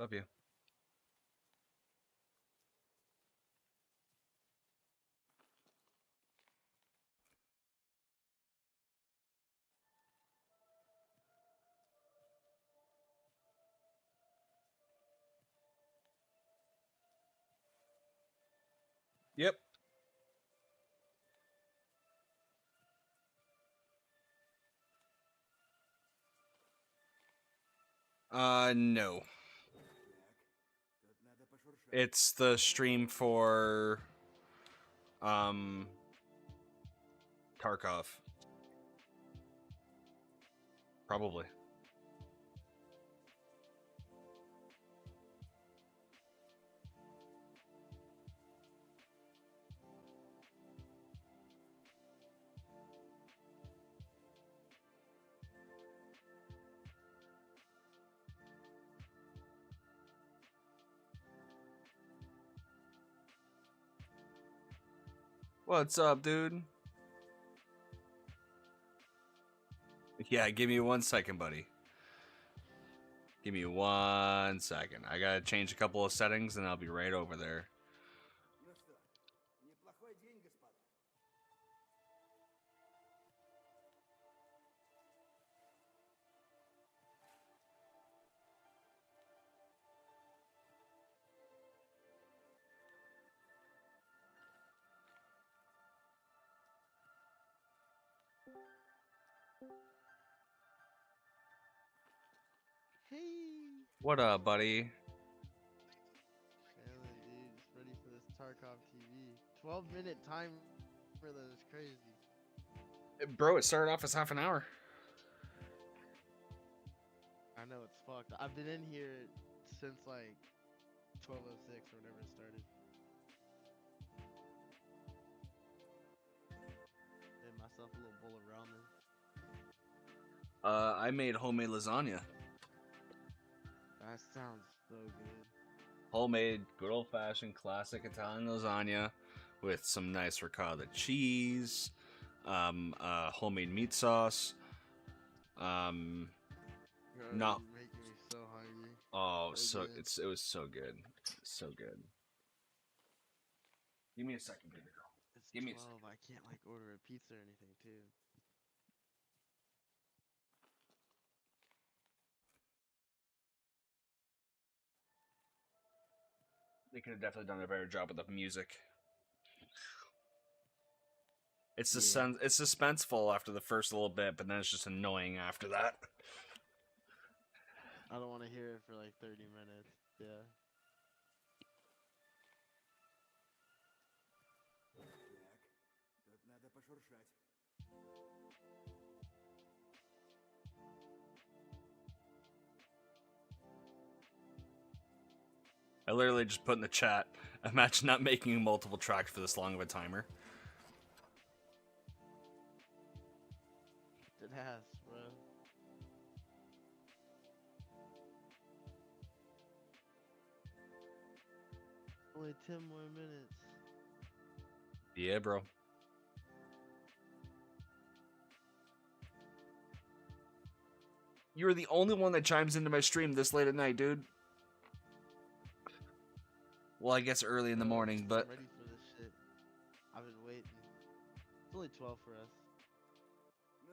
Love you. Yep. No. It's the stream for um Tarkov. Probably. What's up, dude? Yeah, give me 1 second, buddy. Give me 1 second. I gotta change a couple of settings and I'll be right over there. Hey! What up, buddy? Chilling, dude. Just ready for this Tarkov TV. 12-minute timer, that is crazy. Bro, it started off as half an hour. I know it's fucked. I've been in here since like 12:06 or whenever it started. Made myself a little bowl of ramen. I made homemade lasagna. That sounds so good. Homemade, good old fashioned, classic Italian lasagna with some nice ricotta cheese, homemade meat sauce. Bro, Not you're making me so hungry. oh, So good. it was so good, so good. Give me a second, baby girl. It's Give me a 12. second. I can't like order a pizza or anything too. They could have definitely done a better job with the music. It's Yeah. it's suspenseful after the first little bit, but then it's just annoying after that. I don't want to hear it for like 30 minutes. Yeah. I literally just put in the chat. Imagine not making multiple tracks for this long of a timer. It has, bro. Only 10 more minutes. Yeah, bro. You're the only one that chimes into my stream this late at night, dude. Well, I guess early in the Bro, morning, I'm but ready for this shit. I've been waiting. It's only 12 for us.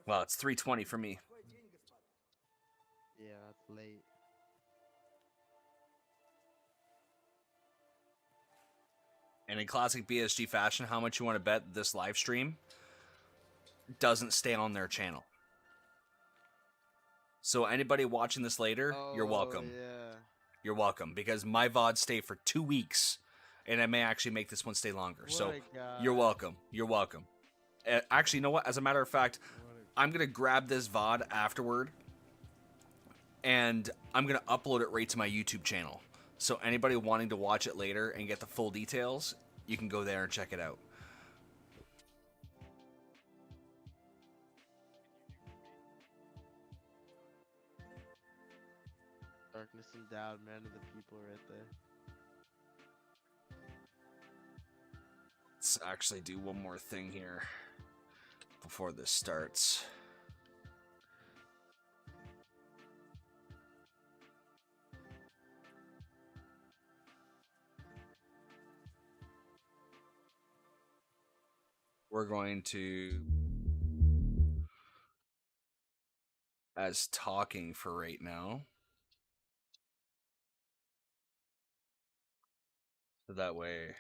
well, it's 3:20 for me. Yeah, that's late. And in classic BSG fashion, how much you want to bet this live stream doesn't stay on their channel? So anybody watching this later, you're Oh, welcome. yeah. You're welcome, because my VODs stay for 2 weeks, and I may actually make this one stay longer. What So a guy. you're welcome. You're welcome. Actually, you know what? As a matter of fact, I'm going to grab this VOD afterward, and I'm going to upload it right to my YouTube channel. So anybody wanting to watch it later and get the full details, you can go there and check it out. Darkness endowed, man of the people right there. Let's actually do one more thing here before this starts. we're going to as talking for right now. So that way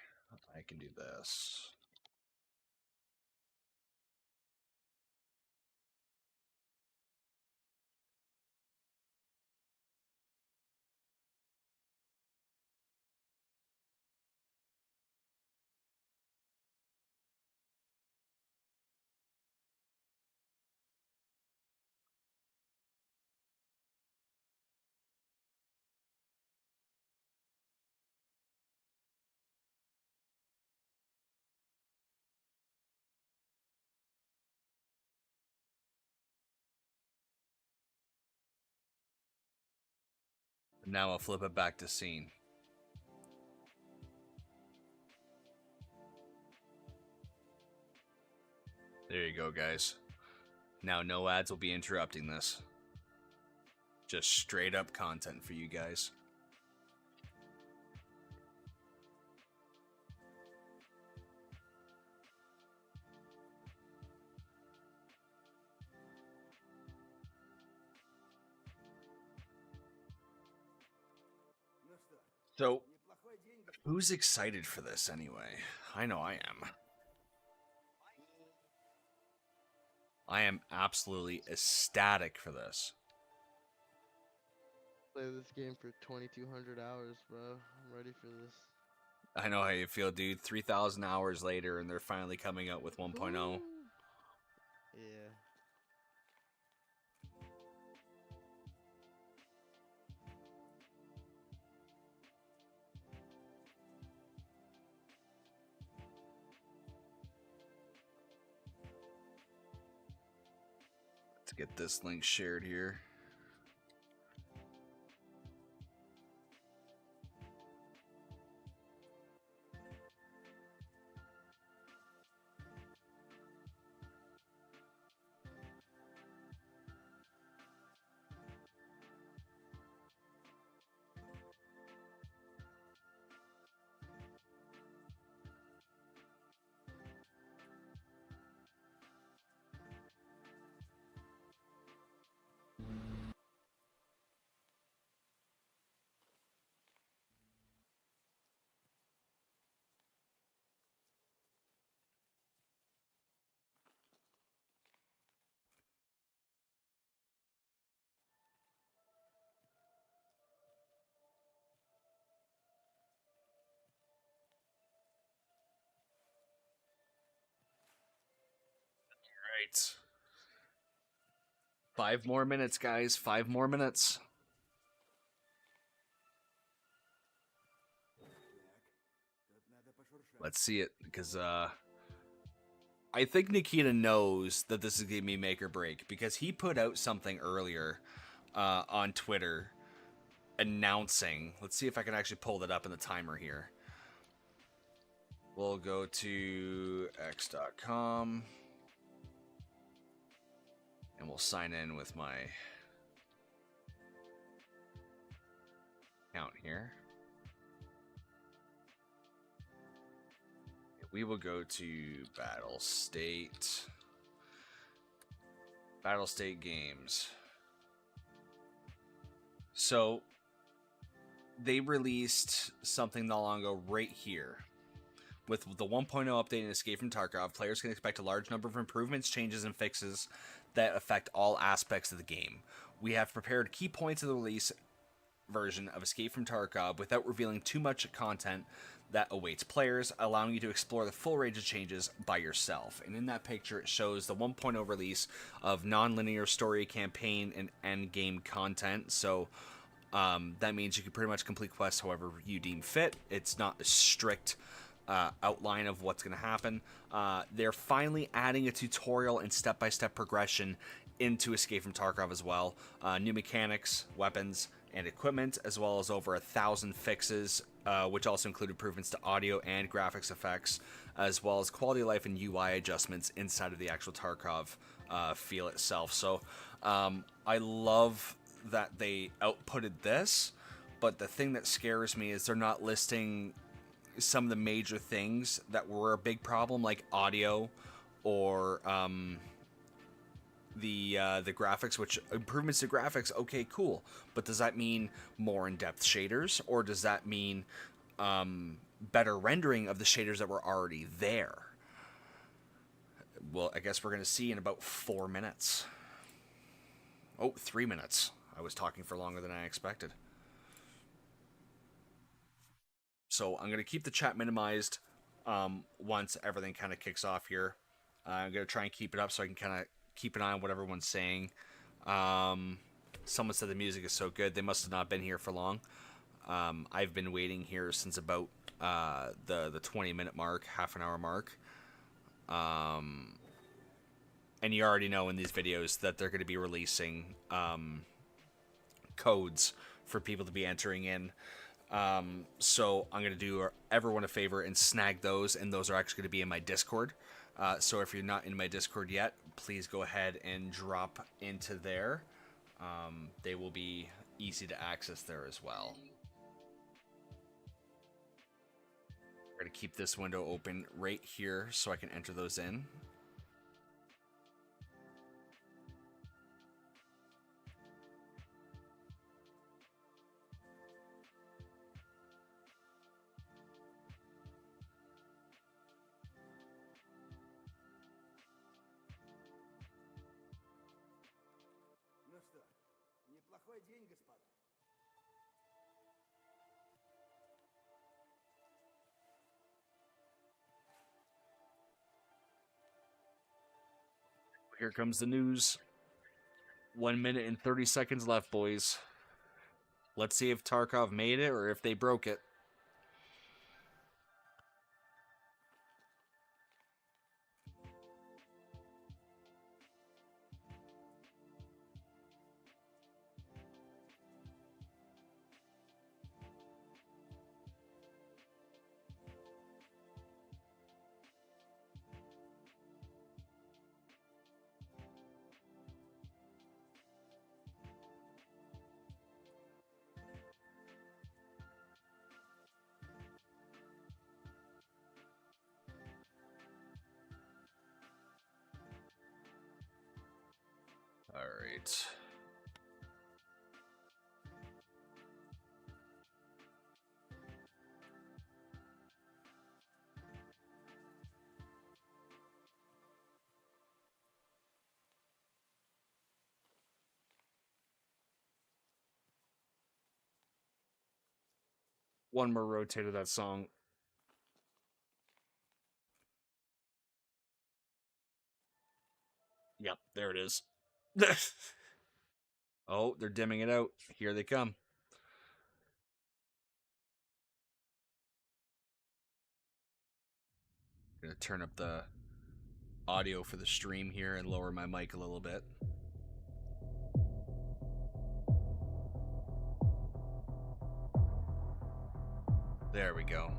I can do this. Now I'll flip it back to scene. There you go, guys. Now no ads will be interrupting this. Just straight up content for you guys. So, who's excited for this anyway? I know I am. I am absolutely ecstatic for this. Play this game for 2,200 hours, bro. I'm ready for this. I know how you feel, dude. 3,000 hours later, and they're finally coming out with 1.0. Ooh. Yeah. Let's get this link shared here. Right. 5 more minutes, guys. 5 more minutes. Let's see it, because I think Nikita knows that this is gonna be make or break, because he put out something earlier on Twitter announcing. Let's see if I can actually pull that up in the timer here. We'll go to x.com and we'll sign in with my account here. We will go to Battle State Games. So they released something not long ago right here. With the 1.0 update and Escape from Tarkov, players can expect a large number of improvements, changes, and fixes that affect all aspects of the game. We have prepared key points of the release version of Escape from Tarkov without revealing too much content that awaits players, allowing you to explore the full range of changes by yourself. And in that picture, it shows the 1.0 release of non-linear story, campaign, and end-game content. So that means you can pretty much complete quests however you deem fit. It's not a strict outline of what's going to happen. They're finally adding a tutorial and step-by-step progression into Escape from Tarkov as well. New mechanics, weapons, and equipment, as well as over 1,000 fixes, which also include improvements to audio and graphics effects, as well as quality of life and UI adjustments inside of the actual Tarkov feel itself. So I love that they outputted this, but the thing that scares me is they're not listing some of the major things that were a big problem, like audio, or the graphics, which improvements to graphics, okay, cool. But does that mean more in-depth shaders, or does that mean better rendering of the shaders that were already there? Well, I guess we're going to see in about 4 minutes. Oh, 3 minutes. I was talking for longer than I expected. So I'm going to keep the chat minimized once everything kind of kicks off here. I'm going to try and keep it up so I can kind of keep an eye on what everyone's saying. Someone said the music is so good. They must have not been here for long. I've been waiting here since about the 20-minute mark, half an hour mark. And you already know in these videos that they're going to be releasing codes for people to be entering in. So I'm going to do everyone a favor and snag those, and those are actually going to be in my Discord. So if you're not in my Discord yet, please go ahead and drop into there. They will be easy to access there as well. We're going to keep this window open right here so I can enter those in. Here comes the news. 1 minute and 30 seconds left, boys. Let's see if Tarkov made it or if they broke it. All right. One more rotate of that song. Yep, there it is. Oh, they're dimming it out. Here they come. Gonna turn up the audio for the stream here and lower my mic a little bit. There we go.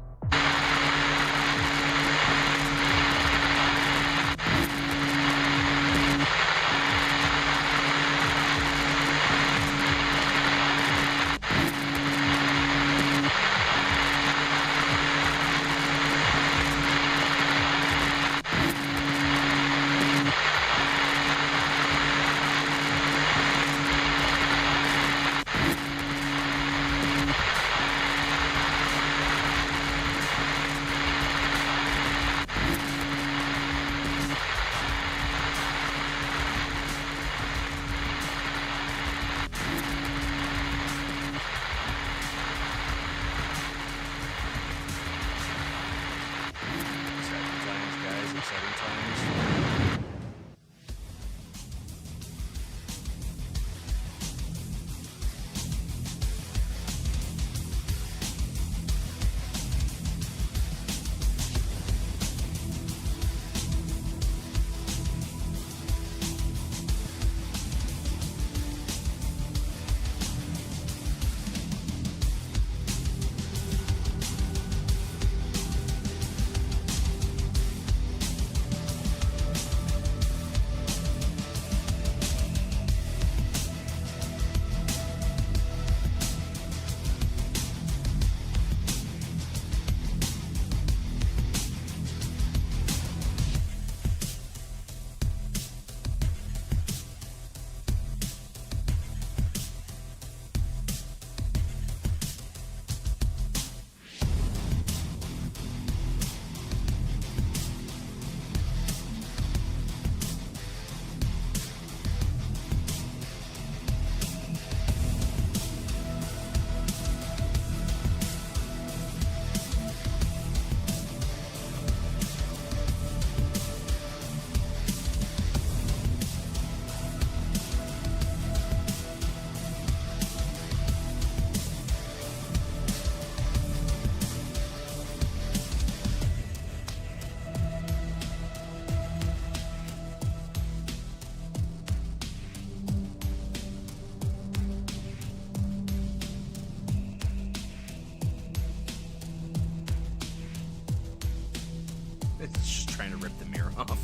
It's just trying to rip the mirror off.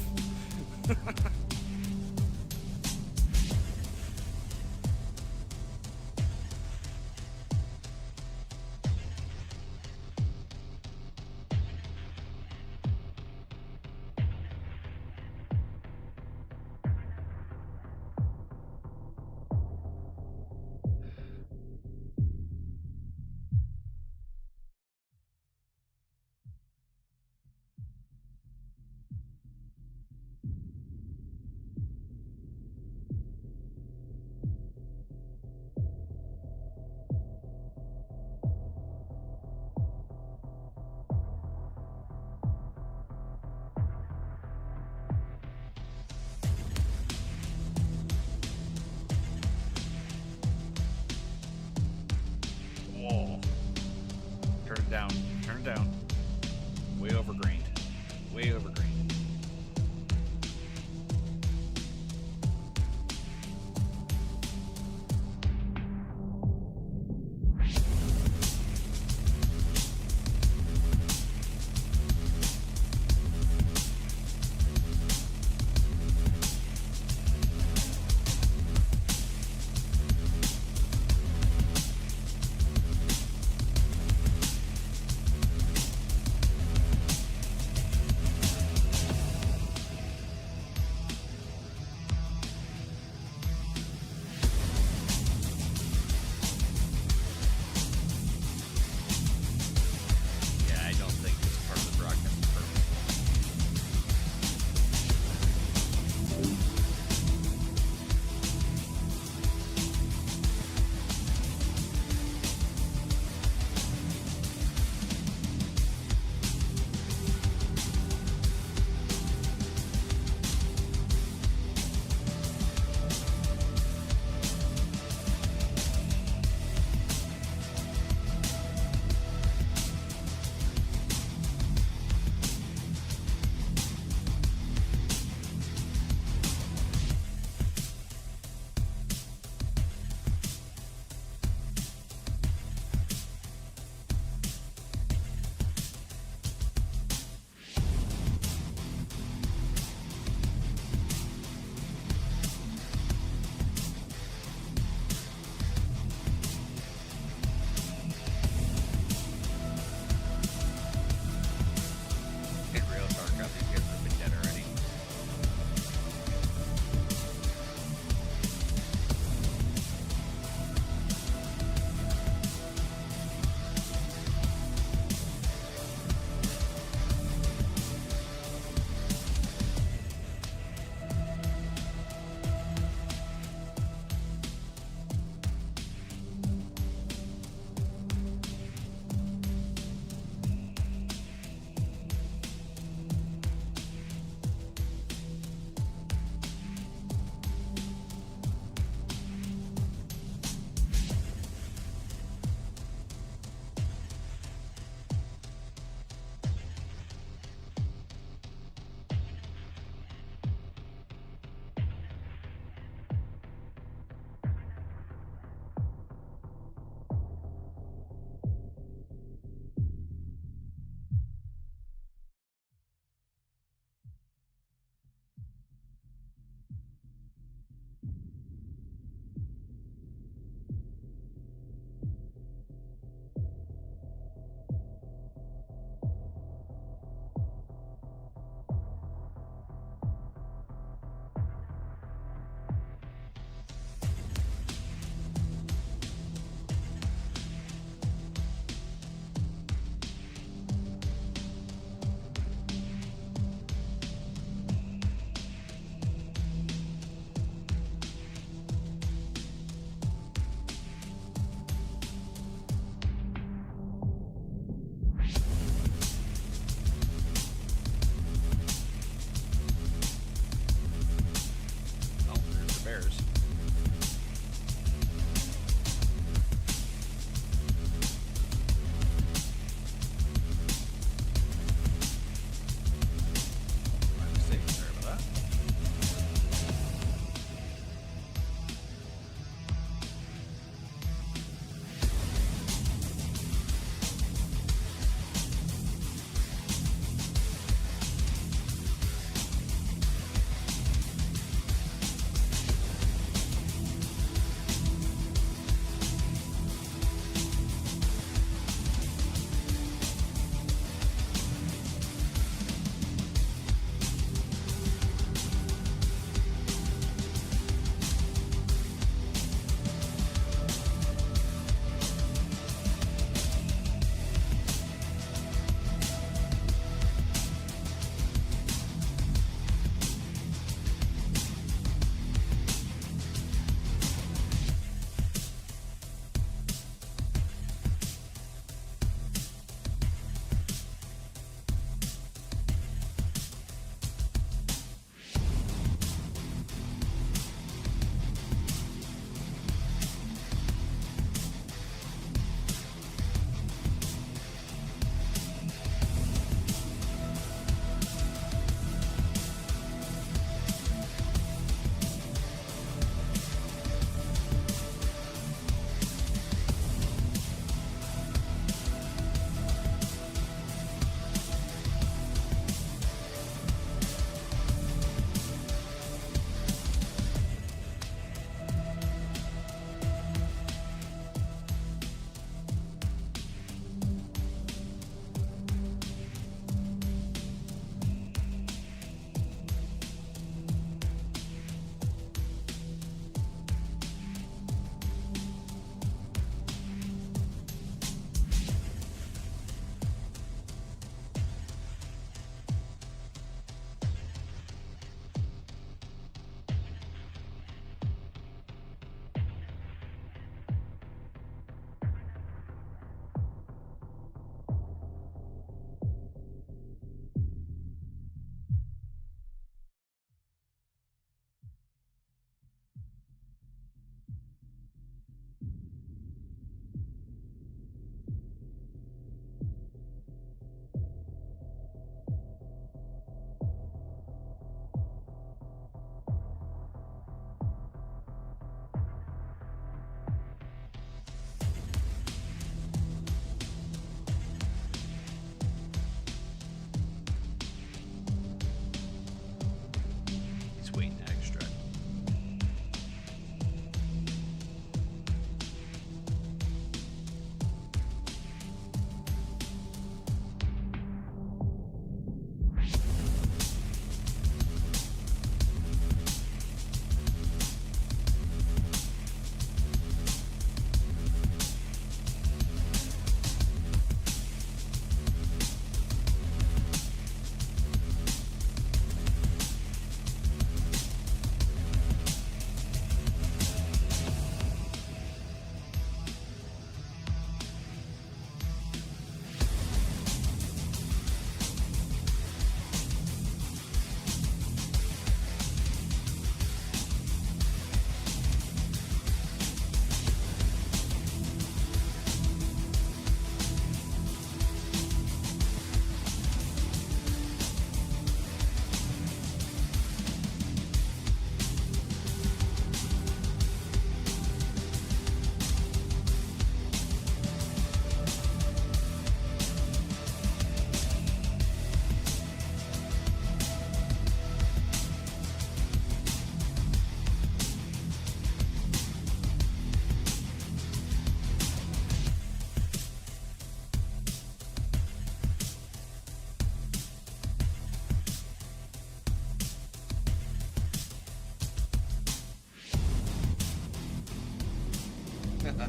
Okay,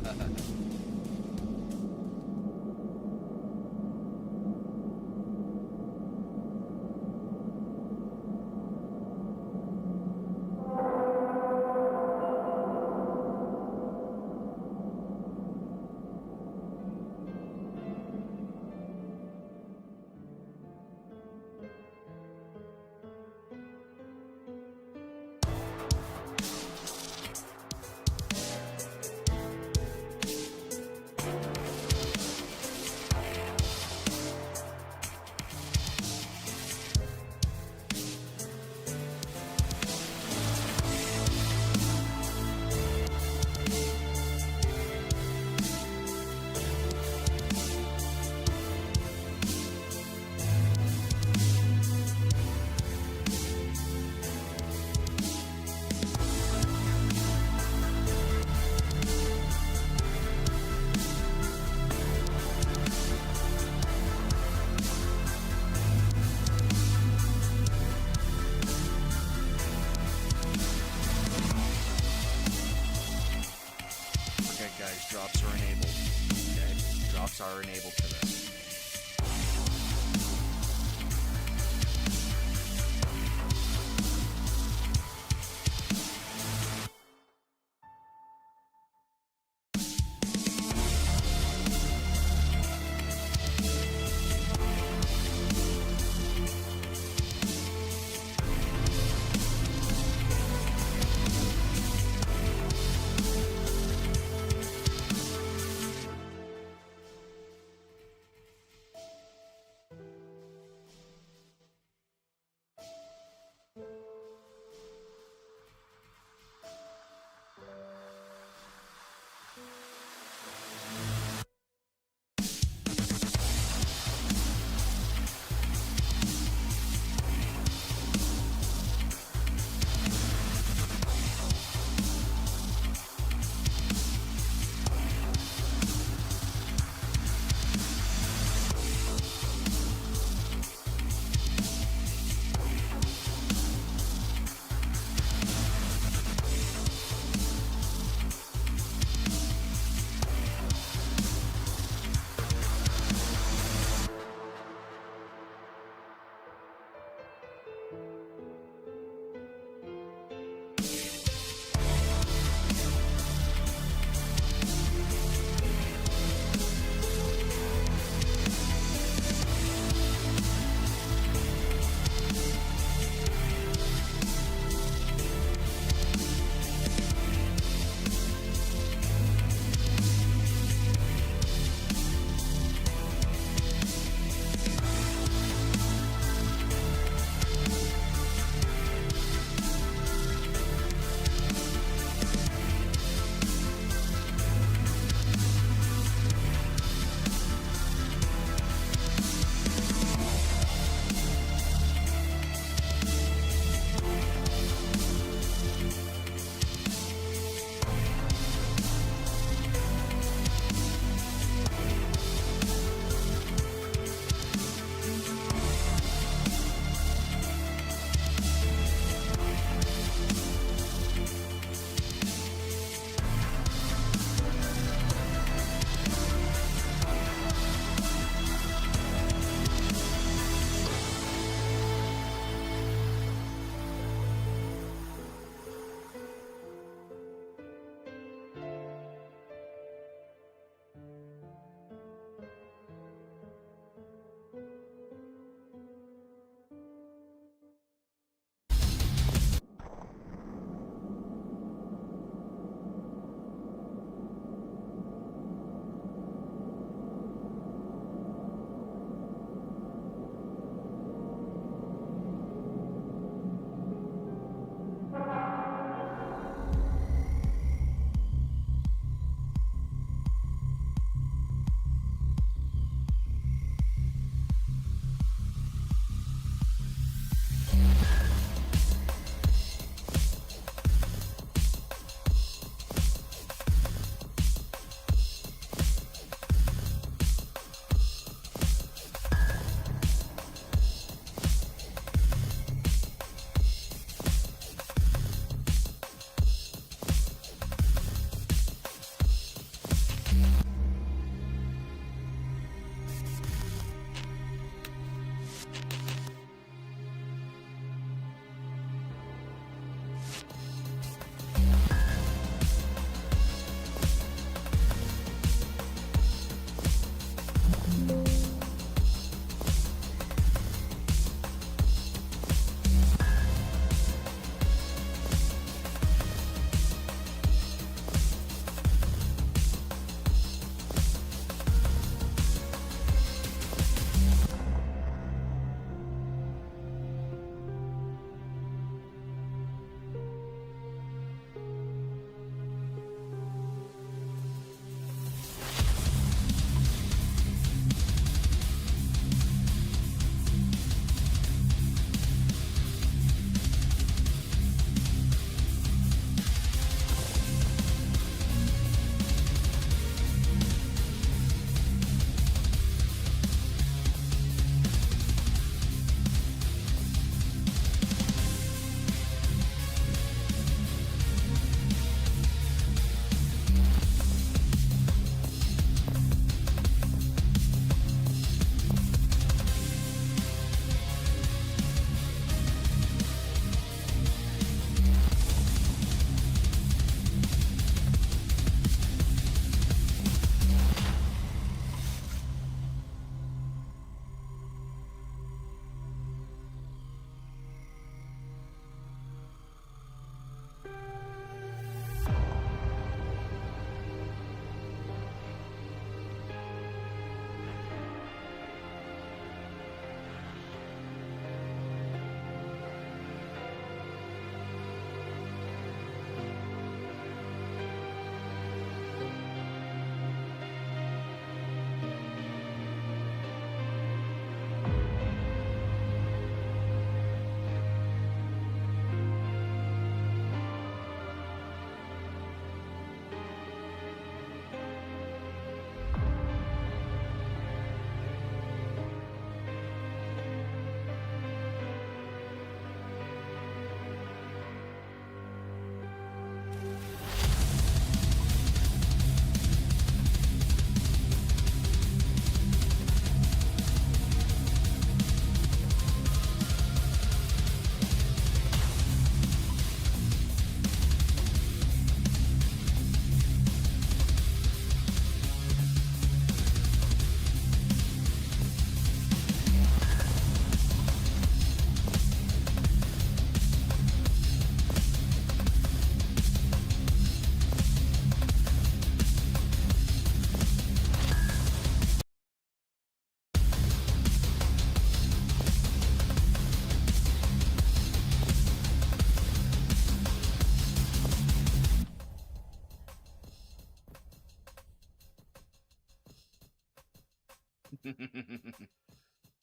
guys, drops are enabled. Okay, drops are enabled for this.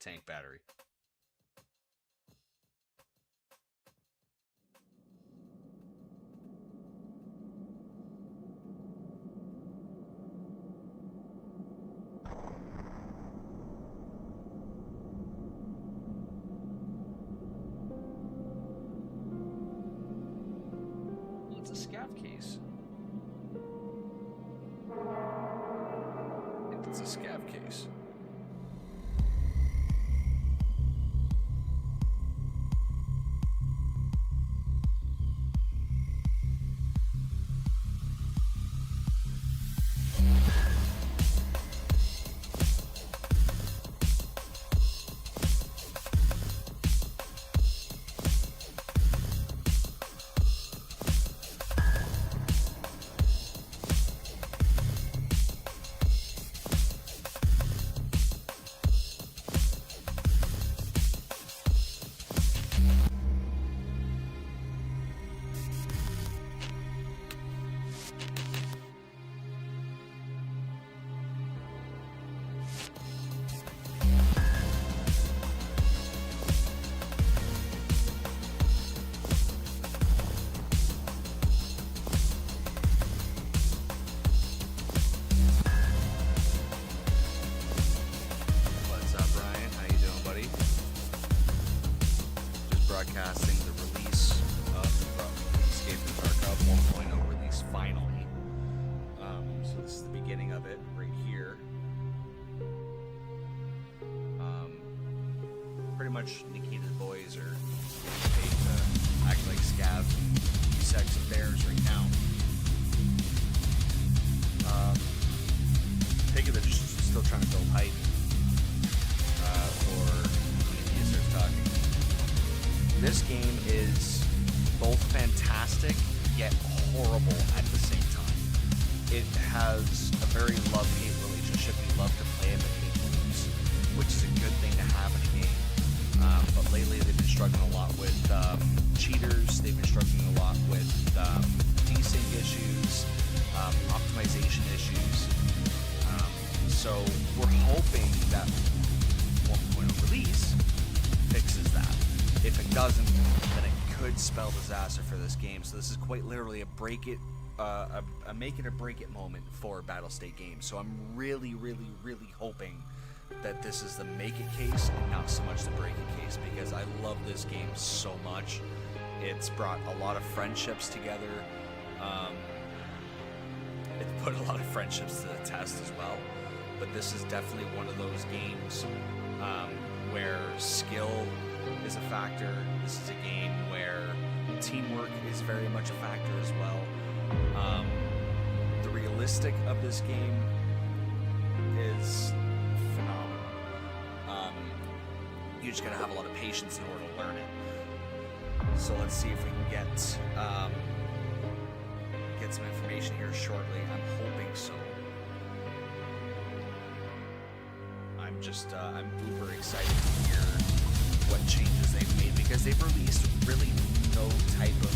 Tank battery. Well, it's a scav case. I think it's a scav case. What's up, Ryan? How you doing, buddy? Just broadcasting the release of Escape from Tarkov 1.0 release finally. So this is the beginning of it right here. Pretty much Nikita's boys are getting paid to act like scav sex affairs right now. Take it they're just still trying to build hype. Or when he starts talking. This game is both fantastic yet horrible at the same time. It has a very love-hate relationship. You love to play him and hate to lose, which is a good thing to have in a game. But lately they've been struggling a lot with cheaters. They've been struggling a lot with desync issues, optimization issues. So we're hoping that 1.0 release fixes that. If it doesn't, then it could spell disaster for this game. So this is quite literally a make it or break it moment for Battle State Games. So I'm really, really, really hoping that this is the make it case and not so much the break it case, because I love this game so much. It's brought a lot of friendships together. It's put a lot of friendships to the test as well. But this is definitely one of those games where skill is a factor. This is a game where teamwork is very much a factor as well. The realistic of this game is phenomenal. You just gotta have a lot of patience in order to learn it. So let's see if we can get some information here shortly. I'm hoping so. I'm uber excited to hear what changes they've made, because they've released really no type of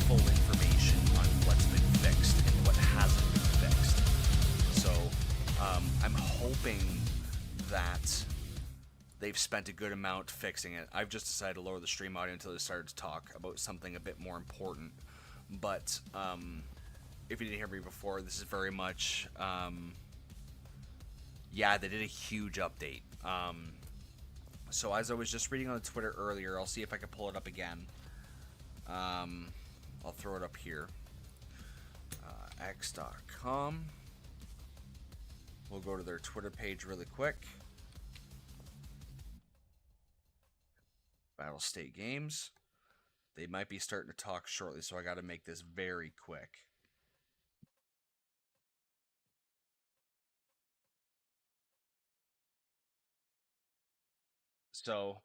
full information on what's been fixed and what hasn't been fixed. So I'm hoping that they've spent a good amount fixing it. I've just decided to lower the stream audio until they started to talk about something a bit more important. But if you didn't hear me before, this is very much... yeah, they did a huge update. So as I was just reading on the Twitter earlier, I'll see if I can pull it up again. I'll throw it up here. X.com. We'll go to their Twitter page really quick. Battle State Games. They might be starting to talk shortly, so I got to make this very quick. So,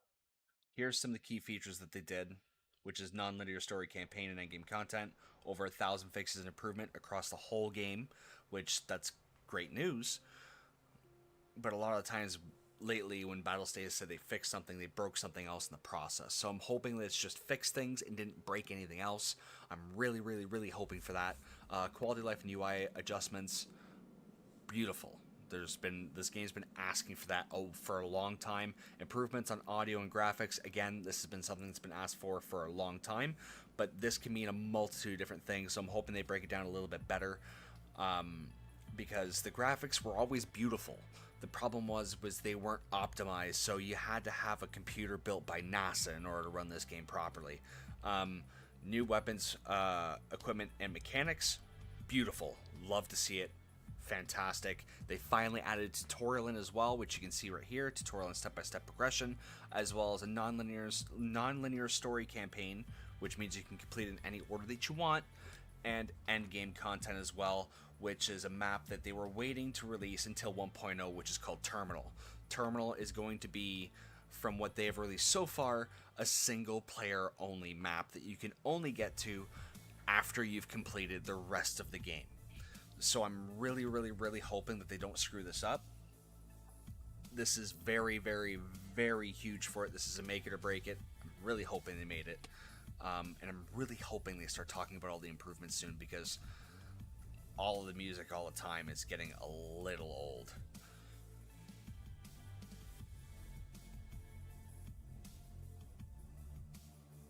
here's some of the key features that they did, which is non-linear story campaign and endgame content, over 1,000 fixes and improvement across the whole game, which that's great news. But a lot of the times lately when Battle State has said they fixed something, they broke something else in the process. So I'm hoping that it's just fixed things and didn't break anything else. I'm really, really, really hoping for that. Quality of life and UI adjustments, beautiful. This game's been asking for that for a long time. Improvements on audio and graphics. Again, this has been something that's been asked for a long time, but this can mean a multitude of different things. So I'm hoping they break it down a little bit better, because the graphics were always beautiful. The problem was they weren't optimized, so you had to have a computer built by NASA in order to run this game properly. New weapons, equipment, and mechanics, beautiful. Love to see it. Fantastic. They finally added a tutorial in as well, which you can see right here. Tutorial and step-by-step progression, as well as a non-linear story campaign, which means you can complete it in any order that you want, and end game content as well, which is a map that they were waiting to release until 1.0, which is called Terminal. Terminal is going to be, from what they have released so far, a single player only map that you can only get to after you've completed the rest of the game. So I'm really, really, really hoping that they don't screw this up. This is very, very, very huge for it. This is a make it or break it. I'm really hoping they made it. And I'm really hoping they start talking about all the improvements soon, because all of the music all the time is getting a little old.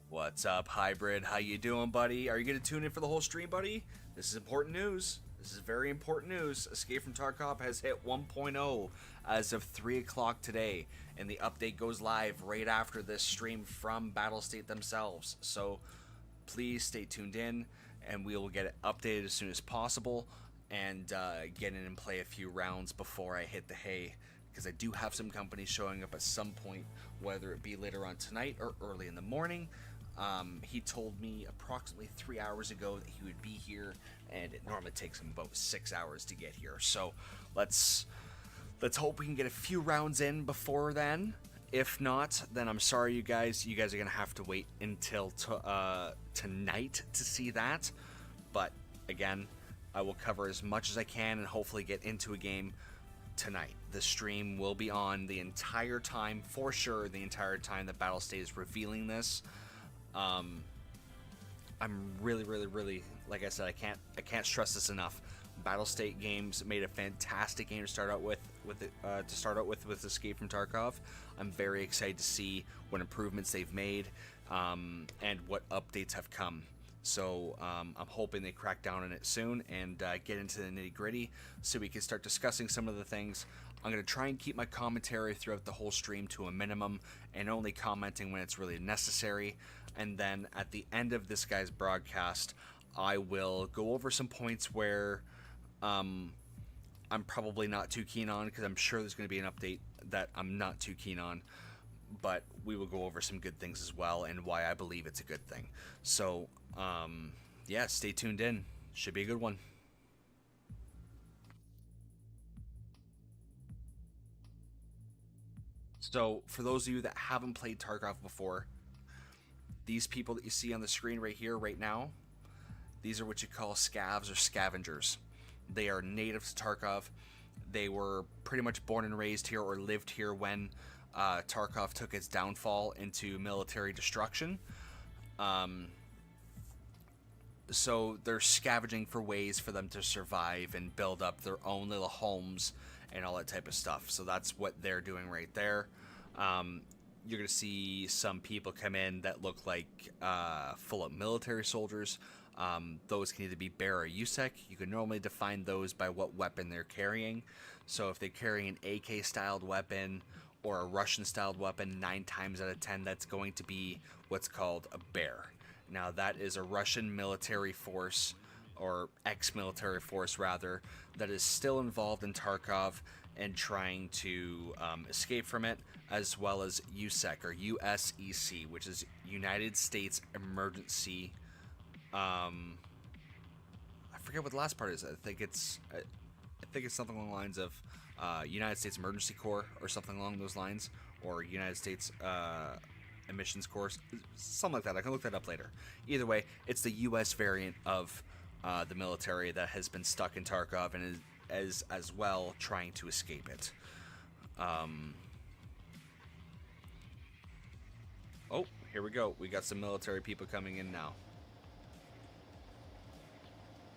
What's up, Hybrid? How you doing, buddy? Are you going to tune in for the whole stream, buddy? This is important news. This is very important news. Escape from Tarkov has hit 1.0 as of 3 o'clock today, and the update goes live right after this stream from Battlestate themselves. So please stay tuned in, and we will get it updated as soon as possible, and get in and play a few rounds before I hit the hay, because I do have some companies showing up at some point, whether it be later on tonight or early in the morning. He told me approximately 3 hours ago that he would be here, and it normally takes him about 6 hours to get here. So let's hope we can get a few rounds in before then. If not, then I'm sorry, you guys. You guys are gonna have to wait until tonight to see that. But again, I will cover as much as I can and hopefully get into a game tonight. The stream will be on the entire time, for sure, the entire time that Battlestate is revealing this. I'm really, like I said, I can't stress this enough. Battlestate Games made a fantastic game to start out with Escape from Tarkov. I'm very excited to see what improvements they've made, and what updates have come. So I'm hoping they crack down on it soon and get into the nitty gritty so we can start discussing some of the things. I'm going to try and keep my commentary throughout the whole stream to a minimum, and only commenting when it's really necessary. And then at the end of this guy's broadcast, I will go over some points where I'm probably not too keen on, because I'm sure there's going to be an update that I'm not too keen on. But we will go over some good things as well, and why I believe it's a good thing. So, yeah, stay tuned in. Should be a good one. So, for those of you that haven't played Tarkov before, these people that you see on the screen right here, right now, these are what you call scavs or scavengers. They are native to Tarkov. They were pretty much born and raised here, or lived here when Tarkov took its downfall into military destruction. So they're scavenging for ways for them to survive and build up their own little homes and all that type of stuff. So that's what they're doing right there. You're going to see some people come in that look like full-up military soldiers. Those can either be bear or USEC. You can normally define those by what weapon they're carrying. So if they're carrying an AK-styled weapon or a Russian-styled weapon, 9 times out of 10, that's going to be what's called a bear. Now, that is a Russian military force, or ex-military force, rather, that is still involved in Tarkov and trying to escape from it, as well as USEC, or USEC, which is United States Emergency... I forget what the last part is. I think it's something along the lines of United States Emergency Corps, or something along those lines, or United States Emissions Corps, something like that. I can look that up later. Either way, it's the U.S. variant of the military that has been stuck in Tarkov and is as well trying to escape it. Oh, here we go. We got some military people coming in now.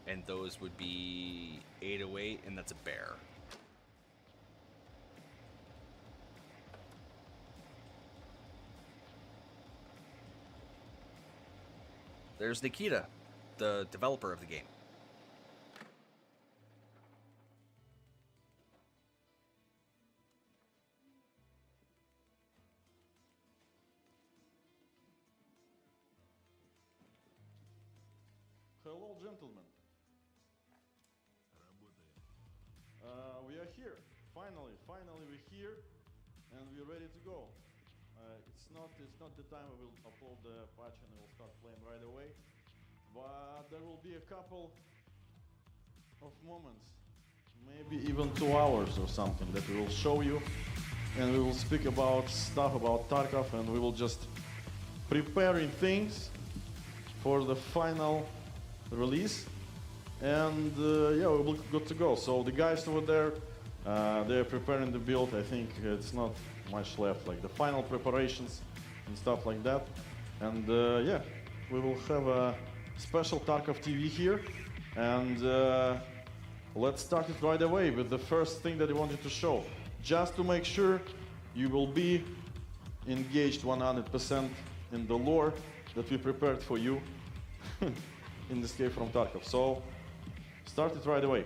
And those would be 808, and that's a bear. There's Nikita, the developer of the game. Hello, gentlemen. We are here. Finally, we're here, and we're ready to go. It's not the time we will upload the patch and we'll start playing right away, but there will be a couple of moments, maybe even 2 hours or something, that we will show you, and we will speak about stuff about Tarkov, and we will just preparing things for the final release, and yeah, we'll be good to go. So the guys over there, they're preparing the build. I think it's not much left, like the final preparations and stuff like that. And yeah, we will have a special Tarkov TV here, and let's start it right away with the first thing that I wanted to show, just to make sure you will be engaged 100% in the lore that we prepared for you in Escape from Tarkov. So, start it right away.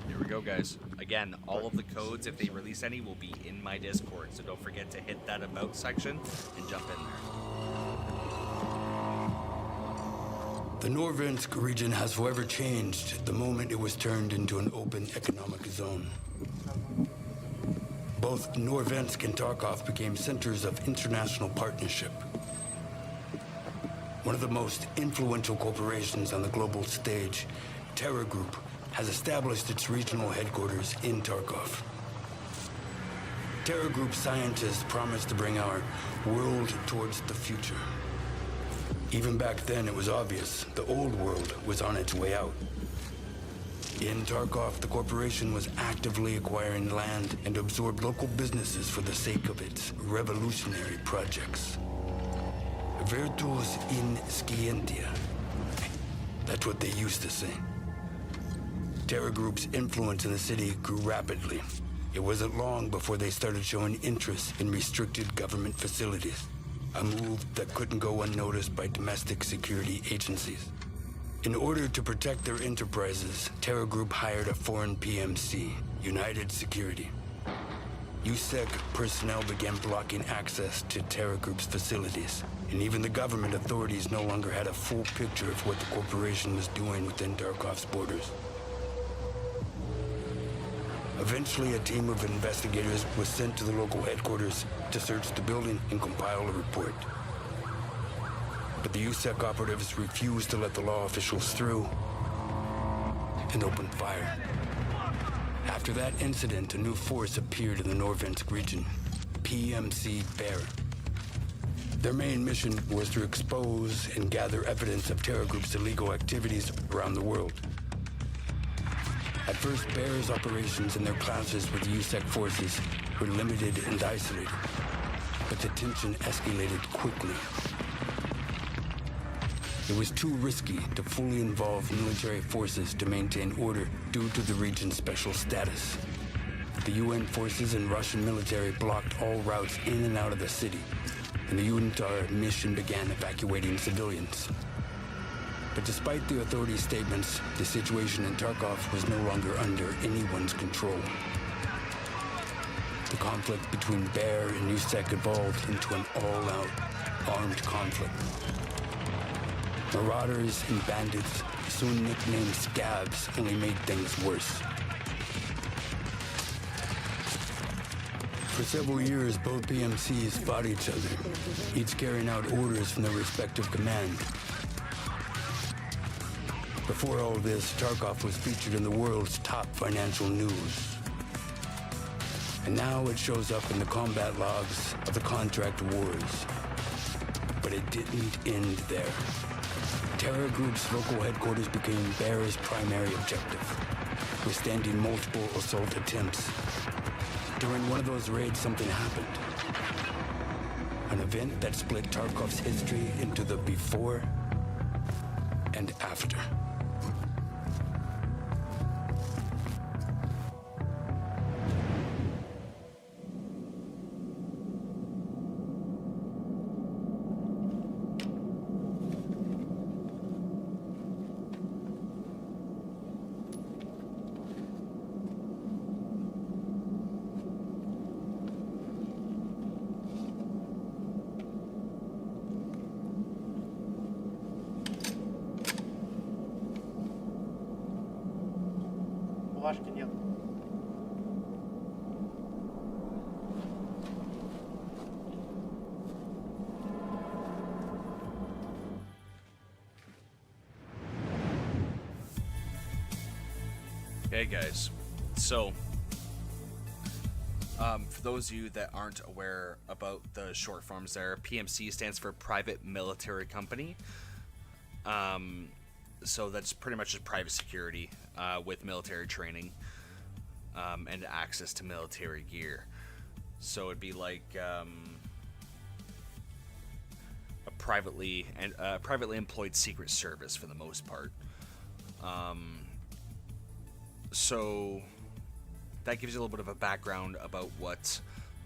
Here we go, guys. Again, all of the codes, if they release any, will be in my Discord, so don't forget to hit that About section and jump in there. The Norvensk region has forever changed the moment it was turned into an open economic zone. Both Norvensk and Tarkov became centers of international partnership. One of the most influential corporations on the global stage, Terra Group, has established its regional headquarters in Tarkov. Terra Group scientists promised to bring our world towards the future. Even back then, it was obvious the old world was on its way out. In Tarkov, the corporation was actively acquiring land and absorbed local businesses for the sake of its revolutionary projects. Virtus in scientia. That's what they used to say. Terra Group's influence in the city grew rapidly. It wasn't long before they started showing interest in restricted government facilities, a move that couldn't go unnoticed by domestic security agencies. In order to protect their enterprises, Terra Group hired a foreign PMC, United Security. USEC personnel began blocking access to Terra Group's facilities, and even the government authorities no longer had a full picture of what the corporation was doing within Tarkov's borders. Eventually, a team of investigators was sent to the local headquarters to search the building and compile a report. But the USEC operatives refused to let the law officials through and opened fire. After that incident, a new force appeared in the Norvensk region, PMC Bear. Their main mission was to expose and gather evidence of Terra Group's illegal activities around the world. At first, Bear's operations and their clashes with USEC forces were limited and isolated, but the tension escalated quickly. It was too risky to fully involve military forces to maintain order due to the region's special status. The UN forces and Russian military blocked all routes in and out of the city, and the UNTAR mission began evacuating civilians. But despite the authorities' statements, the situation in Tarkov was no longer under anyone's control. The conflict between Bear and USEC evolved into an all-out armed conflict. Marauders and bandits, soon nicknamed Scabs, only made things worse. For several years, both PMCs fought each other, each carrying out orders from their respective command. Before all this, Tarkov was featured in the world's top financial news. And now it shows up in the combat logs of the contract wars. But it didn't end there. Terra Group's local headquarters became Bear's primary objective, withstanding multiple assault attempts. During one of those raids, something happened. An event that split Tarkov's history into the before and after. Вашки нет. Hey guys, so for those of you that aren't aware about the short forms there, PMC stands for Private Military Company. So that's pretty much just private security with military training and access to military gear. So it'd be like a privately employed secret service for the most part. So that gives you a little bit of a background about what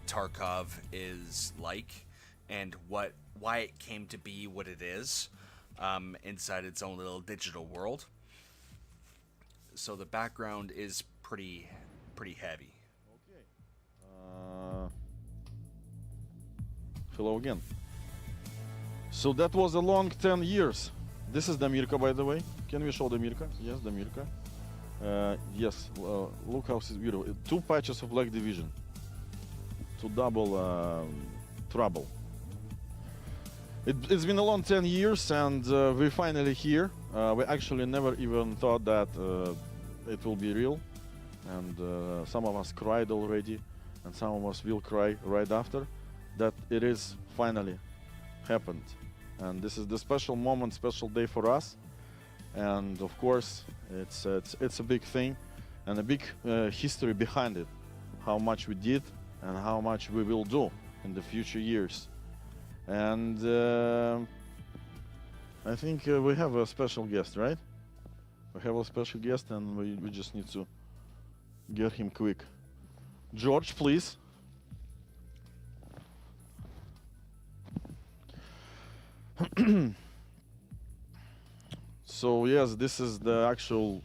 Tarkov is like and why it came to be what it is inside its own little digital world. So the background is pretty heavy. Okay. Hello again. So that was a long 10 years. This is the Mirka, by the way. Can we show the Mirka? Yes, the Mirka. Yes, look how it's beautiful. 2 patches of Black Division to double trouble. It's been a long 10 years and we're finally here. We actually never even thought that it will be real. And some of us cried already and some of us will cry right after that it is finally happened. And this is the special moment, special day for us. And of course, it's a big thing and a big history behind it. How much we did and how much we will do in the future years. And I think we have a special guest, right? We have a special guest and we just need to get him quick. George, please. So yes, this is the actual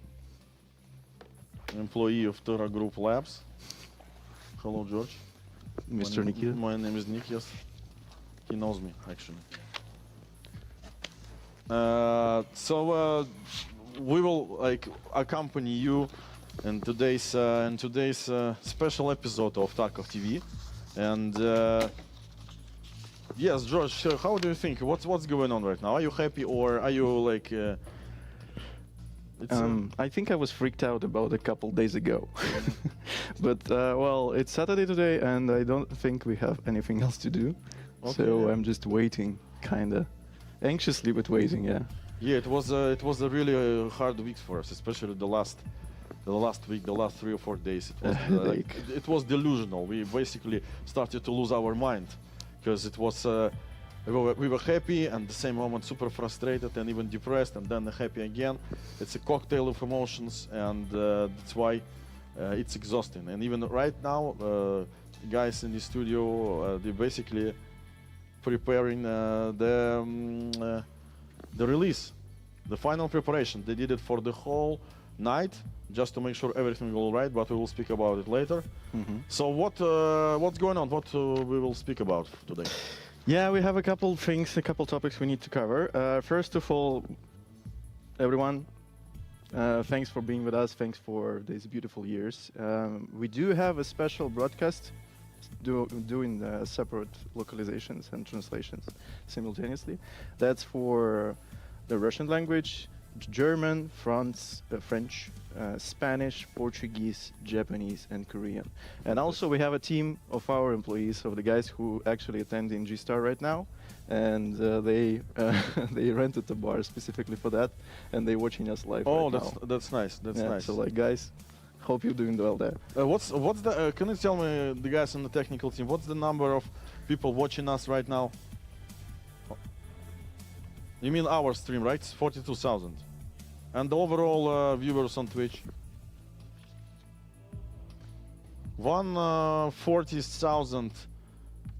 employee of Terra Group Labs. Hello, George. Mr. Nikita. My name is Nick, yes. He knows me, actually. We will accompany you in today's special episode of Tarkov TV. And yes, George, how do you think? What's going on right now? Are you happy or are you like? I think I was freaked out about a couple days ago. But, well, it's Saturday today and I don't think we have anything else to do. Okay, so yeah. I'm just waiting, kinda. Anxiously, but waiting, yeah. Yeah, it was a really hard week for us, especially the last week, the last 3 or 4 days. It was it was delusional. We basically started to lose our mind because it was we were happy and at the same moment super frustrated and even depressed and then happy again. It's a cocktail of emotions and that's why it's exhausting. And even right now, guys in the studio, they're basically preparing the release, the final preparation. They did it for the whole night just to make sure everything will all right, but we will speak about it later. Mm-hmm. So what's going on? What we will speak about today? Yeah, we have a couple things, a couple topics we need to cover. First of all, everyone, thanks for being with us. Thanks for these beautiful years. We do have a special broadcast doing separate localizations and translations simultaneously. That's for the Russian language, German, French, Spanish, Portuguese, Japanese, and Korean. And also we have a team of our employees, of the guys who actually attend in G-Star right now, and they they rented a bar specifically for that, and they're watching us live. Oh, right now. that's nice. That's nice. So like, guys, hope you're doing well there. What's the? Can you tell me, the guys on the technical team, what's the number of people watching us right now? You mean our stream, right? 42,000. And the overall viewers on Twitch? 140,000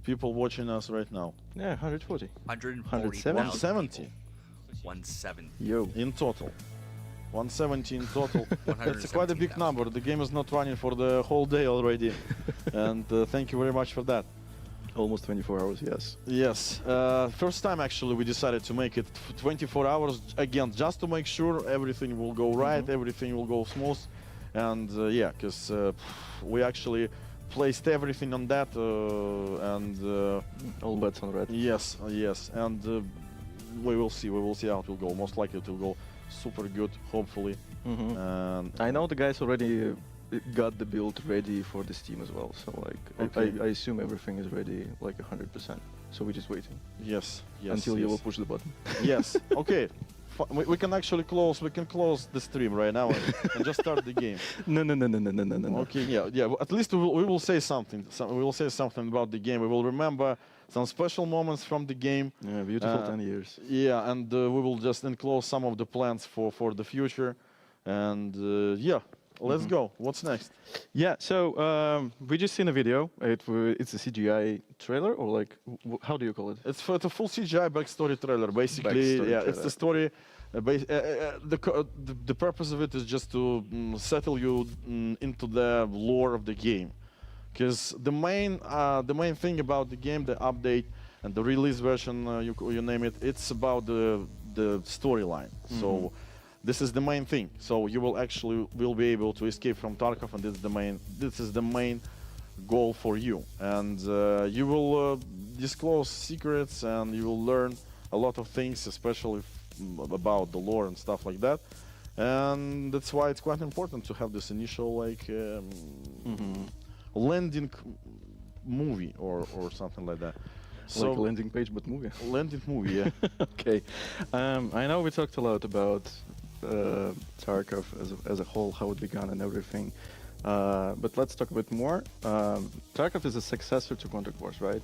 people watching us right now. Yeah, 140. 170. 170 170. Yo. in total. 170 in total. That's quite a big 117,000. number. The game is not running for the whole day already. And thank you very much for that. Almost 24 hours, yes. Yes, first time actually we decided to make it 24 hours again, just to make sure everything will go right, everything will go smooth, And yeah, because we actually placed everything on that, and All bets on red. yes, yes, and we will see how it will go. Most likely it will go super good, hopefully. Mhm. And I know the guys already got the build ready for the Steam as well. So like, Okay. I assume everything is ready like 100%. So we're just waiting yes, yes, until yes. you will push the button. Yes. Okay. We can actually close. We can close the stream right now and just start the game. No. Okay. Yeah. Yeah. At least we will say something. We will say something about the game. We will remember some special moments from the game. Yeah, beautiful 10 Uh, years. Yeah, and we will just enclose some of the plans for the future. And yeah, let's go. What's next? Yeah, so we just seen a video. It's a CGI trailer, or like, how do you call it? It's a full CGI backstory trailer, basically. Backstory Yeah, it's trailer. the story. The purpose of it is just to settle you into the lore of the game, because the main thing about the game, the update and the release version, you name it, it's about the storyline. So this is the main thing. So you will be able to escape from Tarkov, and this is the main goal for you. And you will disclose secrets, and you will learn a lot of things, especially about the lore and stuff like that. And that's why it's quite important to have this initial like landing movie or something like that. So Like a landing page, but movie. landing movie, yeah. Okay. I know we talked a lot about Tarkov as a whole, how it began and everything. But let's talk a bit more. Tarkov is a successor to Contract Wars, right?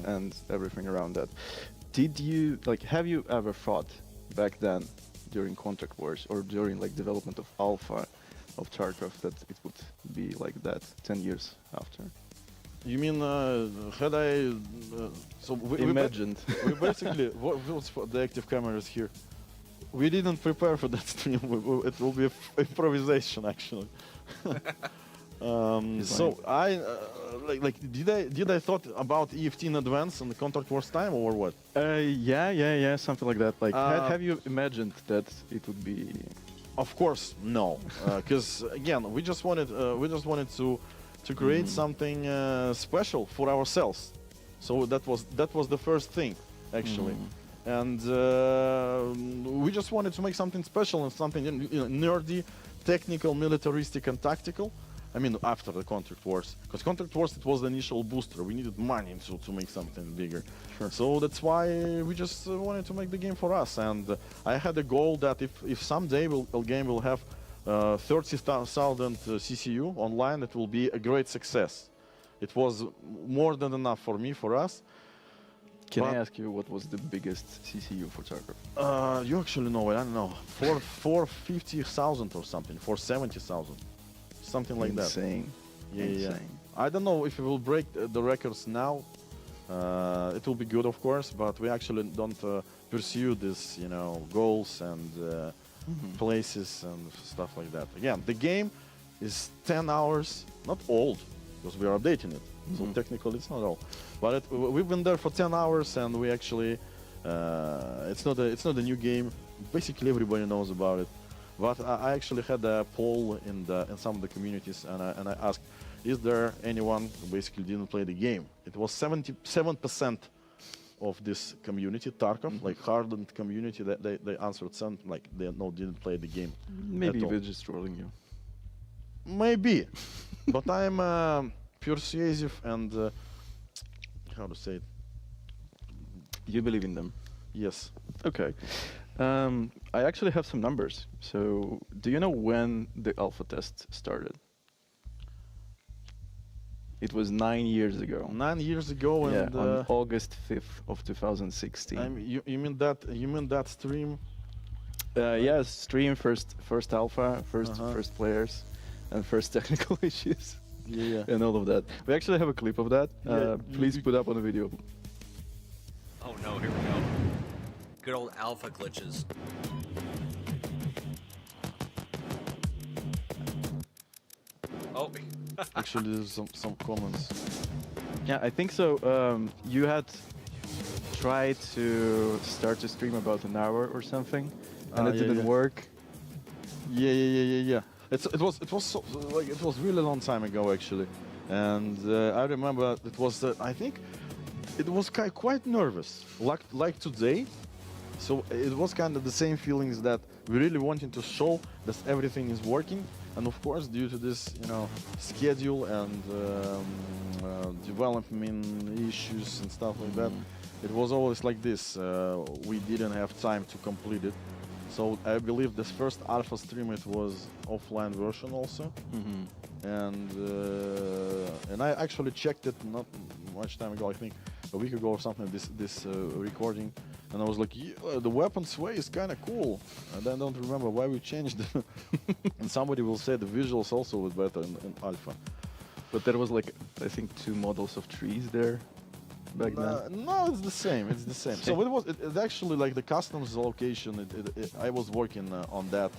And everything around that. Have you ever thought back then, during Contract Wars or during like development of Alpha of Tarkov, that it would be like that 10 years after? You mean had I? So Imagined. We basically what's for the active cameras here? We didn't prepare for that stream. It will be improvisation actually. So I did I thought about EFT in advance in the Contract Wars time or what? Yeah, something like that. Like, Uh, have you imagined that it would be? Of course, no, because again, we just wanted to create something special for ourselves. So that was the first thing, actually, and we just wanted to make something special and something nerdy, technical, militaristic, and tactical. I mean, after the Contract Wars, because Contract Wars, it was the initial booster. We needed money to make something bigger. Sure. So that's why we just wanted to make the game for us. And I had a goal that if someday a game will have 30,000 CCU online, it will be a great success. It was more than enough for me, for us. Can I But- ask you what was the biggest CCU for Tarkov? You actually know it. I don't know. 450,000 or something. 470,000. Something like that. Insane. Yeah. Insane. I don't know if we will break the records now. It will be good, of course, but we actually don't pursue this, goals and places and stuff like that. Again, the game is 10 hours, not old, because we are updating it. So technically, it's not old. But we've been there for 10 hours, and we actually, it's not a new game. Basically, everybody knows about it. But I actually had a poll in some of the communities, and I asked, is there anyone who basically didn't play the game? It was 77% of this community, Tarkov, like hardened community, that they answered something like they didn't play the game. Maybe at all. we're just trolling you. Maybe, but I'm persuasive and how to say it? You believe in them. Yes. Okay. I actually have some numbers. So, do you know when the alpha test started? It was 9 years ago. 9 years ago, Yeah, and on August 5th of 2016. you mean that stream? Yeah, stream first alpha, first players, and first technical issues, Yeah. and all of that. We actually have a clip of that. Yeah, Please put up on the video. Oh no, here we go. Good old alpha glitches. Oh, Actually, there's some comments. Yeah, I think so. You had tried to start to stream about an hour or something, and it Yeah, didn't yeah. work. Yeah. it was so, like it was really long time ago actually, and I remember it was I think it was quite nervous like today. So it was kind of the same feelings that we really wanted to show that everything is working, and of course due to this schedule and development issues and stuff like that, it was always like this. We didn't have time to complete it. So I believe this first alpha stream it was offline version also, and I actually checked it not much time ago. I think a week ago or something. This recording, and I was like, yeah, the weapon sway is kind of cool. And I don't remember why we changed it. And somebody will say the visuals also was better in alpha. But there was like, I think 2 models of trees there back then. No, it's the same. It's the same. So it actually like the customs location. I was working on that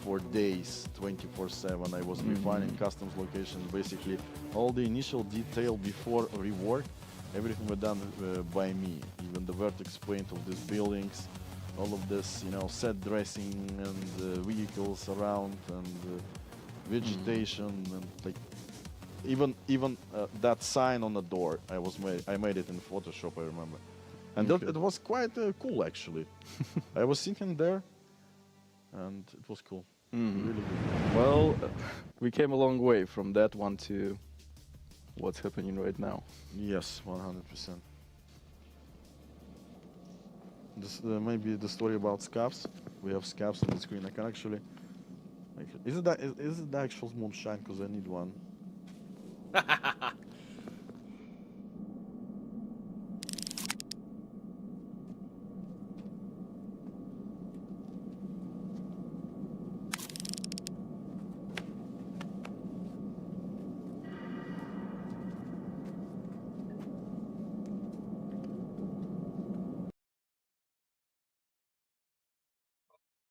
for days, 24/7. I was refining customs locations. Basically, all the initial detail before rework, everything was done by me. Even the vertex paint of these buildings, all of this, set dressing and vehicles around and vegetation and like. Even that sign on the door, I made it in Photoshop. I remember, and it was quite cool actually. I was sitting there, and it was cool. Really good. Well, we came a long way from that one to what's happening right now. Yes, 100%. This maybe the story about scabs. We have scabs on the screen. I can actually. Is it the actual moonshine? Because I need one.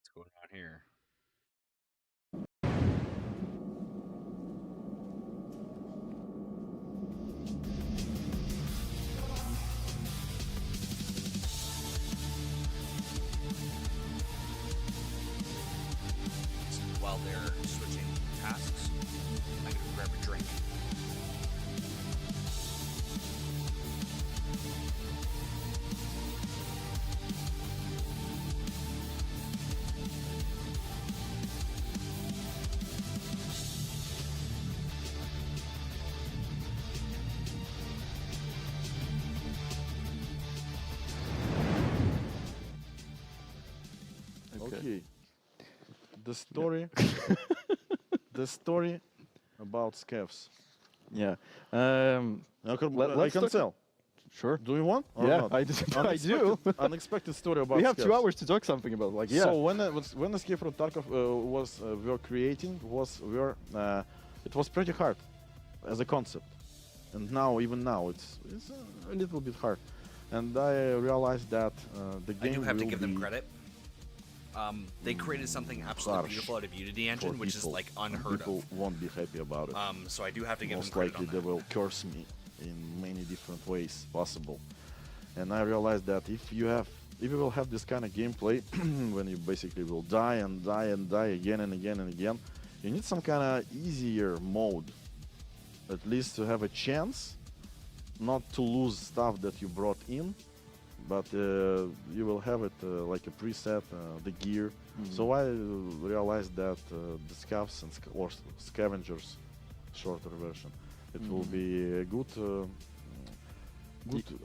What's going on here? While they're switching tasks, I'm gonna grab a drink. Okay. The story. The story about scavs. Yeah. I can, Let's talk- tell. Sure. Do you want? Or Yeah, not? I do. Unexpected story about We have 2 scavs. hours to talk something about. Like, yeah. So when Escape from Tarkov we were creating it was pretty hard as a concept, and even now it's a little bit hard. And I realized that the game I do have to will give them be credit. They created something absolutely harsh beautiful out of Unity for Engine, which is people, like and unheard people of. won't be happy about it. So I do have to give them Most credit likely on they that. will curse me in many different ways possible. And I realized that if you will have this kind of gameplay when you basically will die and die and die again and again and again, you need some kind of easier mode, at least to have a chance not to lose stuff that you brought in, but you will have it like a preset, the gear. So I realized that the scavs or scavengers, shorter version, it will be a good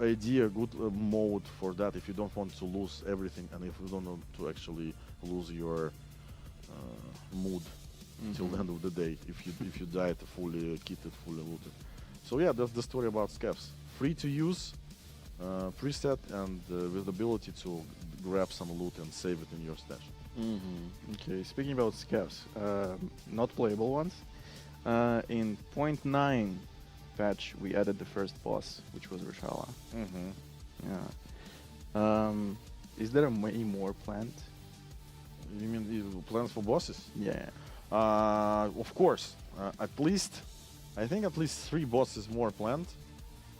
idea, good mode for that if you don't want to lose everything and if you don't want to actually lose your mood till the end of the day if you died fully kitted, fully looted. So yeah, that's the story about scavs. Free to use, preset, and with the ability to grab some loot and save it in your stash. Okay, speaking about scavs, not playable ones. In 0.9 patch, we added the first boss, which was Rashala. Yeah. Is there any more planned? You mean plans for bosses? Yeah. Of course. I think at least 3 bosses more planned.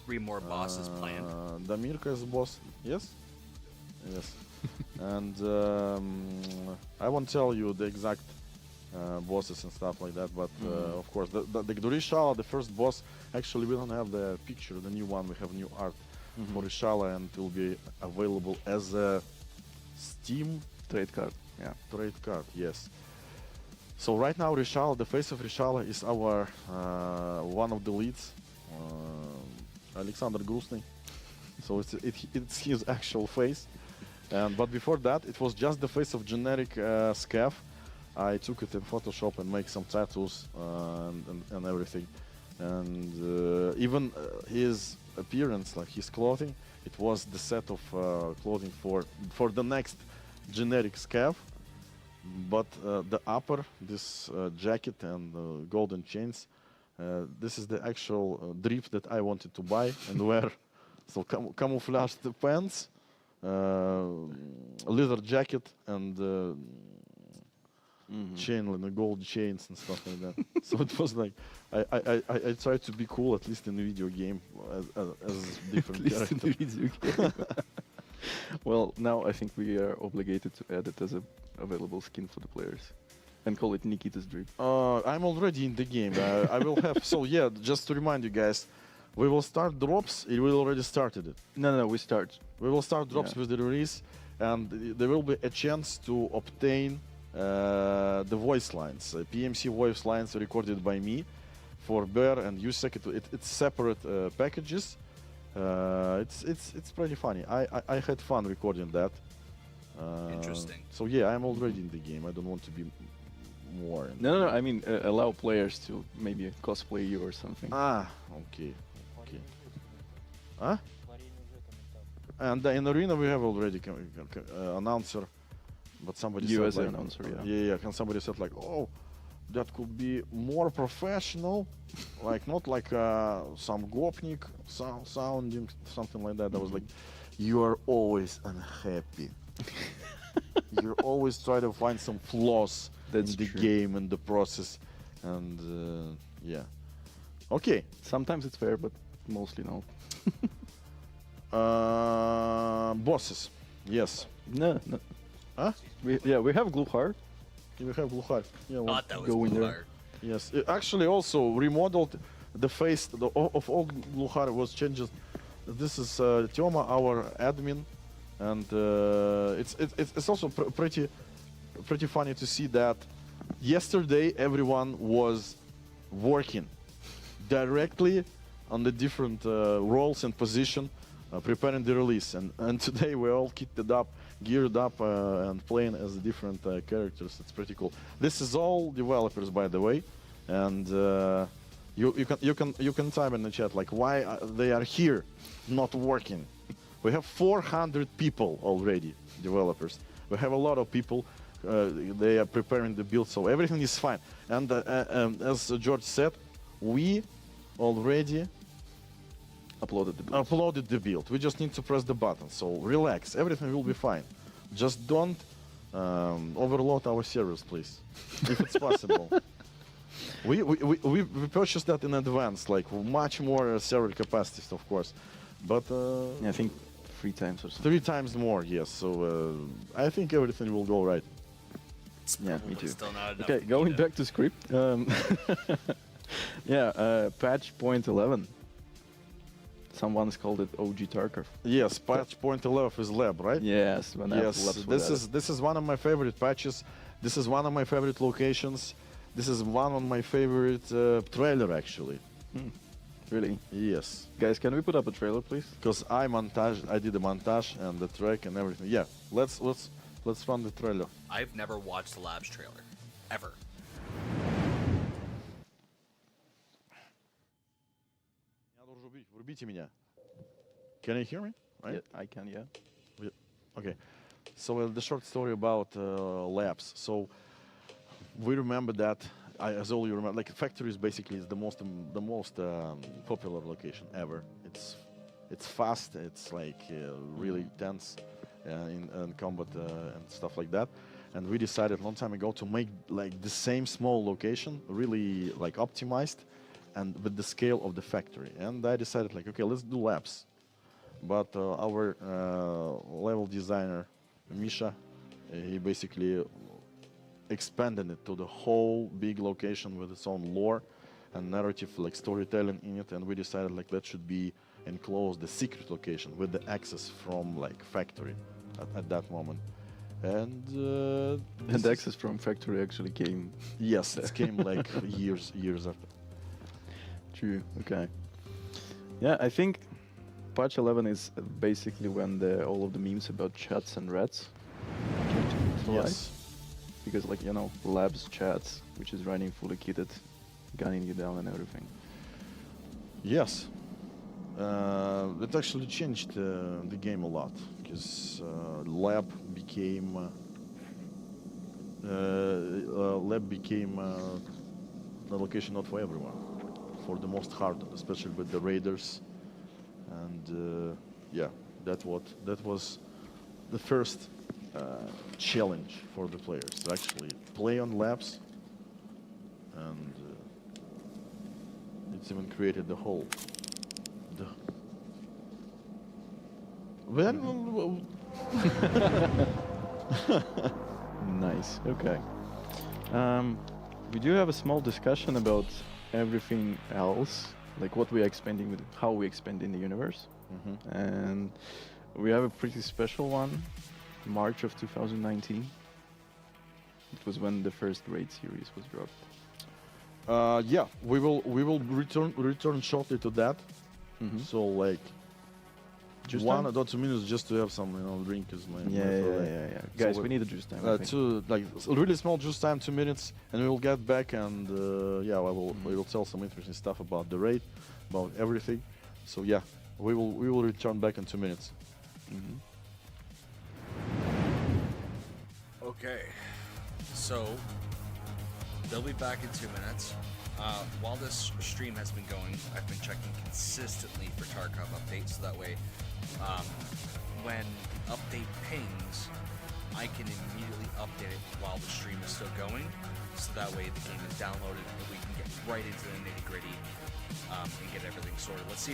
3 more bosses planned. Damirka is a boss. Yes? Yes. And I won't tell you the exact bosses and stuff like that. But of course, the Rishala, the first boss, actually we don't have the picture, the new one. We have new art for Rishala, and it will be available as a Steam Trade card. Yeah. trade card. Yes. So right now, Rishala, the face of Rishala, is our one of the leads, Alexander Grusny. So it's his actual face. But before that, it was just the face of generic Scav. I took it in Photoshop and make some tattoos and everything. And even his appearance, like his clothing, it was the set of clothing for the next generic Scav. But the upper, this jacket and golden chains, this is the actual drip that I wanted to buy and wear. So camouflaged pants, leather jacket, and chain, like gold chains and stuff like that. So it was like I tried to be cool, at least in the video game, as different At least in the character. video game. Well, now I think we are obligated to add it as a available skin for the players and call it Nikita's Drip. I'm already in the game. I will have. So yeah, just to remind you guys, we will start drops. We already started it. No, we start. We will start drops Yeah. with the release, and there will be a chance to obtain the voice lines, PMC voice lines recorded by me for Bear and Yusek. It's separate packages. It's pretty funny. I had fun recording that. Interesting. So yeah, I'm already in the game. I don't want to be more. In No, I mean allow players to maybe cosplay you or something. Okay. Huh? And in arena we have already announcer, but somebody You said as an like, announcer, yeah. And somebody said like, oh, that could be more professional, like not like some gopnik sounding, something like that. I was like, you are always unhappy. You're always trying to find some flaws That's in the true. game and the process, and yeah. Okay. Sometimes it's fair, but mostly no. Bosses. Yes. No. Huh? We have Gluhar. We have Gluhar. Yeah. Well, Thought that was Go in there. hard. yes. It actually also remodeled the face of all Gluhar was changes. This is Toma, our admin, and it's also pretty funny to see that yesterday everyone was working directly on the different roles and position, preparing the release, and today we're all kitted up, geared up, and playing as different characters. It's pretty cool. This is all developers, by the way, and you can type in the chat like why they are here, not working. We have 400 people already, developers. We have a lot of people. They are preparing the build, so everything is fine. And as George said, we already uploaded the build. We just need to press the button. So relax, everything will be fine. Just don't overload our servers, please, if it's possible. We purchased that in advance, like much more server capacities, of course, but I think 3 times or something. 3 times more, yes. So I think everything will go right. It's Yeah, me probably too. Still not enough Okay, for going me to- back to script. Yeah, patch point 11. Someone's called it OG Tarkov. Yes, patch point 11 is lab, right? Yes, when I have Yes, labs for this that. is one of my favorite patches. This is one of my favorite locations. This is one of my favorite trailer, actually. Really. Yes, Guys, can we put up a trailer, please? because I did the montage and the track and everything. Yeah, let's run the trailer. I've never watched the Labs trailer, ever. Врубите меня. Can you hear me? Right? Yeah, I can, yeah. Okay. So the short story about labs. So we remember that, as all you remember, like factories basically is the most popular location ever. It's fast. It's like really tense in combat and stuff like that. And we decided a long time ago to make like the same small location really like optimized and with the scale of the factory. And I decided like, okay, let's do labs. But our level designer, Misha, he basically expanding it to the whole big location with its own lore and narrative, like storytelling in it. And we decided like that should be enclosed, the secret location with the access from like factory at that moment. And And the access from factory actually came. yes, it came like years after. True. Okay. Yeah, I think patch 11 is basically when all of the memes about chats and rats came to life. Yes. Because like, you know, labs chats, which is running fully kitted, gunning you down and everything. Yes. It actually changed the game a lot because lab became a location not for everyone, for the most hardened, especially with the raiders. And yeah, that was the first challenge for the players to actually play on labs, and it's even created the whole. When Nice. Okay. We do have a small discussion about everything else, like what we are expanding with, how we expand in the universe, and we have a pretty special one. March of 2019. It was when the first raid series was dropped. yeah, we will return shortly to that. So like Juice 1 time? or 2 minutes just to have some drink is my Yeah. Guys, So we need a juice time. I think. two like really small juice time, 2 minutes, and we will get back and yeah, we will tell some interesting stuff about the raid, about everything. So yeah, we will return back in 2 minutes. Okay, so they'll be back in 2 minutes. While this stream has been going, I've been checking consistently for Tarkov updates, so that way, when update pings, I can immediately update it while the stream is still going, so that way the game is downloaded and we can get right into the nitty-gritty and get everything sorted. Let's see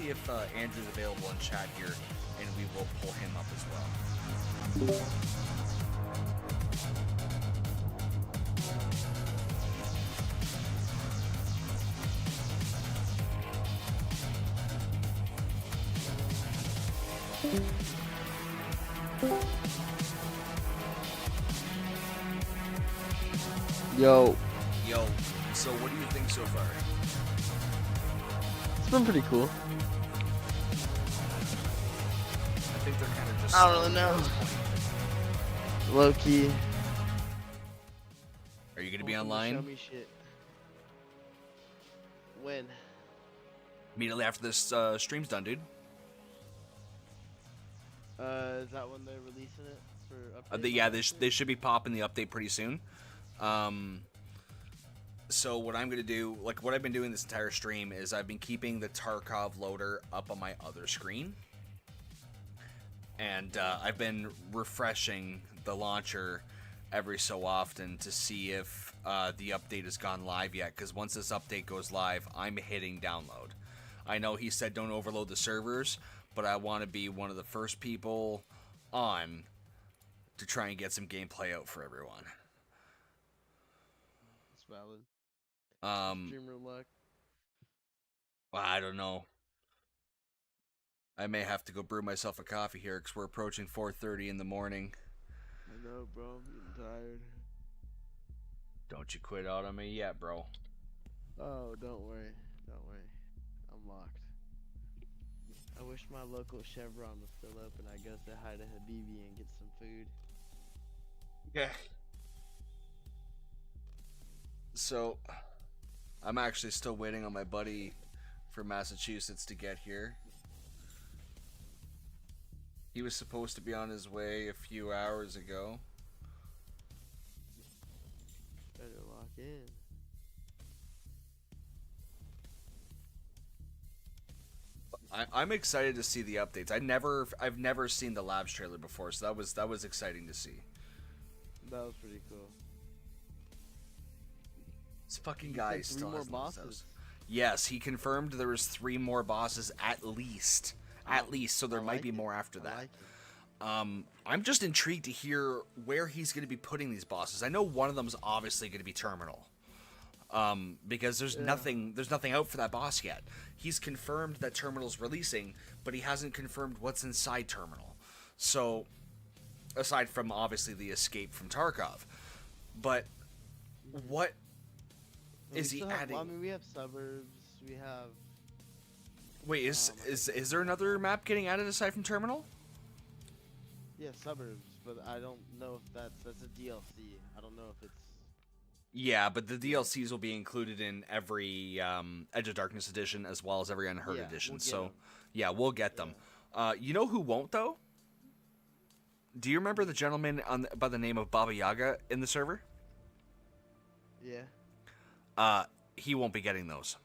if Andrew's available in chat here, and we will pull him up as well. Yo, Yo, so what do you think so far? it's been pretty cool. I think they're kind of just. I don't really know. Low key. Are you gonna be Show online me shit. When? immediately after this stream's done, dude? Is that when they're releasing it for update? Yeah, they should be popping the update pretty soon. So what I'm gonna do, like what I've been doing this entire stream, is I've been keeping the Tarkov loader up on my other screen, and I've been refreshing the launcher every so often to see if the update has gone live yet. Because once this update goes live, I'm hitting download. I know he said don't overload the servers, but I want to be one of the first people on to try and get some gameplay out for everyone. It's valid. Stream room luck. I don't know. I may have to go brew myself a coffee here because we're approaching 4:30 in the morning. I know, bro. I'm getting tired. Don't you quit out on me yet, bro. Oh, don't worry. Don't worry. I'm locked. I wish my local Chevron was still open. I go say hi to Habibi and get some food. Yeah. So, I'm actually still waiting on my buddy from Massachusetts to get here. He was supposed to be on his way a few hours ago. Better lock in. I'm excited to see the updates. I've never seen the Labs trailer before, so that was exciting to see. That was pretty cool. This fucking He guy said still 3 more has no bosses. sense. Yes, he confirmed there was 3 more bosses at least. At least, so there I might like be it. more after I that. like I'm just intrigued to hear where he's going to be putting these bosses. I know one of them is obviously going to be Terminal, because there's nothing out for that boss yet. He's confirmed that Terminal's releasing, but he hasn't confirmed what's inside Terminal. So, aside from obviously the escape from Tarkov, but what is he adding? I mean, we have suburbs. We have. Wait, is there another map getting added aside from Terminal? Yeah, suburbs, but I don't know if that's a DLC. I don't know if it's. Yeah, but the DLCs will be included in every Edge of Darkness edition as well as every Unheard edition. We'll So, them. yeah, we'll get them. You know who won't though? Do you remember the gentleman by the name of Baba Yaga in the server? Yeah. He won't be getting those.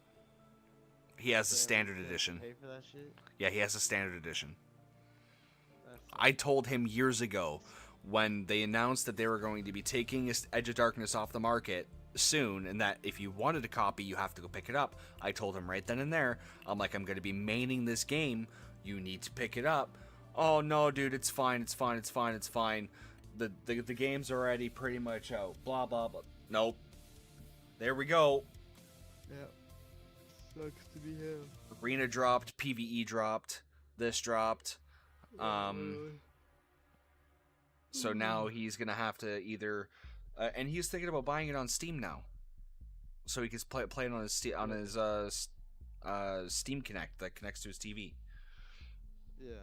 He has the standard edition. Pay for that shit. Yeah, he has a standard edition. That's I told him years ago when they announced that they were going to be taking Edge of Darkness off the market soon, and that if you wanted a copy, you have to go pick it up. I told him right then and there, I'm like, I'm going to be maining this game. You need to pick it up. Oh, no, dude, it's fine, it's fine, it's fine, it's fine. The game's already pretty much out. Blah, blah, blah. Nope. There we go. Yeah. Sucks to be him. Arena dropped, PvE dropped, this dropped. So now he's gonna have to either, and he's thinking about buying it on Steam now, so he can play it on his Steam Connect that connects to his TV. Yeah.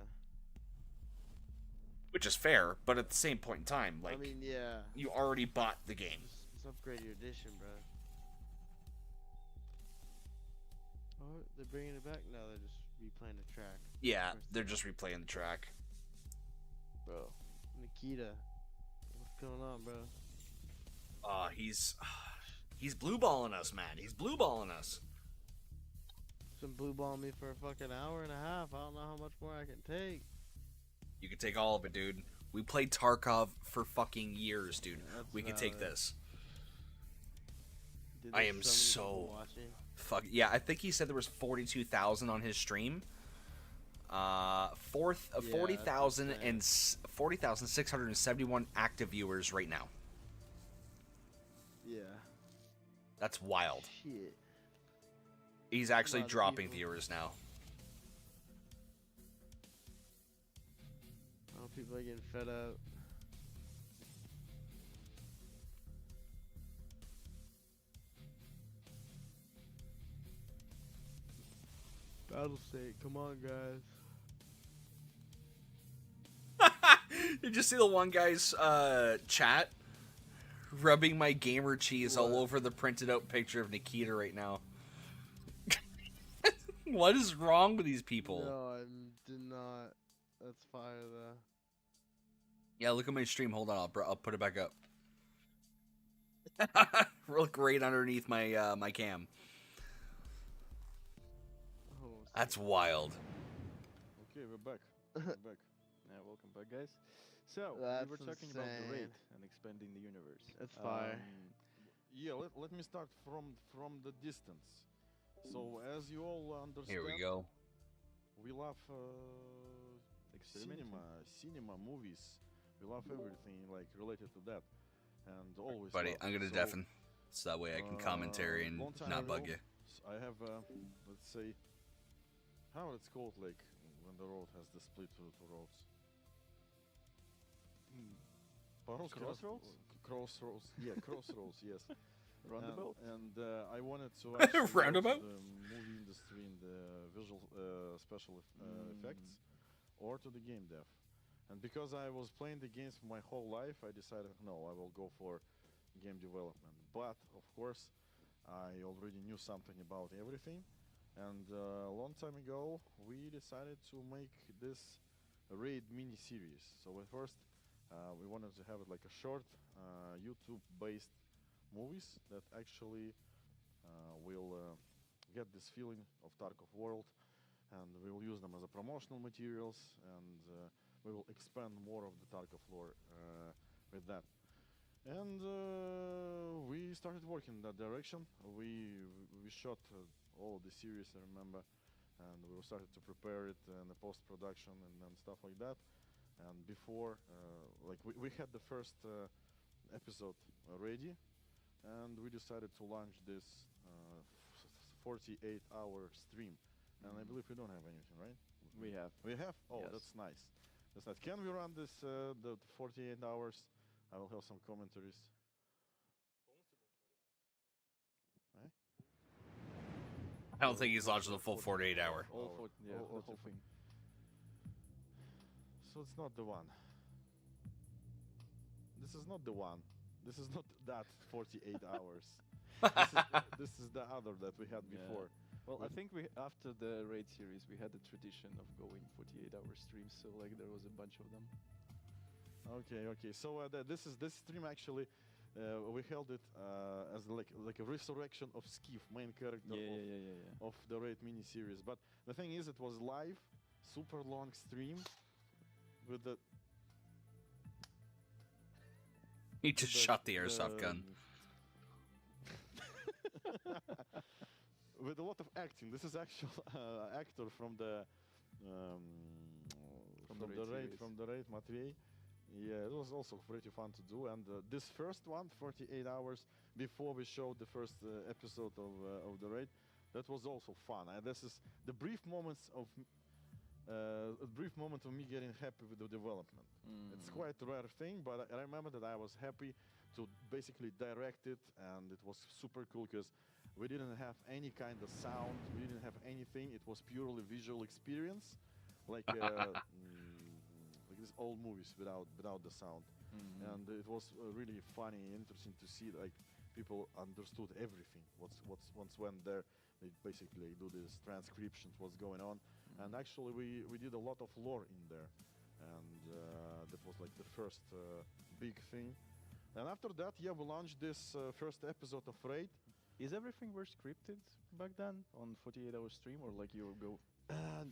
Which is fair, but at the same point in time, like, I mean, yeah. you already bought the game. Just upgrade your edition, bro. Oh, they're bringing it back? No, they're just replaying the track. Yeah, they're just replaying the track. Bro, Nikita, what's going on, bro? He's blue balling us, man. He's blue balling us. Some blue ball me for a fucking hour and a half. I don't know how much more I can take. You can take all of it, dude. We played Tarkov for fucking years, dude. That's We can take valid. this. Dude, I there's am so many people so watching. fuck yeah. I think he said there was 42,000 on his stream. 40,000 and 40,671 active viewers right now. Yeah. That's wild. Shit. He's actually lot of dropping people. viewers now. Oh, people are getting fed up. Battle state, come on, guys. Did you see the one guy's chat rubbing my gamer cheese all What? over the printed out picture of Nikita right now? What is wrong with these people? No, I did not. That's fire, though. Yeah, look at my stream. Hold on, I'll put it back up. Look right underneath my my cam. Oh, That's wild. Okay, we're back. We're back. Yeah, welcome back, guys. So That's we were talking about the raid insane. and expanding the universe. That's fire. Yeah, let me start from the distance. So as you all understand, Here we go. we love Experimenting. cinema, movies. We love everything like related to that, and always. Buddy, love I'm it. gonna So, deafen. So that way I can commentary and long time not bug ago, you. I have, let's say, how it's called, like when the road has the split to roads. По-русски Crossroads? Crossroads. Yeah, crossroads. Yes. Roundabout. And I wanted to actually go to Roundabout? the movie industry in the visual special effects, or to the game dev. And because I was playing the games for my whole life, I decided no, I will go for game development. But of course, I already knew something about everything. And a long time ago, we decided to make this raid mini series. So at first, we wanted to have it like a short YouTube-based movies that actually will get this feeling of Tarkov world, and we will use them as a promotional materials, and we will expand more of the Tarkov lore with that. And we started working in that direction. We shot all of the series, I remember, and we started to prepare it in the post-production and stuff like that. And before, like we had the first episode ready, and we decided to launch this 48-hour stream. And I believe we don't have anything, right? We have. We have? Oh, Yes. that's nice. That's nice. Can we run this the 48 hours? I will have some commentaries. Eh? I don't think he's launched the full 48 hour. All for yeah, all the whole for- thing. So it's not the one. This is not the one. This is not that 48 hours. This is the other that we had Yeah. before. Well, I think we after the raid series we had the tradition of going 48-hour streams, so like there was a bunch of them. Okay, okay. So this stream actually, we held it as like a resurrection of Skiff, main character of the Raid miniseries. But the thing is, it was live, super long stream with the. He just shot the airsoft gun. With a lot of acting. This is actual actor from the from the raid Matvey. Yeah, it was also pretty fun to do. And this first one, 48 hours before we showed the first episode of the raid, that was also fun. And this is the brief moments of a brief moment of me getting happy with the development. It's quite a rare thing, but I remember that I was happy to basically direct it, and it was super cool because we didn't have any kind of sound, we didn't have anything. It was purely visual experience, like like these old movies without the sound. And it was really funny, interesting to see like people understood everything. Once went there, they basically do this transcriptions, what's going on. And actually we did a lot of lore in there, and that was like the first big thing. And after that, yeah, we launched this first episode of Raid. Is everything were scripted back then on 48-hour stream, or like you go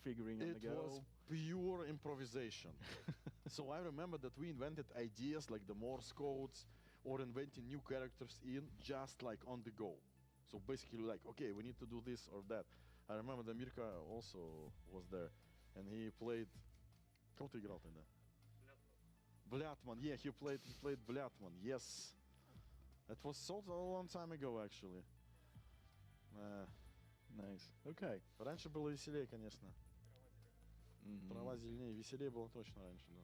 figuring on the It go? was pure improvisation. So I remember that we invented ideas like the Morse codes or inventing new characters in just like on the go. So basically like, okay, we need to do this or that. I remember that Mirka also was there, and he played. Кого ты играл тогда? Blatman. Yeah, he played Blatman. Yes. That was so a long time ago, actually. Nice. Okay. Раньше было веселее, конечно. Трава зеленее. Веселее было точно раньше, да,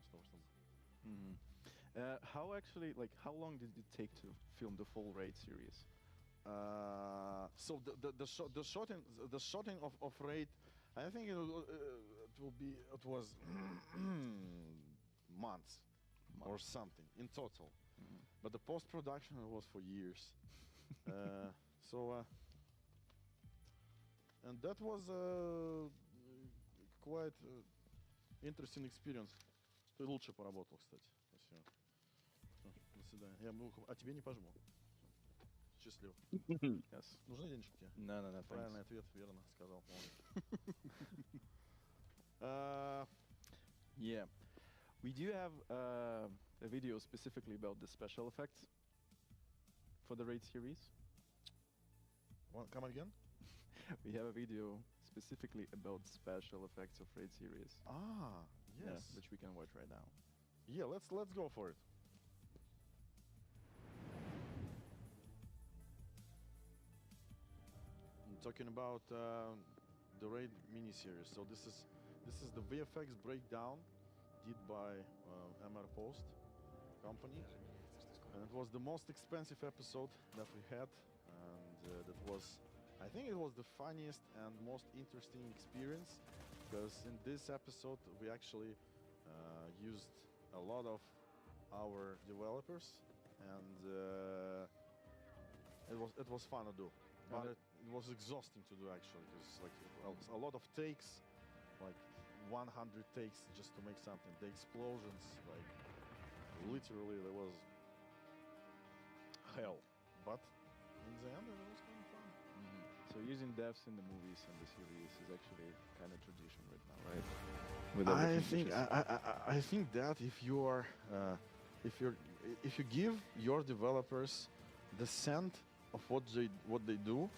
100%. How actually, like, how long did it take to film the full Raid series? So the shooting of Raid, I think it was months or something in total. But the post-production was for years. And that was quite interesting experience. Ты лучше поработал, кстати. Спасибо. Всё, до свидания. А тебе не пожму. Счастливо. Yes. Нужны денежки тебе? No, no, no. Правильный Thanks. ответ, верно сказал. Yeah. We do have a video specifically about the special effects for the Raid series. Come again? We have a video specifically about special effects of Raid series. Ah, yes. Yeah, which we can watch right now. Yeah, let's go for it. I'm talking about the Raid miniseries. So this is the VFX breakdown did by MR Post company, and it was the most expensive episode that we had, and that was, I think it was the funniest and most interesting experience, because in this episode we actually used a lot of our developers, and it was fun to do, but it was exhausting to do actually, because like a lot of takes, like 100 takes just to make something. The explosions, like literally there was hell, but in the end it was kind of fun. So using deaths in the movies and the series is actually kind of tradition right now, right? With everything which is- I think that if you give your developers the scent of what they do,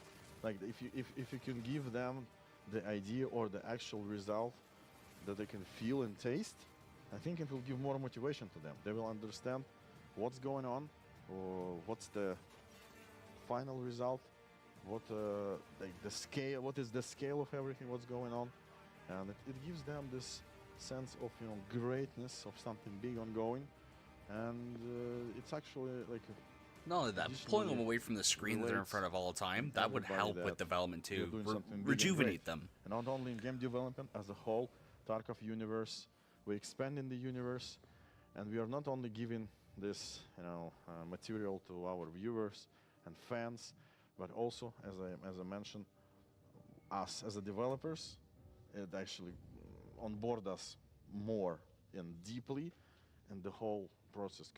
like if you can give them the idea or the actual result that they can feel and taste, I think it will give more motivation to them. They will understand what's going on, or what's the final result, what like the scale, what is the scale of everything, what's going on, and it gives them this sense of greatness of something big ongoing, and it's actually like Not only that, additionally pulling them away from the screen that they're in relates front of all the time, that would everybody help with that development they're too. doing something big and Rejuvenate great. them. And not only in game development as a whole, Tarkov universe, we expand in the universe, and we are not only giving this material to our viewers and fans, but also, as I mentioned, us as a developers, it actually onboard us more and deeply in the whole process,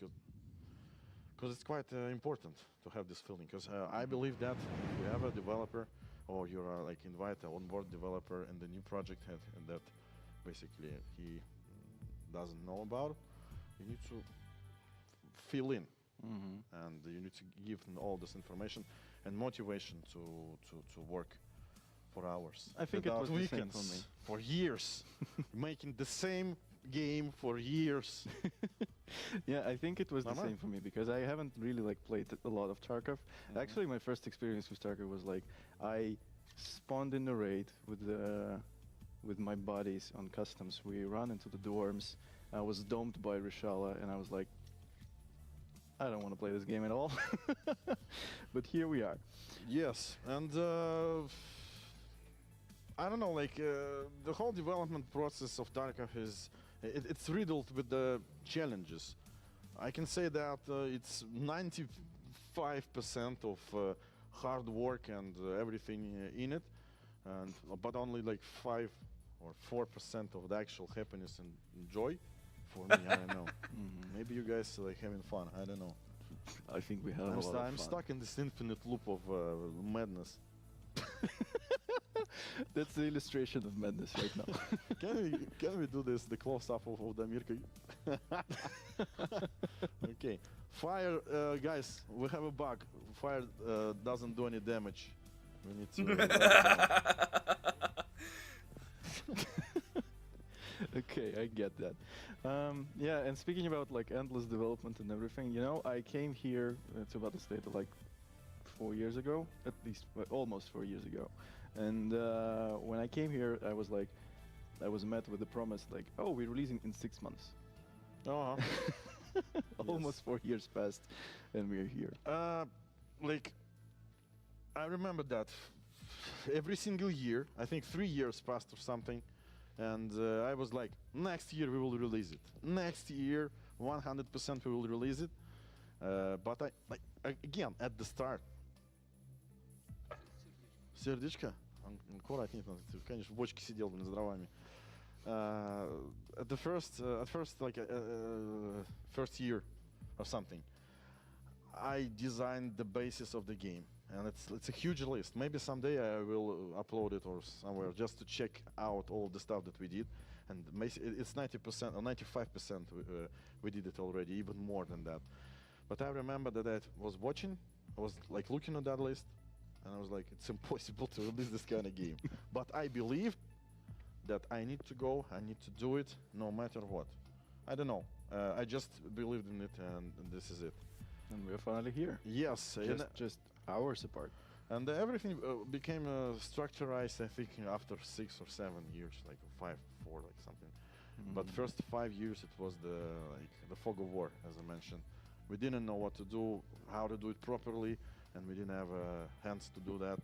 because it's quite important to have this feeling. Because I believe that if you have a developer, or you are like invite an onboard developer in the new project and that basically he doesn't know about, you need to fill in, and you need to give them all this information and motivation to work for hours. I think it without was the same weekends, for me. for years, making the same game for years. Yeah, I think it was the Normal. same for me because I haven't really like played a lot of Tarkov. Actually, my first experience with Tarkov was like I spawned in the raid with my buddies on customs. We ran into the dorms. I was domed by Rishala, and I was like, I don't want to play this game at all. But here we are. Yes, and I don't know, like the whole development process of Tarkov is it's riddled with the challenges. I can say that it's 95% of hard work and everything in it, and but only like 5 or 4% of the actual happiness and joy. For me, I don't know. Maybe you guys like having fun. I don't know. I think we have a lot of I'm fun. stuck in this infinite loop of madness. That's the illustration of madness right now. Can we do this, the close-up of Damirka? Okay. Fire, guys, we have a bug. Fire doesn't do any damage. We need to... Okay, I get that. Yeah, and speaking about like endless development and everything, I came here to Battle State like 4 years ago, at least almost 4 years ago. And when I came here, I was met with the promise like, oh, we're releasing in 6 months. Uh-huh. Almost 4 years passed, and we're here. Like, I remember that every single year, I think 3 years passed or something, and I was like, next year we will release it. Next year, 100% we will release it. But again, at the start. Сердечко? Аккуратнее, конечно, в бочке сидел, блин, с дровами. At first, like first year or something, I designed the basis of the game, and it's a huge list. Maybe someday I will upload it or somewhere just to check out all the stuff that we did. And it's 90% or 95% we did it already, even more than that. But I remember that I was watching, I was like looking at that list, and I was like, it's impossible to release this kind of game. But I believed that I need to go, I need to do it, no matter what. I don't know. I just believed in it, and this is it. And we're finally here. Yes, Just hours apart. and everything became structurized, I think, after 6 or 7 years, like 5, 4, like something. But first 5 years, it was the fog of war, as I mentioned. We didn't know what to do, how to do it properly, and we didn't have hands to do that.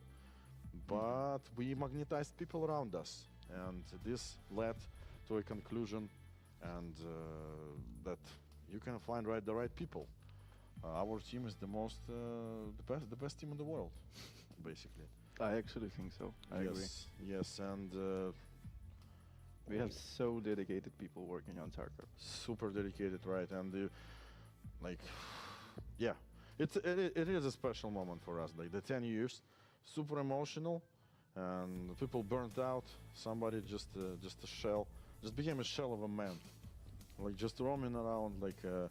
But we magnetized people around us, and this led to a conclusion, and that you can find the right people. Our team is the best team in the world, basically. I actually think so. I agree. Yes, and We have so dedicated people working on Tarkov. super dedicated, right? And yeah, it is a special moment for us. Like the 10 years, super emotional, and people burnt out. Somebody just a shell, just became a shell of a man, like just roaming around like I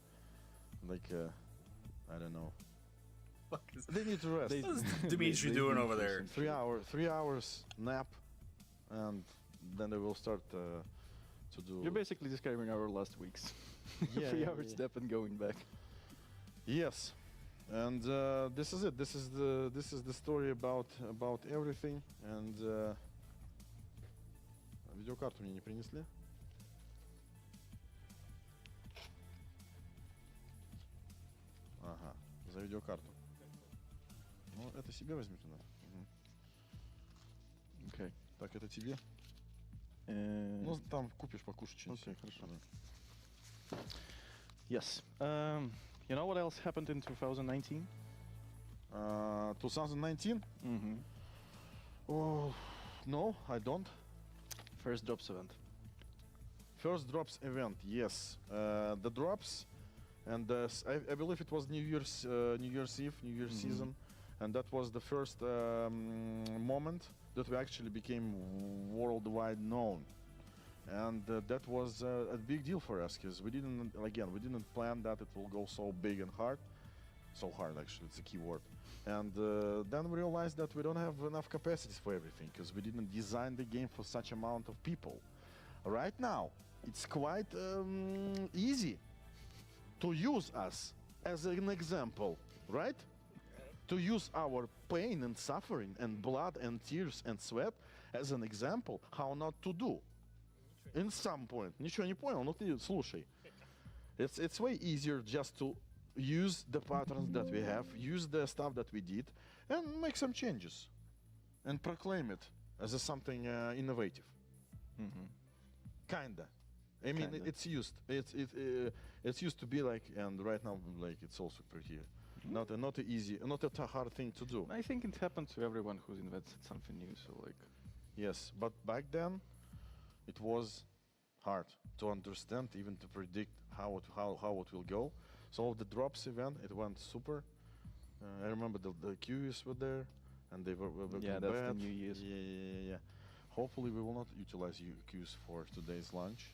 don't know. They need to rest. What's Dimitri doing over there? 3 hours nap, and then they will start to do. You're basically describing our last weeks. Yeah, 3 yeah, hours yeah. step and going back. Yes, and this is it. This is the story about everything. And видеокарту мне не принесли. Ага, за видеокарту. Ну, это себе возьмите надо. Okay. Так, это тебе. Ну, там купишь, покушать что-нибудь. Окей, хорошо. Да. Yes. You know what else happened in 2019? 2019? Mm-hmm. Oh, no, I don't. First drops event. First drops event, yes. The drops, and I believe it was New Year's Eve, New Year's season, and that was the first moment that we actually became worldwide known. And that was a big deal for us, because we didn't plan that it will go so big and hard. So hard, actually, it's a key word. And then we realized that we don't have enough capacities for everything, because we didn't design the game for such amount of people. Right now, it's quite easy to use us as an example, right? To use our pain and suffering and blood and tears and sweat as an example how not to do. In some point. Ничего не понял, но ты слушай. It's way easier just to use the patterns that we have, use the stuff that we did, and make some changes, and proclaim it as something innovative. Kinda. I mean, Kinda. it's used. It's used to be like, and right now, like, it's also pretty. Not a hard thing to do. I think it happened to everyone who's invented something new. So like, Yes, but back then, it was hard to understand, even to predict how it will go. So the drops event, it went super. I remember the queues were there, and they were yeah, that's the bad. New Year's. Yeah. Hopefully, we will not utilize queues for today's lunch.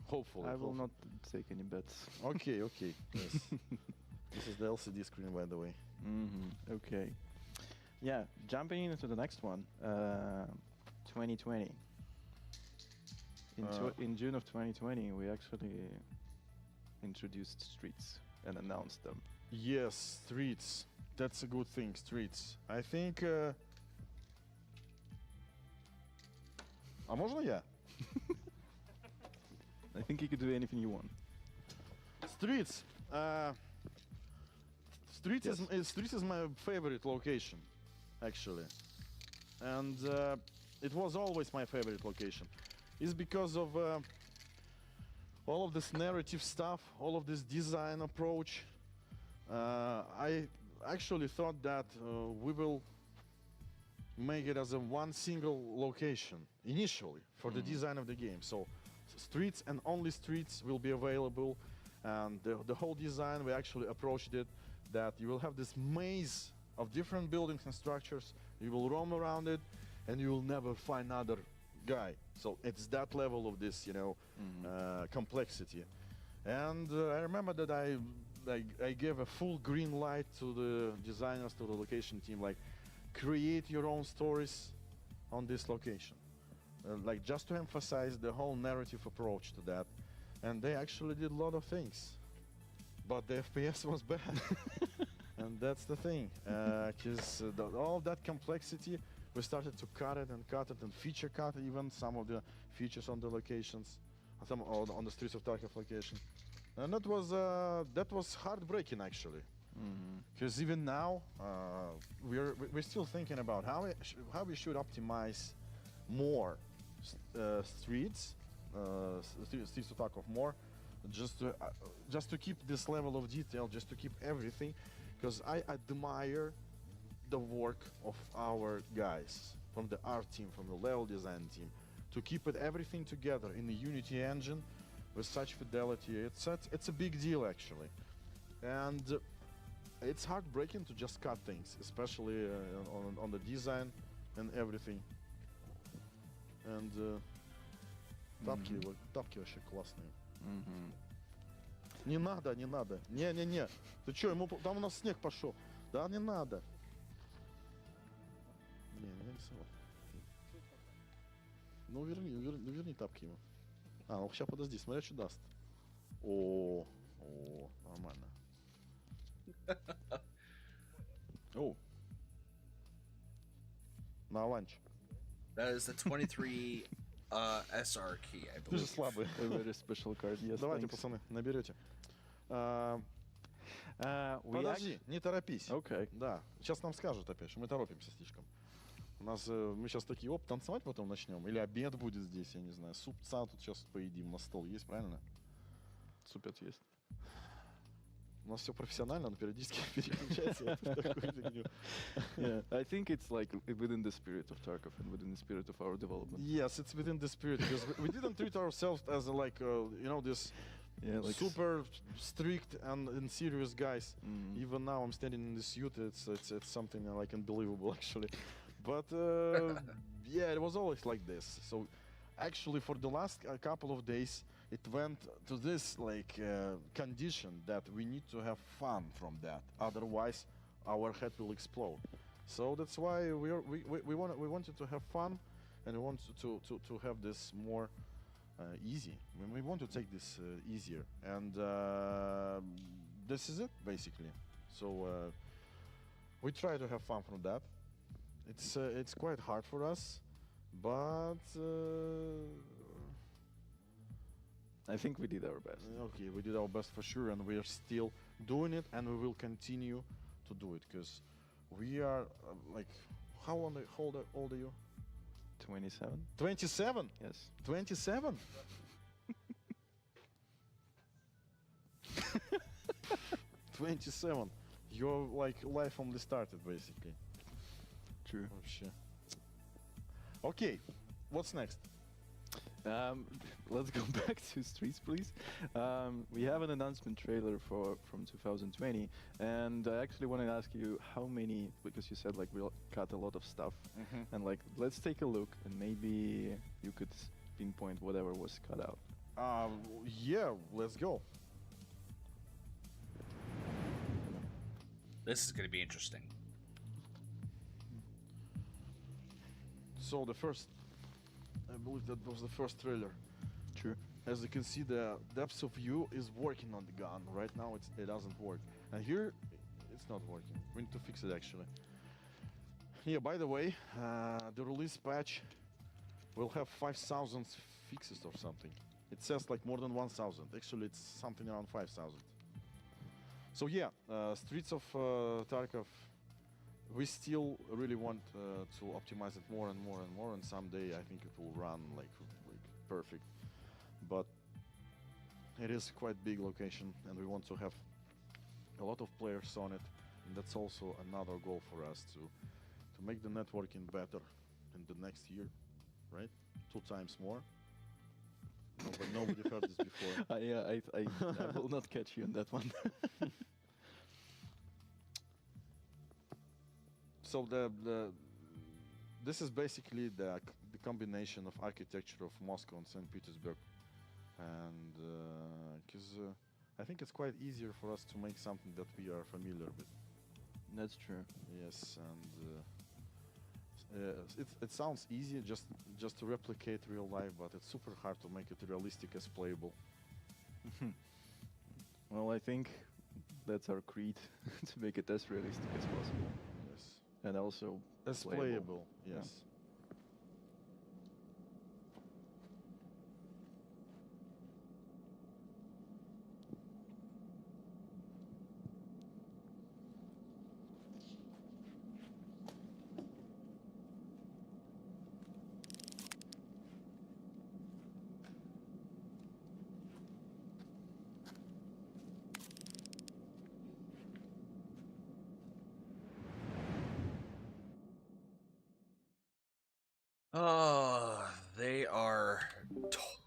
Hopefully. I will not take any bets. Okay. Yes. This is the LCD screen, by the way. Okay. Yeah, jumping into the next one, 2020. In June of 2020, we actually introduced Streets and announced them. Yes, Streets. That's a good thing, Streets. I think... А можно я? I think you could do anything you want. Streets. Streets is my favorite location, actually, and it was always my favorite location. It's because of all of this narrative stuff, all of this design approach. I actually thought that we will make it as a one single location initially for the design of the game. So Streets and only Streets will be available, and the whole design, we actually approached it that you will have this maze of different buildings and structures. You will roam around it, and you will never find another guy. So it's that level of this, complexity. And I remember that I gave a full green light to the designers, to the location team, like, create your own stories on this location. Like, just to emphasize the whole narrative approach to that. And they actually did a lot of things. But the FPS was bad. And that's the thing. Because all that complexity, we started to cut it and feature cut even some of the features on the locations, on the Streets of Tarkov location. And that was heartbreaking, actually. Because even now, we're still thinking about how we should optimize more streets to Tarkov more, just to keep this level of detail, just to keep everything, because I admire the work of our guys from the art team, from the level design team, to keep everything together in the Unity engine with such fidelity. It's a big deal, actually, and it's heartbreaking to just cut things, especially on the design and everything. And тапки вообще классные. Не надо. Не. Ты чё, там у нас снег пошел. Да, не надо. Не рисовал. Ну, верни тапки ему. А, ну сейчас подожди, смотря что даст. О, нормально. О. На ланч. That is the 23 SR key, I Ты же believe. слабый. A very special card, yes, Давайте, thanks. пацаны, наберете. We Подожди, не торопись. Okay. Да, сейчас нам скажут опять, что мы торопимся слишком. У нас, мы сейчас такие, танцевать потом начнем? Или обед будет здесь, я не знаю. Супца тут сейчас поедим, на стол есть, правильно? Супер есть. У нас все профессионально, но периодически переключается в такую фигню. Yeah, I think it's like within the spirit of Tarkov and within the spirit of our development. Yes, it's within the spirit, because we didn't treat ourselves as like, this Yeah, like super strict and serious guys. Mm. Even now I'm standing in this suit, it's something like unbelievable actually. But yeah, it was always like this. So actually for the last couple of days it went to this like condition that we need to have fun from that, otherwise our head will explode. So that's why we wanted to have fun, and we wanted to have this more easy. We want to take this easier, and this is it basically. So we try to have fun from that. It's quite hard for us, but I think we did our best. okay, we did our best for sure, and we are still doing it, and we will continue to do it, because we are like, how old are you? 27? 27? Yes. 27? 27. Your like life only started basically. True. Вообще. Okay, what's next? Let's go back to Streets, please. We have an announcement trailer from 2020, and I actually want to ask you how many, because you said like we'll cut a lot of stuff, and like let's take a look, and maybe you could pinpoint whatever was cut out. Yeah, let's go. This is going to be interesting. So the first, I believe that was the first trailer. True. As you can see, the depth of view is working on the gun. Right now it doesn't work. And here, it's not working. We need to fix it actually. Yeah, by the way, the release patch will have 5,000 fixes or something. It says like more than 1,000. Actually, it's something around 5,000. So yeah, Streets of Tarkov, we still really want to optimize it more and more and more, and someday I think it will run like perfect. But it is quite big location, and we want to have a lot of players on it, and that's also another goal for us to make the networking better in the next year, right? 2 times more. Nobody heard this before. Yeah, I will not catch you on that one. So this is basically the combination of architecture of Moscow and St. Petersburg, and because I think it's quite easier for us to make something that we are familiar with. That's true. Yes, and it sounds easy just to replicate real life, but it's super hard to make it realistic as playable. Well, I think that's our creed, to make it as realistic as possible. Yes, And also as playable. Yeah. Yes. Oh, they are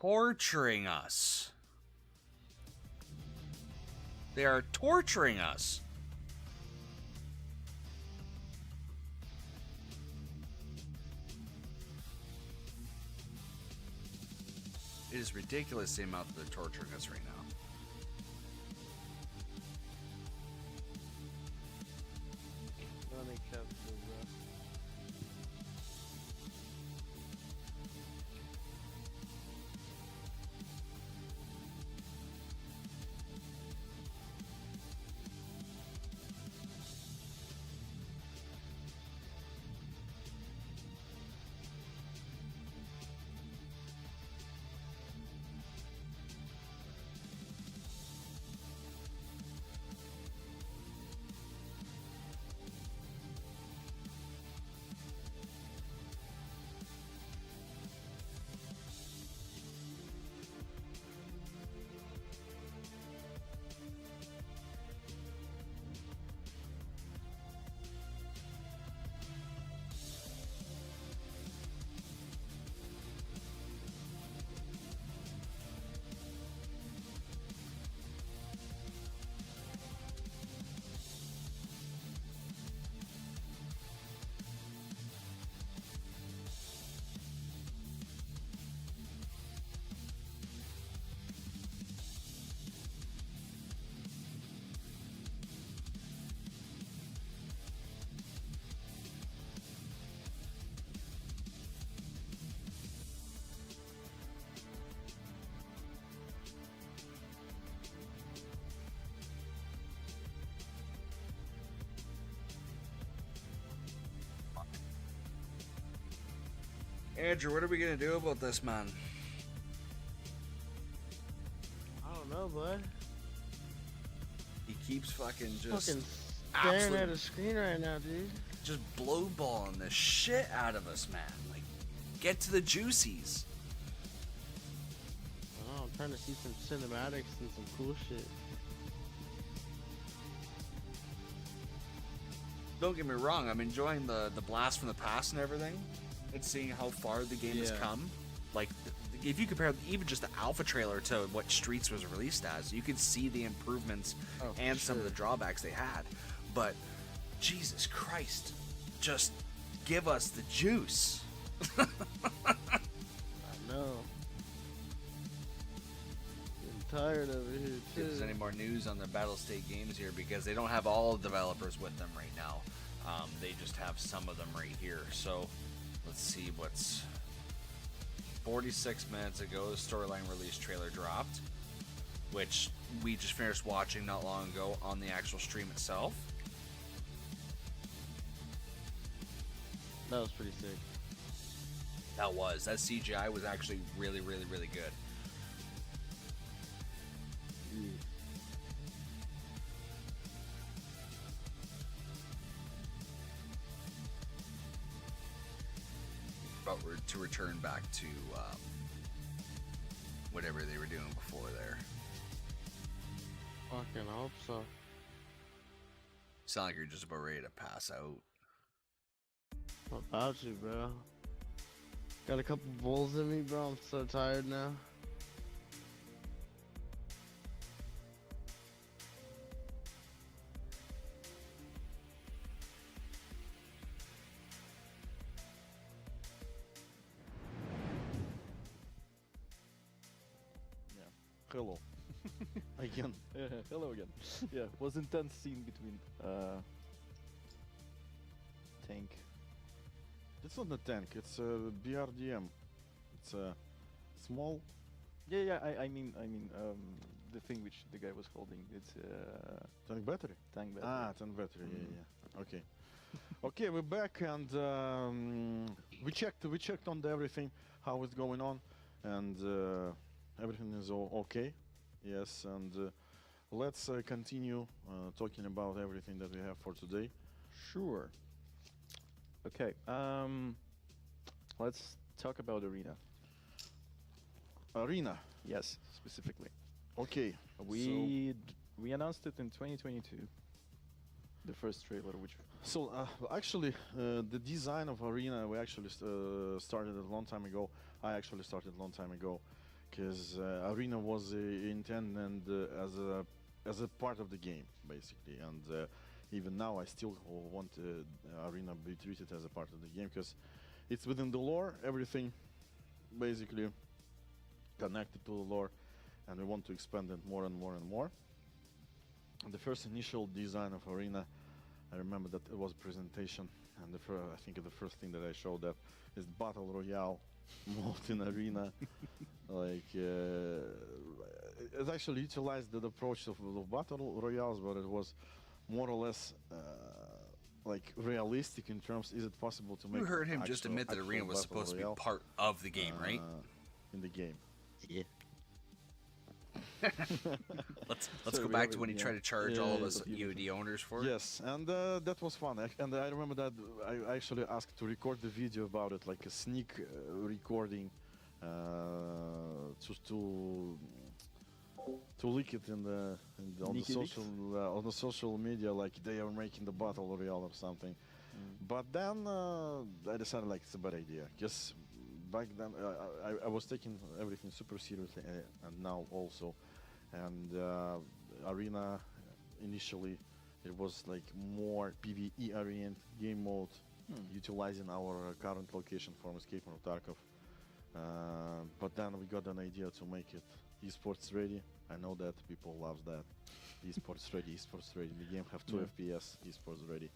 torturing us. They are torturing us. It is ridiculous the amount that they're torturing us right now. Unacceptable, bro. Andrew, what are we gonna do about this, man? I don't know, bud. He keeps fucking just Fucking staring absolute- at a screen right now, dude. just blowballing the shit out of us, man. Like, get to the juicies. I don't know, I'm trying to see some cinematics and some cool shit. Don't get me wrong, I'm enjoying the blast from the past and everything, and seeing how far the game has Yeah. come. Like, if you compare even just the alpha trailer to what Streets was released as, you can see the improvements Oh, for and some of sure. the drawbacks they had. But Jesus Christ, just give us the juice. I know. Getting tired over here, If there's too. any more news on the Battle State games here, because they don't have all developers with them right now. They just have some of them right here. So let's see what's 46 minutes ago. The storyline release trailer dropped, which we just finished watching not long ago on the actual stream itself. That was pretty sick. That CGI was actually really, really, really good. But to return back to whatever they were doing before there. Fucking hope so. Sound like you're just about ready to pass out. What about you, bro? Got a couple bowls in me, bro. I'm so tired now. Hello. Again. Hello again. Yeah, was intense scene between tank. It's not a tank, it's a BRDM. It's a small. Yeah, I mean, the thing which the guy was holding. It's Tank battery? tank battery. Ah, tank battery. Yeah. Okay. Okay, we're back and we checked on everything, how it's going on, and everything is all okay. Yes, and let's continue talking about everything that we have for today. Sure. Okay. Let's talk about Arena. Arena. Yes, specifically. Okay. We announced it in 2022. The first trailer, which So actually, the design of Arena we actually started a long time ago. I actually started a long time ago, because Arena was intended as a part of the game basically, and even now I still want Arena be treated as a part of the game because it's within the lore, everything basically connected to the lore, and we want to expand it more and more and more. And the first initial design of Arena, I remember that it was a presentation, and I think the first thing that I showed that is Battle Royale mode in Arena. Like, it actually utilized the approach of Battle Royales, but it was more or less like realistic in terms, is it possible to make You heard him just admit that actual Arena was Battle supposed to be Royale, part of the game, right? In the game. Yeah. Let's So go we back have to it, when he yeah. tried to charge Yeah, all of yeah, us it's beautiful. EOD owners for it. Yes, and that was fun. And I remember that I actually asked to record the video about it, like a sneak recording, to leak it on the Sneaky leaks? social media, like they are making the battle royale or something. But then I decided like it's a bad idea. Because back then I was taking everything super seriously, and now also. And Arena initially it was like more PvE oriented game mode, utilizing our current location from Escape from Tarkov. But then we got an idea to make it esports ready. I know that people love that. Esports ready, esports ready. The game have 2 FPS, esports ready.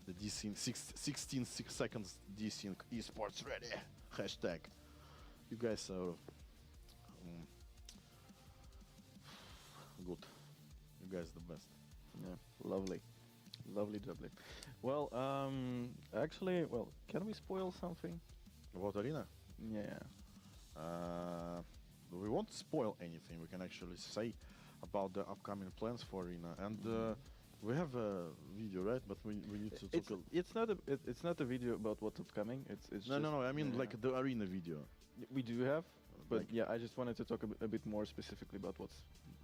The desync 16 seconds desync, esports ready. Hashtag. You guys are good. You guys the best. Yeah, lovely, lovely. Well, actually, can we spoil something? About Arena? Yeah. We won't spoil anything. We can actually say about the upcoming plans for Arena, and we have a video, right? But we need to talk. It's not a video about what's upcoming. It's No, just, no, no. I mean, yeah. like the Arena video. We do have, but Like- yeah, I just wanted to talk a bit more specifically about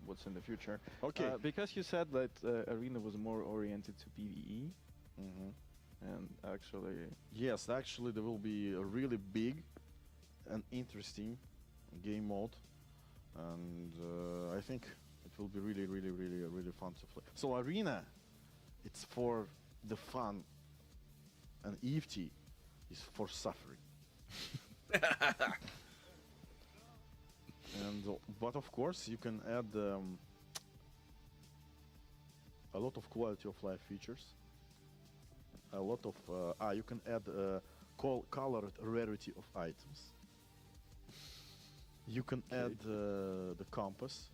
what's in the future. Okay. Because you said that Arena was more oriented to PvE, Mhm. and actually, Yes, actually, there will be a really big and interesting game mode, and I think it will be really, really, really, really fun to play. So Arena, it's for the fun, and EFT is for suffering. And but of course, you can add a lot of quality of life features. A lot of you can add colored rarity of items. You can add the compass.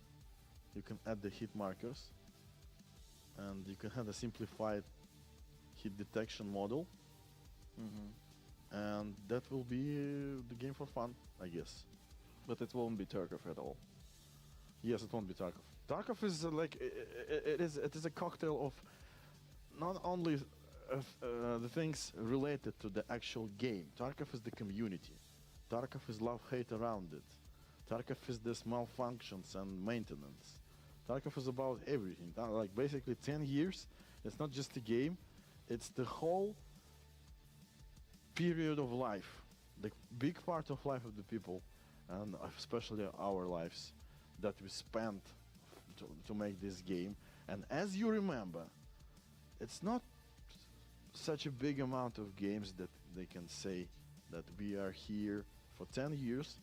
You can add the hit markers, and you can have a simplified hit detection model, and that will be the game for fun, I guess. but it won't be Tarkov at all. Yes, it won't be Tarkov. Tarkov is like it is a cocktail of not only the things related to the actual game. Tarkov is the community. Tarkov is love-hate around it. Tarkov is the small functions and maintenance. Tarkov is about everything. Like basically 10 years. It's not just a game. It's the whole period of life, the big part of life of the people, and especially our lives that we spent to make this game. And as you remember, it's not such a big amount of games that they can say that we are here for 10 years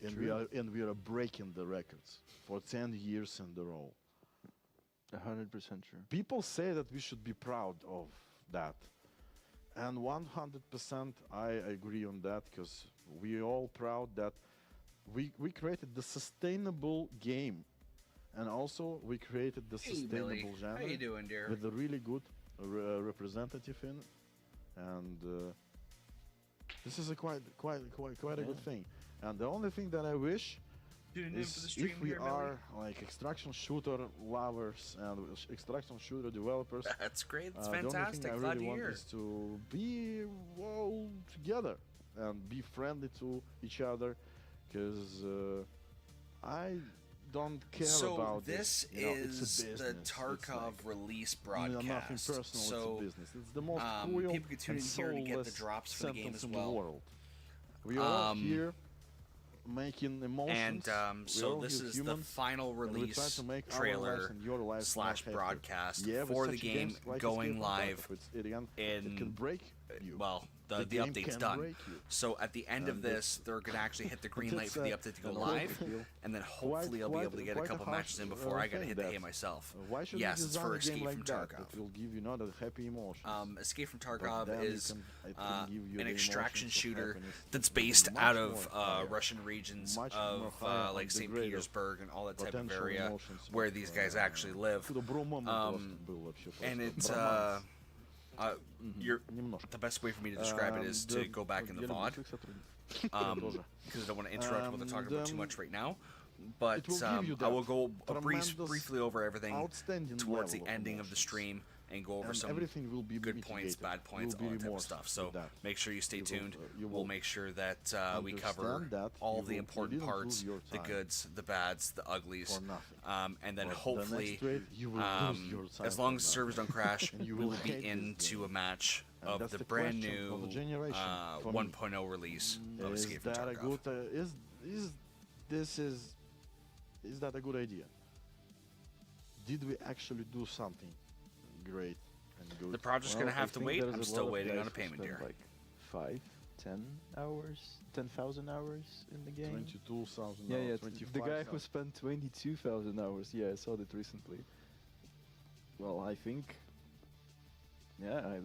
and we are breaking the records for 10 years in a row. 100% true. People say that we should be proud of that. And 100% I agree on that, because we all proud that we created the sustainable game, and also we created the sustainable genre How you doing, dear? with a really good representative in it, and this is a quite a good thing. And the only thing that I wish is if we are like extraction shooter lovers and extraction shooter developers. That's great. That's The only fantastic. thing I Glad really to want hear. is to be all together and be friendly to each other, because I don't care So about this You know, it's a is the business. It's Tarkov like, release nothing broadcast. personal. So it's a business. It's the most cruel people can tune and in here to get the soulless drops for the game sentence as in well. the world. We are all Um, here making emotions. And We are so all this here is the humans, final and we try release to make our lives trailer and your lives more slash happy. broadcast Yeah, with for the such game games like going Escape from live Tarkov, it can in break you. well, the game update's can done. break you. So at the end of And this, they're gonna actually hit the green light that's for the a- update to go and live, quite- and then hopefully I'll be able to get a quite couple harsh, matches in before I gotta thing hit the that, hay myself. Why should Yes, we it's design for a game Escape like from that? Tarkov. It will give you not a happy emotions. Escape from But Tarkov then is it can give you an the extraction emotions of shooter happiness that's much based more out of higher, Russian regions much of more higher like on the St. grade of Petersburg and all that type of potential area emotions where of, these guys actually live. Добро момент просто был вообще And просто. it's Броманс. the best way for me to describe it is to go back in the VOD, Тоже. because I don't want to interrupt what they're talking about too much right now. But it will give you I will that go tremendous, briefly over everything outstanding towards the level of ending of the emotions. stream and go over And some everything will be good points, mitigated. bad points, You'll all be that type of remorse stuff. with So that. make sure you stay You will, tuned. you We'll will make sure that we cover understand that. all You the will- you important didn't parts, lose your the time goods, the bads, the uglies, for nothing. and then But hopefully, the next raid, you will lose your time as long for as the servers nothing. don't crash, And you we will will be hate this into a game. match And of that's the the brand question of new the generation for me. 1.0 release of Is Escape from that a Tarkov. good? Is that a good idea? Did we actually do something great and good? The project's Well, gonna I have to think wait. there's I'm a still lot of waiting on guys a who payment spend here. like 5, 10 hours, 10,000 hours in the game. 22,000. Yeah, yeah. 25,000. The guy who spent 22,000 hours. Yeah, I saw that recently. Well, I think, yeah,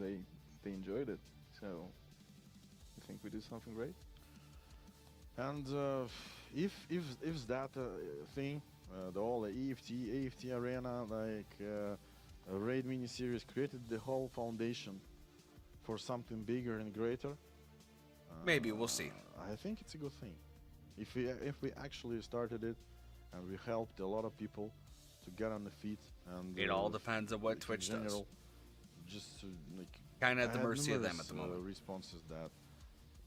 they enjoyed it. So I think we do something great. And if that thing, the whole AFT arena, like a raid mini-series created the whole foundation for something bigger and greater, Maybe, we'll see. I think it's a good thing. If we actually started it, and we helped a lot of people to get on the feet, and It all depends on what in Twitch does. general, just to, like, Kind of at I the had mercy of them numerous, at the moment. responses that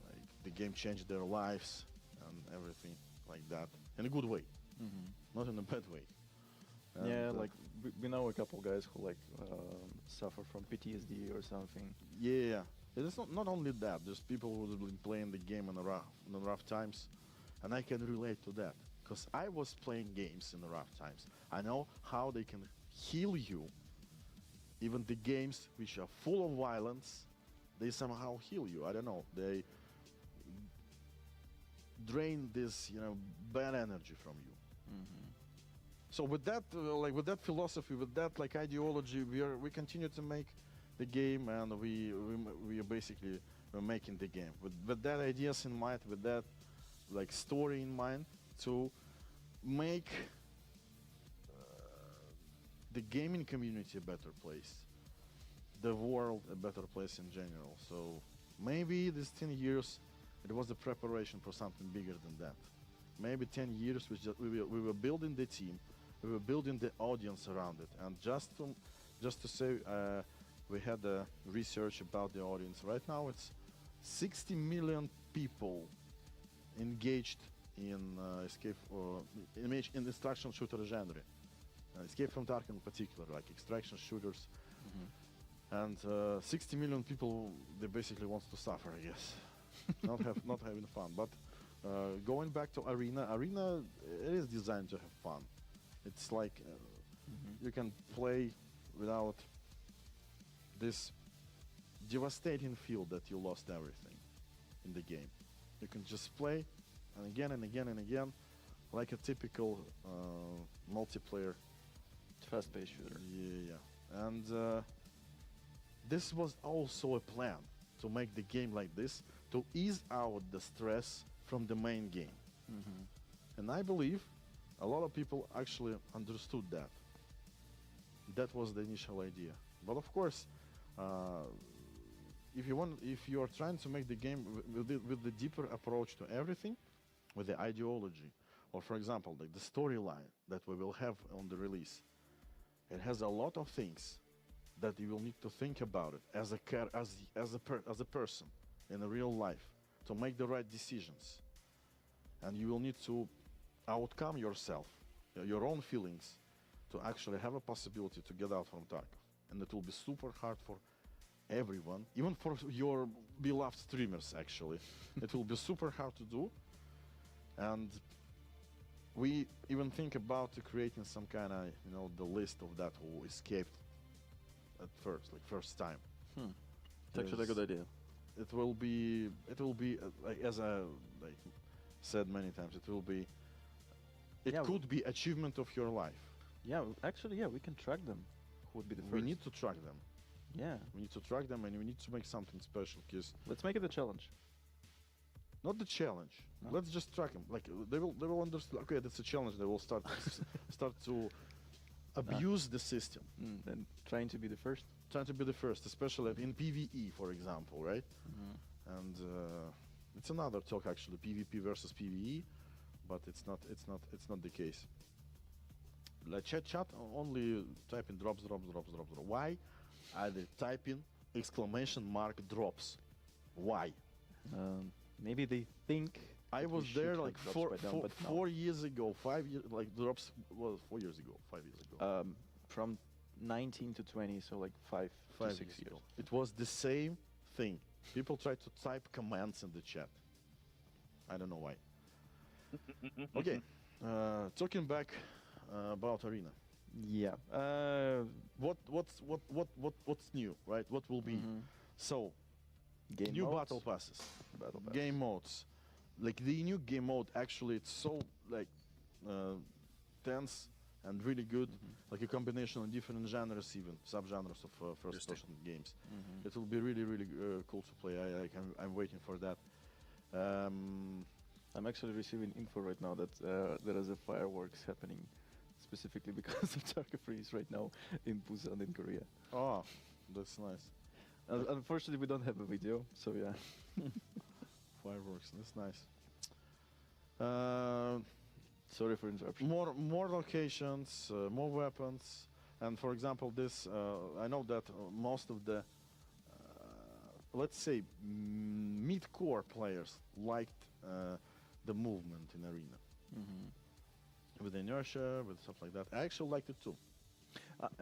like the game changed their lives and everything like that in a good way, not in a bad way. And, Yeah, like we know a couple guys who like suffer from PTSD or something. yeah, it's not only that. There's people who've been playing the game in the rough times, and I can relate to that because I was playing games in the rough times. I know how they can heal you. Even the games which are full of violence, they somehow heal you. I don't know. They drain this, bad energy from you. So with that, with that philosophy, with that like ideology, we continue to make the game, and we are basically we're making the game with that ideas in mind, with that like story in mind, to make the gaming community a better place, the world a better place in general. So maybe these 10 years, it was the preparation for something bigger than that. Maybe 10 years we were building the team, we were building the audience around it, and just to say, we had a research about the audience. Right now, it's 60 million people engaged in escape or in extraction shooter genre. Escape from Tarkov in particular, like extraction shooters. And 60 million people, they basically want to suffer, I guess. not having fun. But going back to Arena, it is designed to have fun. It's like you can play without this devastating feel that you lost everything in the game. You can just play and again and again and again, like a typical multiplayer. Fast-paced shooter. Yeah. And this was also a plan to make the game like this, to ease out the stress from the main game. And I believe a lot of people actually understood that. That was the initial idea. But of course, if you are trying to make the game with the deeper approach to everything, with the ideology, or for example, like the storyline that we will have on the release, it has a lot of things that you will need to think about it as a person in a real life to make the right decisions, and you will need to outcome yourself, your own feelings, to actually have a possibility to get out from Tarkov. And it will be super hard for everyone, even for your beloved streamers. Actually, it will be super hard to do, and we even think about creating some kind of the list of that who escaped at first time. It's actually a good idea. It will be like, as I said many times, it could be achievement of your life. Yeah, actually, we can track them. Who would be the first? We need to track them. Yeah. We need to track them, and we need to make something special. Because Let's make it a challenge. not the challenge. No? Let's just track them. Like they will understand. Okay, that's a challenge. They will start to abuse the system. And trying to be the first. Trying to be the first, especially in PvE, for example, right? And it's another talk actually, PvP versus PvE, but it's not the case. Like chat only type in drops. Why are they typing exclamation mark drops? Why? Maybe they think. I that we was should there have like drops by now, but no. 4 years ago, 5 years, like drops was 4 years ago, 5 years ago. From 19 to 20, so like 5 to 6 years. ago. It was the same thing. People try to type commands in the chat. I don't know why. Okay, talking back about Arena. Yeah. What's new, right? What will be? So Game new modes? battle passes, Battle pass. game modes. Like the new game mode, actually, it's so like tense and really good. Like a combination of different genres, even subgenres of first-person games. It will be really cool to play. I'm waiting for that. I'm actually receiving info right now that there is a fireworks happening specifically because of Tarkov Freeze right now in Busan in Korea. Oh, that's nice. Unfortunately, we don't have a video, so yeah. fireworks. That's nice. Sorry for interruption. More locations, more weapons, and for example, this I know that most of the let's say mid-core players liked the movement in arena with inertia, with stuff like that. I actually liked it too.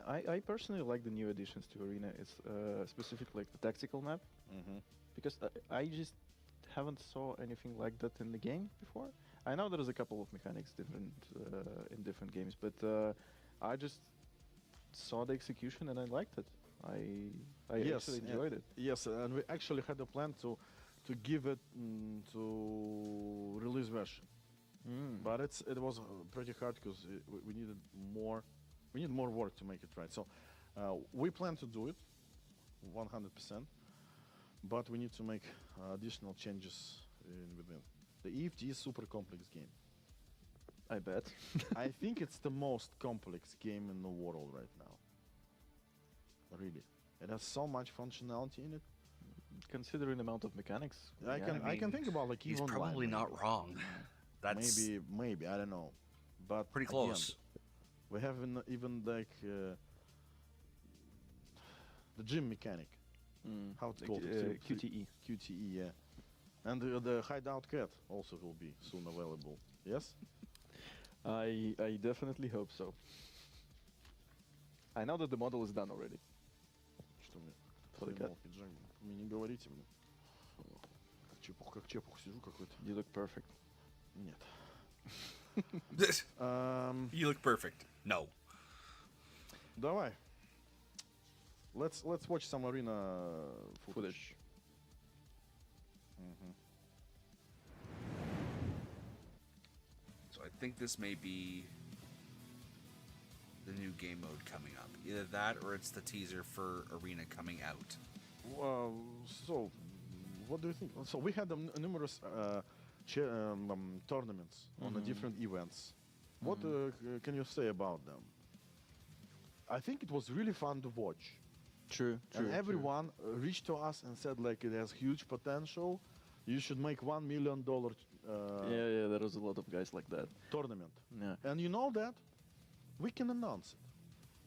I personally like the new additions to Arena. It's specifically like the tactical map, because I just haven't saw anything like that in the game before. I know there's a couple of mechanics different in different games, but I just saw the execution and I liked it. I actually enjoyed it. Yes, and we actually had a plan to give it to release version, but it was pretty hard because we needed more. We need more work to make it right. So we plan to do it 100%, but we need to make additional changes within. The EFT is super complex game. I bet. I think it's the most complex game in the world right now. Really, it has so much functionality in it. Considering the amount of mechanics, I can think about like He's EVE Online, probably not maybe. wrong. That's Maybe I don't know, but pretty again, close. we have even like the gym mechanic. How it's called? QTE. QTE, yeah. And the hideout cat also will be soon available. Yes. I definitely hope so. I know that the model is done already. Что мне? For the cat. Хреново, пиджак. Мне не говорите мне. Как чепух сижу какой-то. You look perfect. Нет. You look perfect. No. Давай. Let's watch some arena footage. So I think this may be the new game mode coming up. Either that or it's the teaser for Arena coming out. So, what do you think? So we had numerous tournaments on the different events. What can you say about them? I think it was really fun to watch. True. And everyone reached to us and said like it has huge potential. You should make $1 million Yeah, there was a lot of guys like that. tournament. Yeah. And you know that we can announce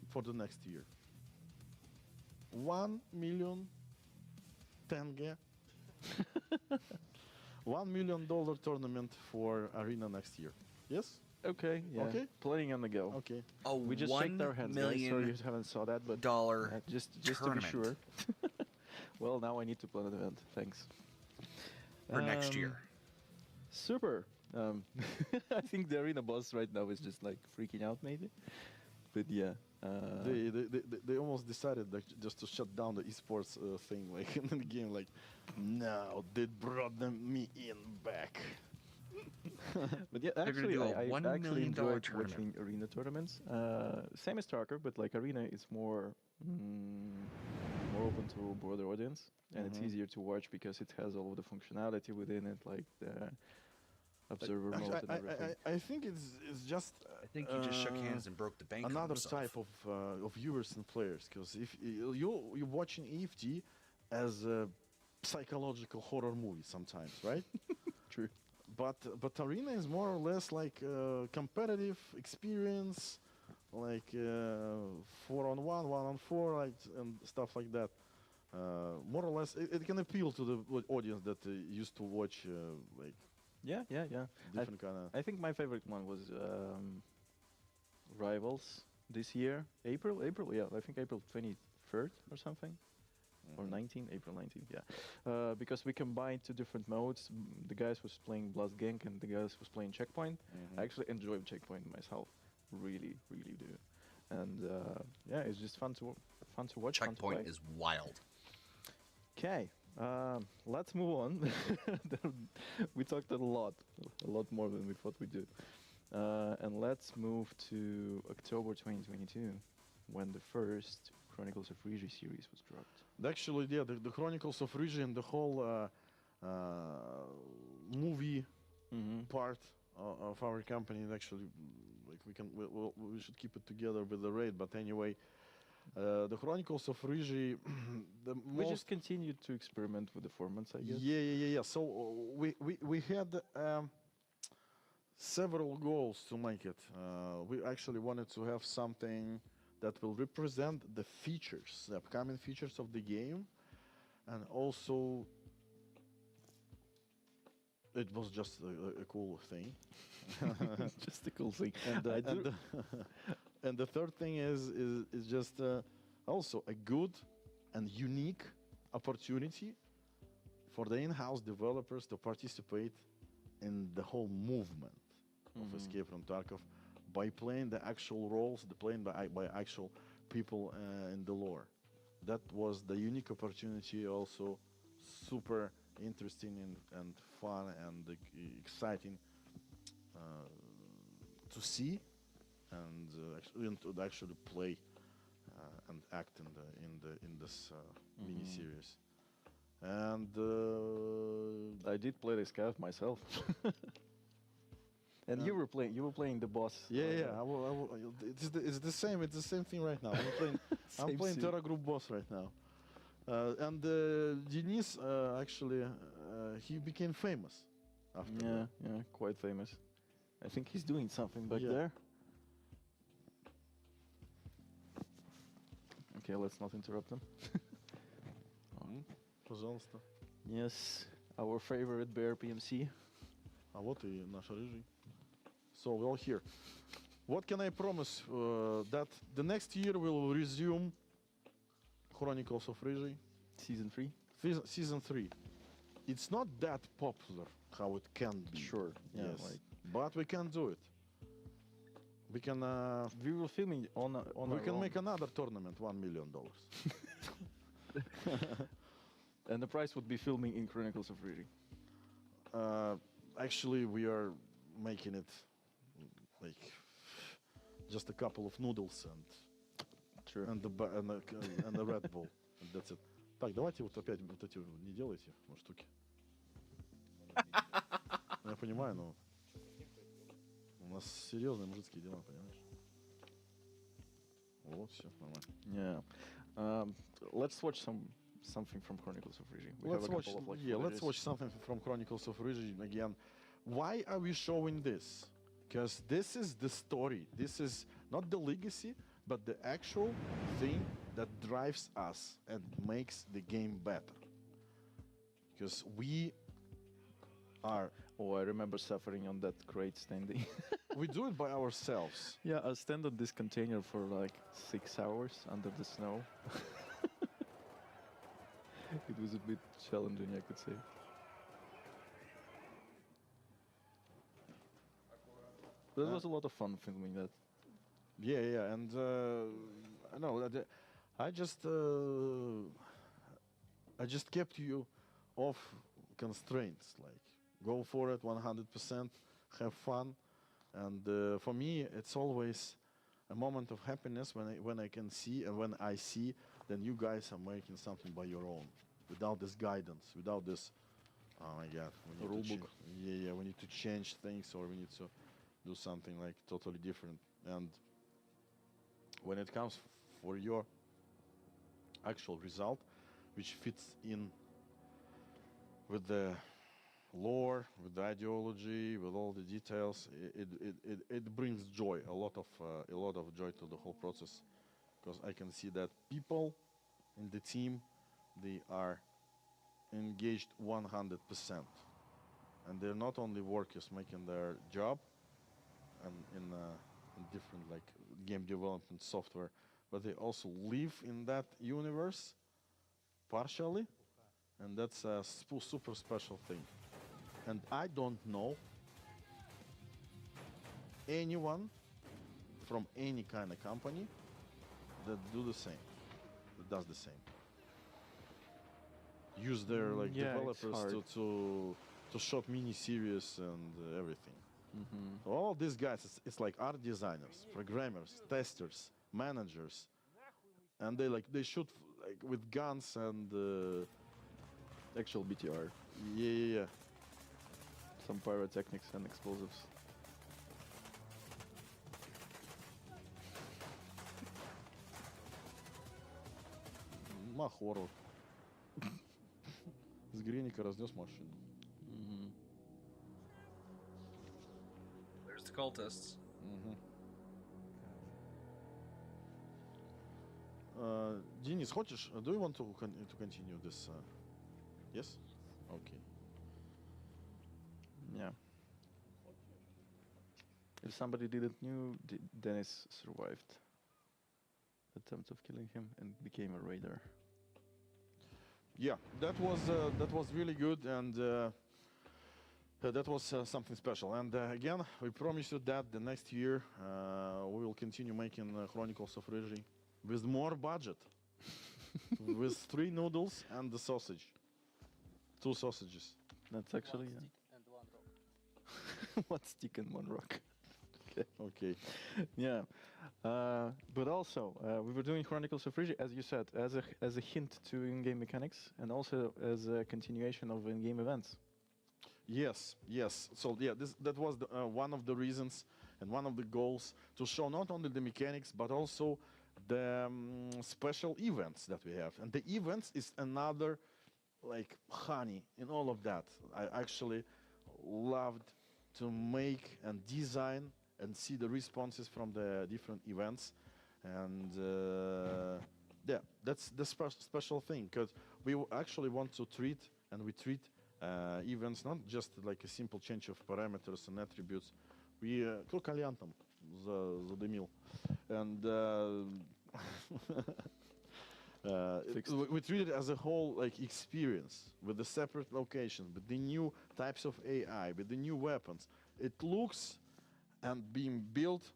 it for the next year. 1 million tenge. $1 million tournament for Arena next year. Yes? Okay. Yeah. Okay. Planning on the go. Okay. Oh, We just shaked our hands, guys. Sorry you haven't saw that, but dollar just tournament to be sure. Well, now I need to plan an event. Thanks. for next year. Super. I think the arena boss right now is just like freaking out, maybe. But yeah. They almost decided like just to shut down the esports thing like in the game. Like, no, they brought me in back. But yeah, They're gonna actually, do a I $1 actually million enjoyed tournament. watching arena tournaments. Same as Tarkov, but like arena is more open to a broader audience, and it's easier to watch because it has all of the functionality within it, like the observer mode and everything. I think it's just I think you just shook hands and broke the bank. on another himself. type of viewers and players. Because if you're watching EFT as a psychological horror movie sometimes, right? True. But arena is more or less like competitive experience, like 4-on-1, 1-on-4, like and stuff like that. More or less, it can appeal to the audience that used to watch like Yeah. different kind of. I think my favorite one was Rivals this year. April, yeah, I think April 23rd or something. Or 19, April 19th, yeah. Because we combined two different modes. The guys was playing Blast Gang and the guys was playing Checkpoint. I actually enjoyed Checkpoint myself, really do. And yeah, it's just fun to watch. fun to Checkpoint play. is wild. Okay, let's move on. We talked a lot more than we thought we did. And let's move to October 2022, when the first Chronicles of Rigi series was dropped. Actually, yeah, the Chronicles of Rigi and the whole movie part of our company is actually like we should keep it together with the raid. But anyway, The Chronicles of Rigi, the We most just continued to experiment with the formats, I guess. yeah. So we had several goals to make it. We actually wanted to have something that will represent the features, the upcoming features of the game, and also it was just a cool thing. Just a cool thing. And, I and, do- the, and the third thing is just also a good and unique opportunity for the in-house developers to participate in the whole movement of Escape from Tarkov by playing the actual roles, playing by actual people in the lore. That was the unique opportunity, also super interesting and fun and exciting to see and to actually play and act in this mini series. And I did play this guy myself. And you were playing the boss. yeah. It's the same. It's the same thing right now. I'm playing Same I'm playing suit. Terra Group boss right now. And Denis actually he became famous after that. Yeah, quite famous. I think he's doing something back Yeah. there. Okay, let's not interrupt him. Пожалуйста. Yes, our favorite bear PMC. А вот и наш рыжий. So we're all here. What can I promise? That the next year we'll resume Chronicles of Rigi, Season 3. season 3. It's not that popular how it can be. Sure, yeah, Yes. like- But we can do it. We can We were filming on we our can own. make another tournament, $1 million. And the price would be filming in Chronicles of Rigi. Actually, we are making it like just a couple of noodles Sure. and the Red Bull. And that's it. Так, давайте вот опять вот эти не делайте штуки. Я понимаю, но у нас серьезные мужицкие дела, понимаешь? Вот, все, нормально. Yeah. Let's watch something from Chronicles of Rigi. We have Let's a watch, couple of, like, let's footages. watch something from Chronicles of Rigi again. Why are we showing this? Because this is the story. This is not the legacy, but the actual thing that drives us and makes the game better. Because we are, Oh, I remember suffering on that crate standing. we do it by ourselves. Yeah, I stand on this container for like 6 hours under the snow. It was a bit challenging, I could say. But it was a lot of fun filming that. Yeah, and I know that I just kept you off constraints, like go for it 100%, have fun, and for me it's always a moment of happiness when I can see and when I see that you guys are making something by your own, without this guidance, without this. Oh my God, we need Rule to book. yeah, we need to change things or we need to do something like totally different. And when it comes for your actual result, which fits in with the lore, with the ideology, with all the details, it brings joy, a lot of joy to the whole process, because I can see that people in the team, they are engaged 100%, and they're not only workers making their job and in different like game development software, but they also live in that universe partially, and that's a super special thing. And I don't know anyone from any kind of company that do the same, that does the same. Use their like Yeah, it's developers hard. to shot mini series and everything. So all these guys, it's like art designers, programmers, testers, managers, and they shoot like with guns and Actual BTR. yeah. Some pyrotechnics and explosives. Хоррор. С Гриника разнес машину. There's the cultists. Денис, хочешь? Do you want to continue this? Yes? Okay. Yeah. If somebody didn't knew, Dennis survived attempt of killing him and became a raider. Yeah, that was really good, and that was something special. And again, we promise you that the next year we will continue making Chronicles of Rigi with more budget, with 3 noodles and the sausage, 2 sausages. That's actually one stick and one rock. Okay. Yeah, but also we were doing Chronicles of Rigi, as you said, as a hint to in-game mechanics and also as a continuation of in-game events. Yes. So yeah, that was one of the reasons and one of the goals to show not only the mechanics but also the special events that we have. And the events is another like honey in all of that. I actually loved to make and design and see the responses from the different events. And yeah, that's the special thing, because we actually want to treat, and we treat events not just like a simple change of parameters and attributes. We кальян там задымил. And we treat it as a whole like experience with the separate location, with the new types of AI, with the new weapons. It looks and being built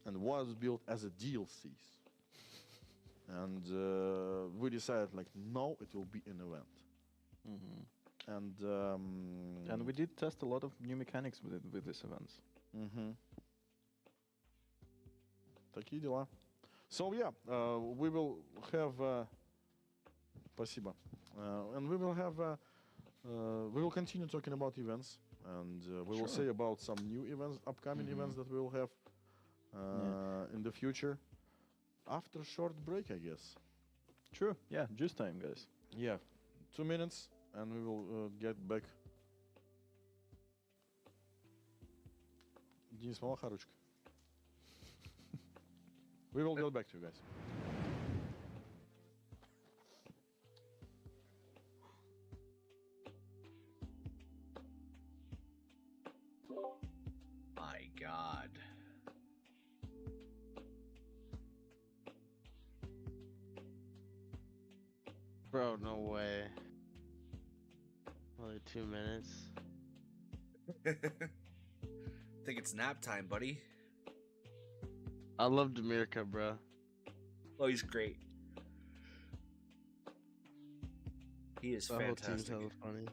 and was built as a DLCs. And we decided like, no, it will be an event. And we did test a lot of new mechanics with these events. Такие дела. So yeah, we will have спасибо. And we will have we will continue talking about events, and we will say about some new events, upcoming events that we will have in the future after a short break, I guess. True. Yeah, juice time, guys. Yeah, 2 minutes and we will get back. Денис, помахай ручкой. We will get back to you guys. My God. Bro, no way. Only 2 minutes. Think it's nap time, buddy. I love Demirka, bro. Oh, he's great. He is The whole team's fantastic. hella funny.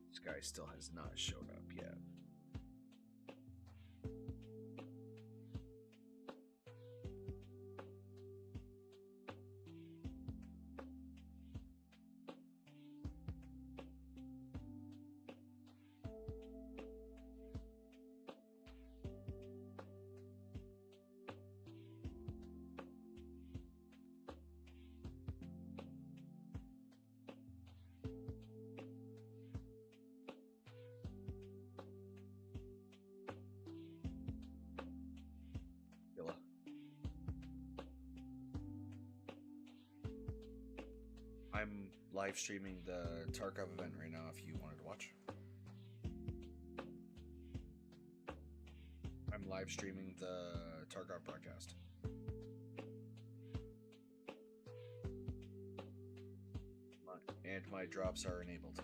This guy still has not showed up yet. Yilla. I'm live streaming the Tarkov event right now if you wanted to watch. I'm live streaming the Tarkov broadcast. And my drops are enabled.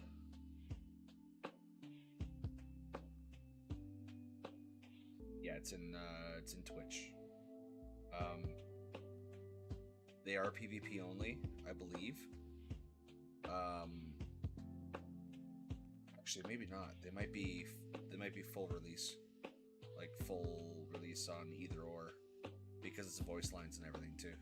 Yeah, it's in Twitch. They are PvP only, I believe. Actually, maybe not. They might be full release, like full release on either or, because it's voice lines and everything too.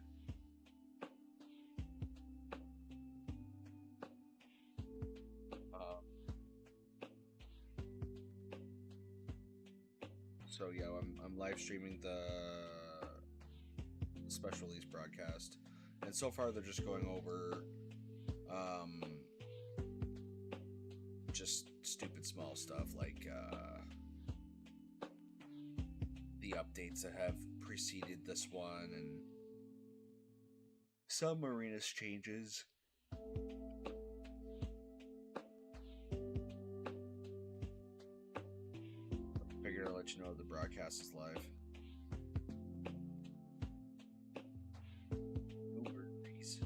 live streaming the special release broadcast, and so far they're just going over just stupid small stuff like the updates that have preceded this one and some arenas changes. Figured I'll let you know the broadcast is live. No worries.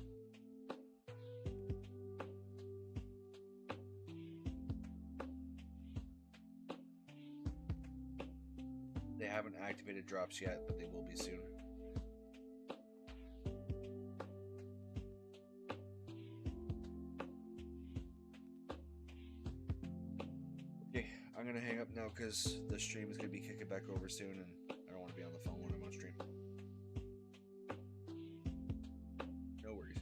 They haven't activated drops yet, but they will be soon. Okay, I'm gonna hang up now because the stream is gonna be kicking back over soon, and I don't want to be on the phone when I'm on stream. No worries.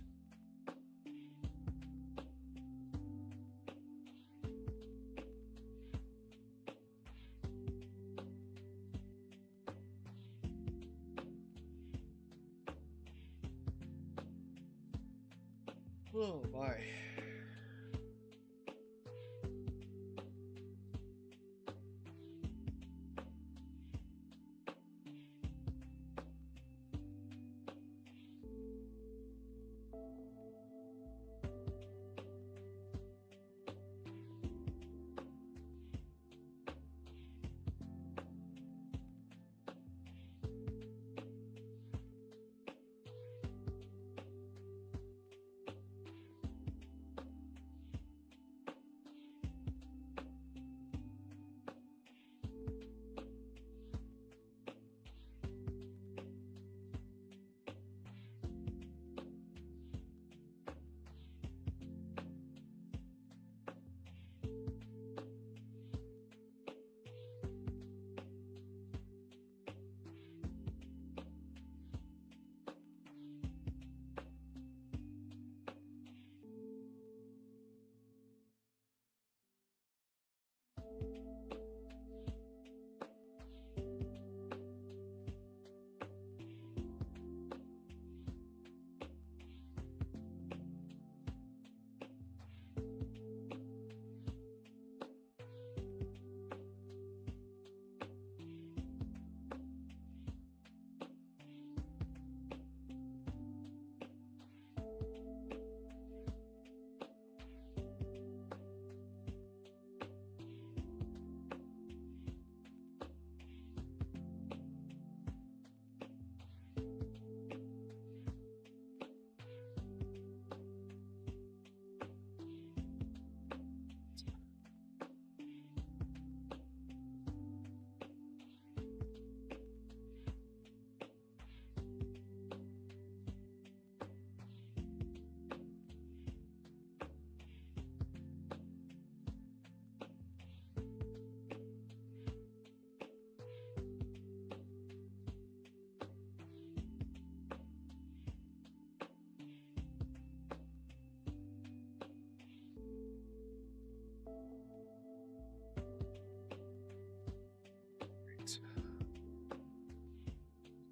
Oh my.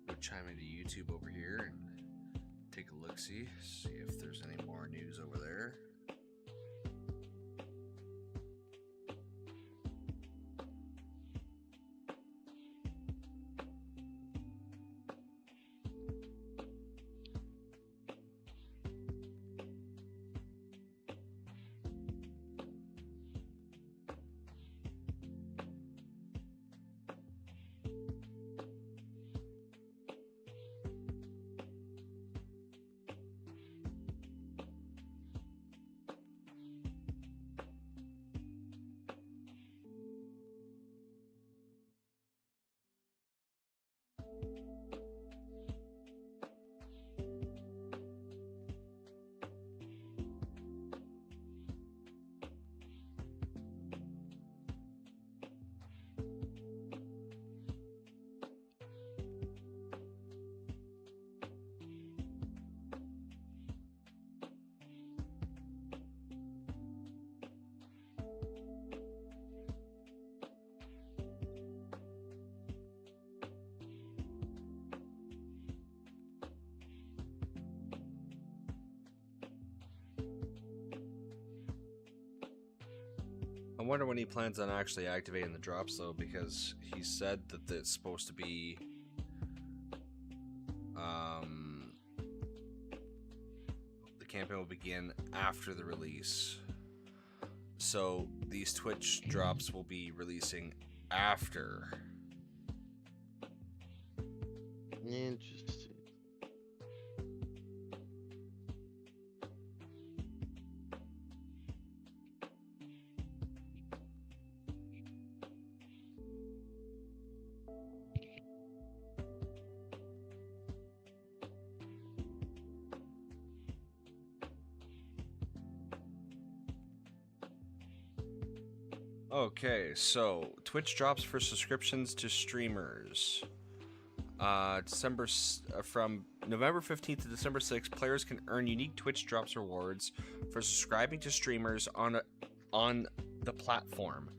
Go chime into YouTube over here and take a look, see if there's any more news over there. I wonder when he plans on actually activating the drops, though, because he said that it's supposed to be the campaign will begin after the release. So these Twitch drops will be releasing after. Interesting. Okay, so Twitch drops for subscriptions to streamers. From November 15th to December 6th, players can earn unique Twitch drops rewards for subscribing to streamers on the platform.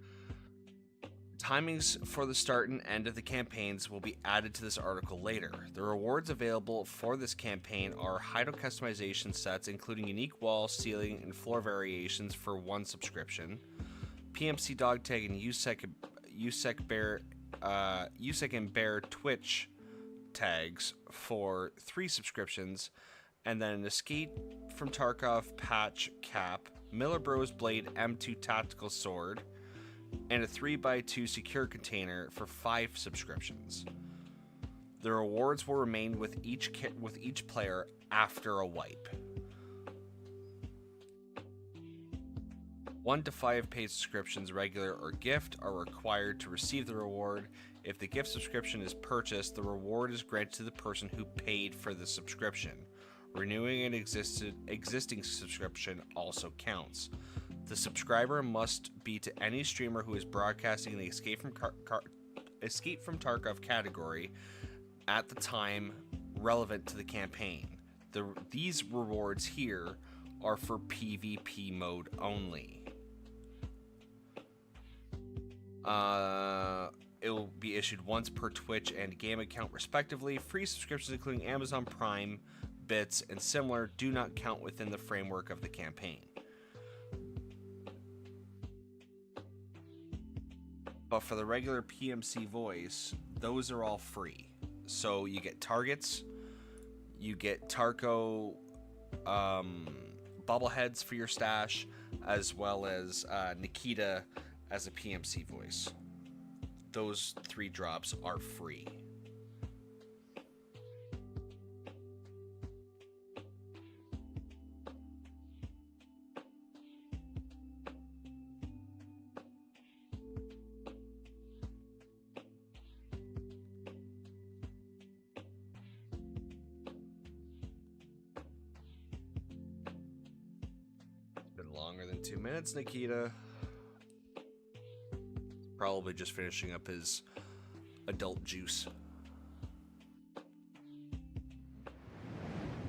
Timings for the start and end of the campaigns will be added to this article later. The rewards available for this campaign are hideout customization sets, including unique wall, ceiling, and floor variations for 1 subscription. PMC dog tag and USEC and bear Twitch tags for 3 subscriptions, and then an Escape from Tarkov patch cap, Miller Bros Blade M2 tactical sword, and a 3x2 secure container for 5 subscriptions. The rewards will remain with each player after a wipe. 1 to 5 paid subscriptions, regular or gift, are required to receive the reward. If the gift subscription is purchased, the reward is granted to the person who paid for the subscription. Renewing an existing subscription also counts. The subscriber must be to any streamer who is broadcasting the Escape from Tarkov category at the time relevant to the campaign. These rewards here are for PvP mode only. It will be issued once per Twitch and game account respectively. Free subscriptions including Amazon Prime, Bits, and similar do not count within the framework of the campaign. But for the regular PMC voice, those are all free. So you get targets, you get Tarko bobbleheads for your stash, as well as Nikita as a PMC voice. Those 3 drops are free. Been longer than 2 minutes, Nikita. Probably just finishing up his adult juice.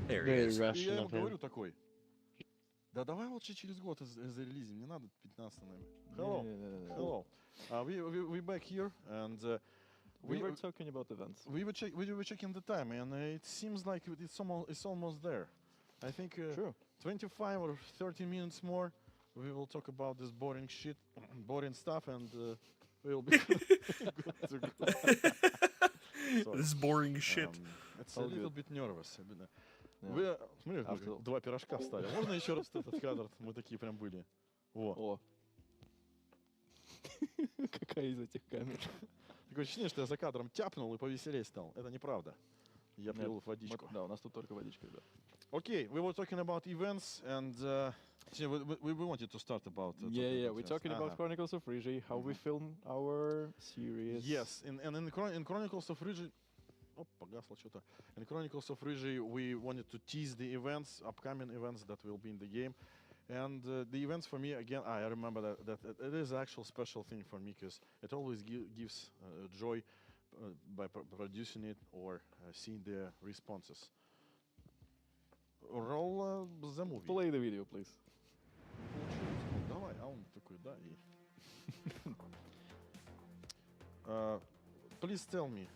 There he Very is. И я Russian ему of him. говорю такой, да давай лучше через год зарелизим, не надо 15 наверное. Hello, hello. We back here, and We were talking about events. we were checking the time, and it seems like it's almost there. I think True. 25 or 30 minutes more, we will talk about this boring shit, boring stuff, and we'll be good to go. So, This is boring shit. It's a All little good. bit nervous. Yeah. Вы, смотри, After- 2 пирожка встали. Можно еще раз этот кадр? Мы такие прям были. Во. О. Какая из этих камер? Такое ощущение, что я за кадром тяпнул и повеселей стал. Это неправда. Я Нет, пил водичку. Да, у нас тут только водичка, ребят. Okay, we were talking about events, and we wanted to start about. Yeah, we're talking about Uh-huh. Chronicles of Rigi, how we film our series. Yes, in Chronicles of Rigi. Oh, погасло что-то. In Chronicles of Rigi, we wanted to tease the events, upcoming events that will be in the game. And the events for me, again, I remember that it is an actual special thing for me because it always gives joy by producing it or seeing the responses. Roll the movie. Play the video, please. Ну, давай, а он такой, да, и... Please tell me,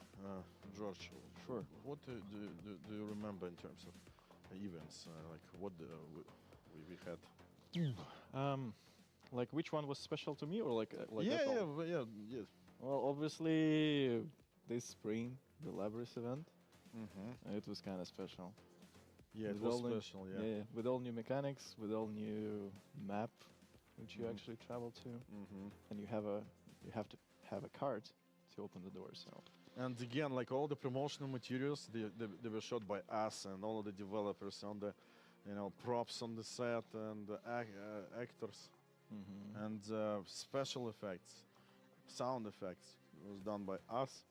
George, Sure. what do you remember in terms of events? Like what we had? Like which one was special to me, or like yeah, at all? yeah, yeah. Well, obviously this spring, the Labyrinth event, it was kind of special. Yeah, it With was all new- special. Yeah. with all new mechanics, with all new map, which you actually travel to, and you have to have a card to open the door. So And again, like all the promotional materials, they were shot by us and all of the developers on the, props on the set and the actors and special effects, sound effects was done by us.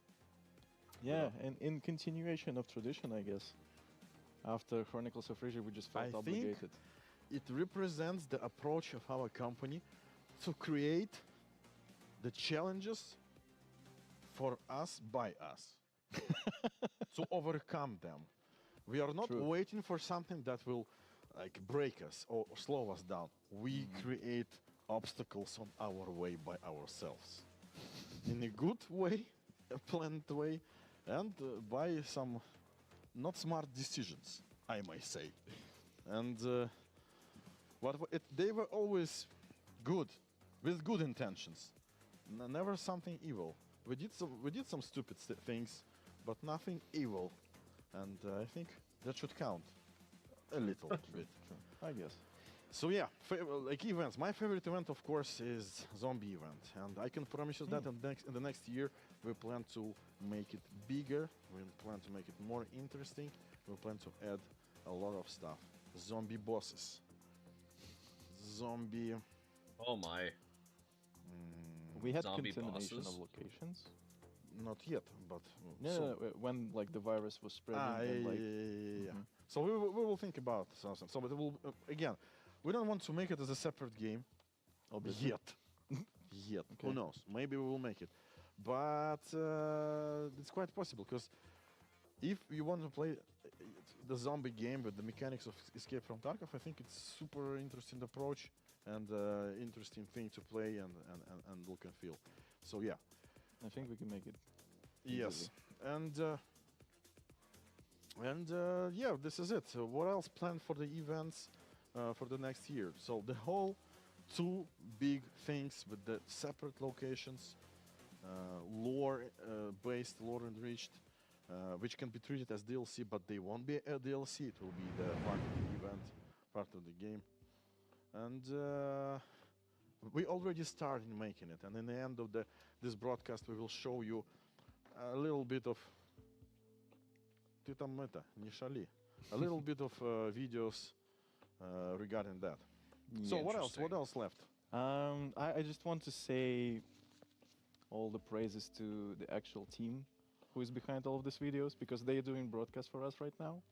yeah, and in continuation of tradition, I guess. After Chronicles of Ridge, we just felt I think obligated. It represents the approach of our company to create the challenges for us by us, to overcome them. We are not True. waiting for something that will like break us or slow us down. We create obstacles on our way by ourselves, in a good way, a planned way, and by some not smart decisions, I might say. And they were always good, with good intentions, never something evil. We did some stupid things, but nothing evil, and I think that should count a little bit. I guess. So yeah, like events. My favorite event, of course, is zombie event, and I can promise you that in the next year we plan to make it bigger. We plan to make it more interesting. We plan to add a lot of stuff. Zombie bosses. Zombie. Oh my. We had Zombie contamination bosses? of locations. Not yet, but No, when like the virus was spreading. and, like, yeah. So we will think about something. So, but it will again. We don't want to make it as a separate game obviously. yet. Yet. Okay. Who knows? Maybe we will make it. But it's quite possible because if you want to play the zombie game with the mechanics of Escape from Tarkov, I think it's super interesting approach and interesting thing to play and look and feel. So yeah. I think we can make it. Yes. And yeah, this is it. So what else planned for the events for the next year? So the whole two big things with the separate locations, lore-based, lore-enriched, which can be treated as DLC, but they won't be a DLC. It will be the part of the event, part of the game. And we already started making it. And in the end of this broadcast, we will show you a little bit of Ты там это, не шали. A little bit of videos regarding that. So what else? What else left? I just want to say all the praises to the actual team who is behind all of these videos because they are doing broadcast for us right now.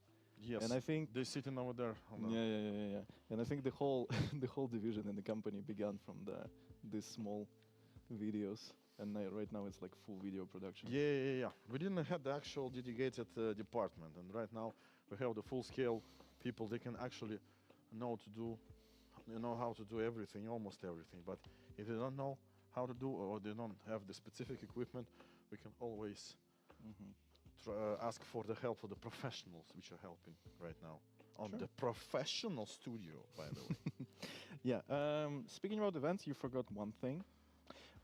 Yes. And I think they're sitting over there. yeah. And I think the whole the whole division in the company began from these small videos, and right now it's like full video production. Yeah. We didn't have the actual dedicated department, and right now we have the full-scale people. They can actually know how to do everything, almost everything. But if they don't know how to do, or they don't have the specific equipment, we can always ask for the help of the professionals, which are helping right now on the professional studio, by the way. Yeah. Speaking about events, you forgot one thing.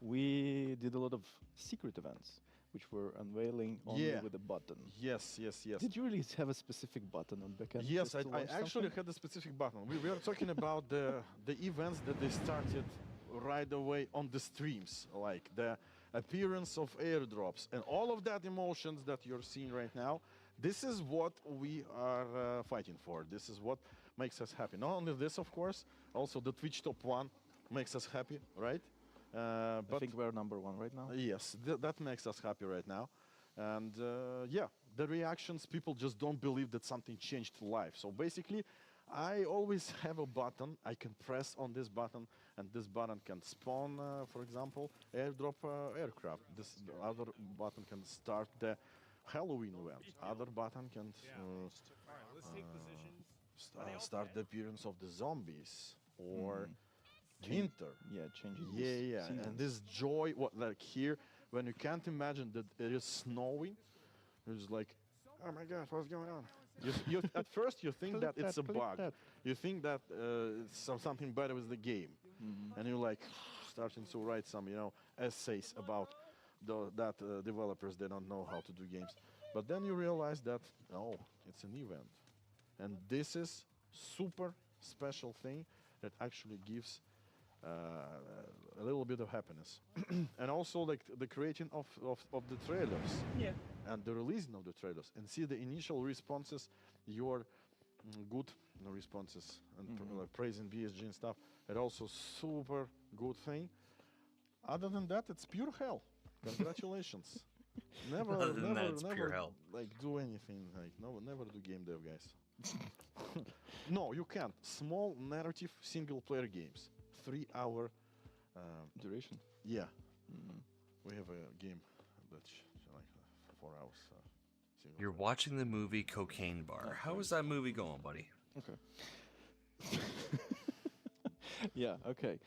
We did a lot of secret events, which were unveiling only with a button. Yes. Did you really have a specific button on backend? Yes, just to I launch actually something? had a specific button. We were talking about the events that they started right away on the streams, like the appearance of airdrops and all of that emotions that you're seeing right now. This is what we are fighting for. This is what makes us happy. Not only this, of course, also the Twitch Top 1 makes us happy, right? I think we're number one right now. Yes, that makes us happy right now. And yeah, the reactions, people just don't believe that something changed life. So basically, I always have a button. I can press on this button, and this button can spawn, for example, airdrop aircraft. This other button can start the Halloween event. Other button can start the appearance of the zombies or winter. Yeah, changing. Yeah. And this joy, like here, when you can't imagine that it is snowing, it's like, oh my God, what's going on? At first you think that Click it's a click bug. that. You think that it's something better with the game, and you're like starting to write some, essays about that developers they don't know how to do games. But then you realize that no, it's an event, and this is super special thing that actually gives a little bit of happiness, and also like the creating of the trailers. Yeah. And the releasing of the trailers and see the initial responses, your good responses and like praising BSG and stuff, and also super good thing. Other than that, it's pure hell. Congratulations. Never, Other than that, never, it's never pure hell. like do anything. Like no, never do game dev, guys. No, you can't. Small narrative single player games, 3 hour. Duration. Yeah, we have a game that's like 4 hours. Single You're player. watching the movie Cocaine Bar. How is that movie going, buddy? Okay. Yeah, okay.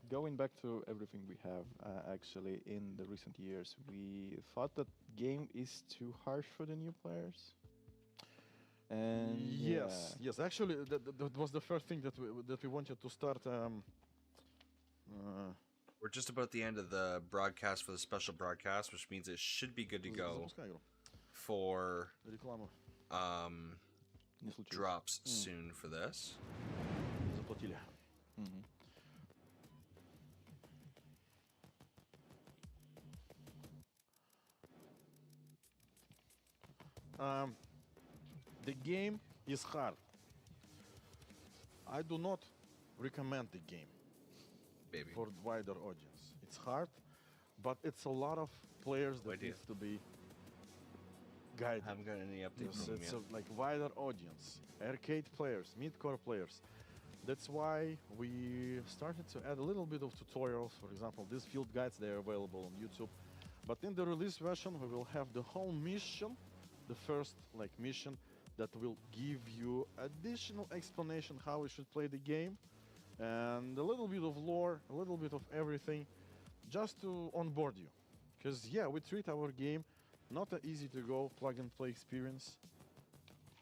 Going back to everything we have, actually, in the recent years, we thought that game is too harsh for the new players. And Yes, yes. Actually, that was the first thing that we wanted to start. We're just about the end of the broadcast for the special broadcast, which means it should be good to go Запускай игру. for Рекламу не случилось. drops soon for this. заплатили. The game is hard. I do not recommend the game Baby. for wider audience. It's hard, but it's a lot of players that idea. needs to be guided. Haven't got any updates It's, from them it's yet. a like wider audience, arcade players, mid-core players. That's why we started to add a little bit of tutorials. For example, these field guides, they are available on YouTube. But in the release version, we will have the whole mission, the first like mission that will give you additional explanation how we should play the game, and a little bit of lore, a little bit of everything, just to onboard you. Because yeah, we treat our game not an easy to go plug and play experience.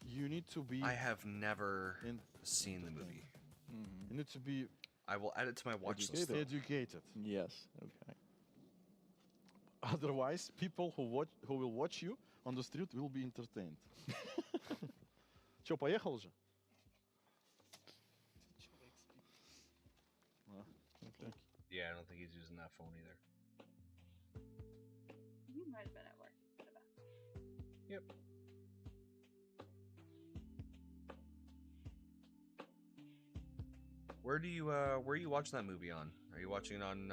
You need to be I have never in, seen the movie. you need to be I will add it to my watch list. though. educated. Yes, okay. Otherwise, people who will watch you on the street will be entertained. Че, поехал уже? Okay. Yeah, I don't think he's using that phone either. You might have been at work. What about? Yep. Where are you watching that movie on? Are you watching it on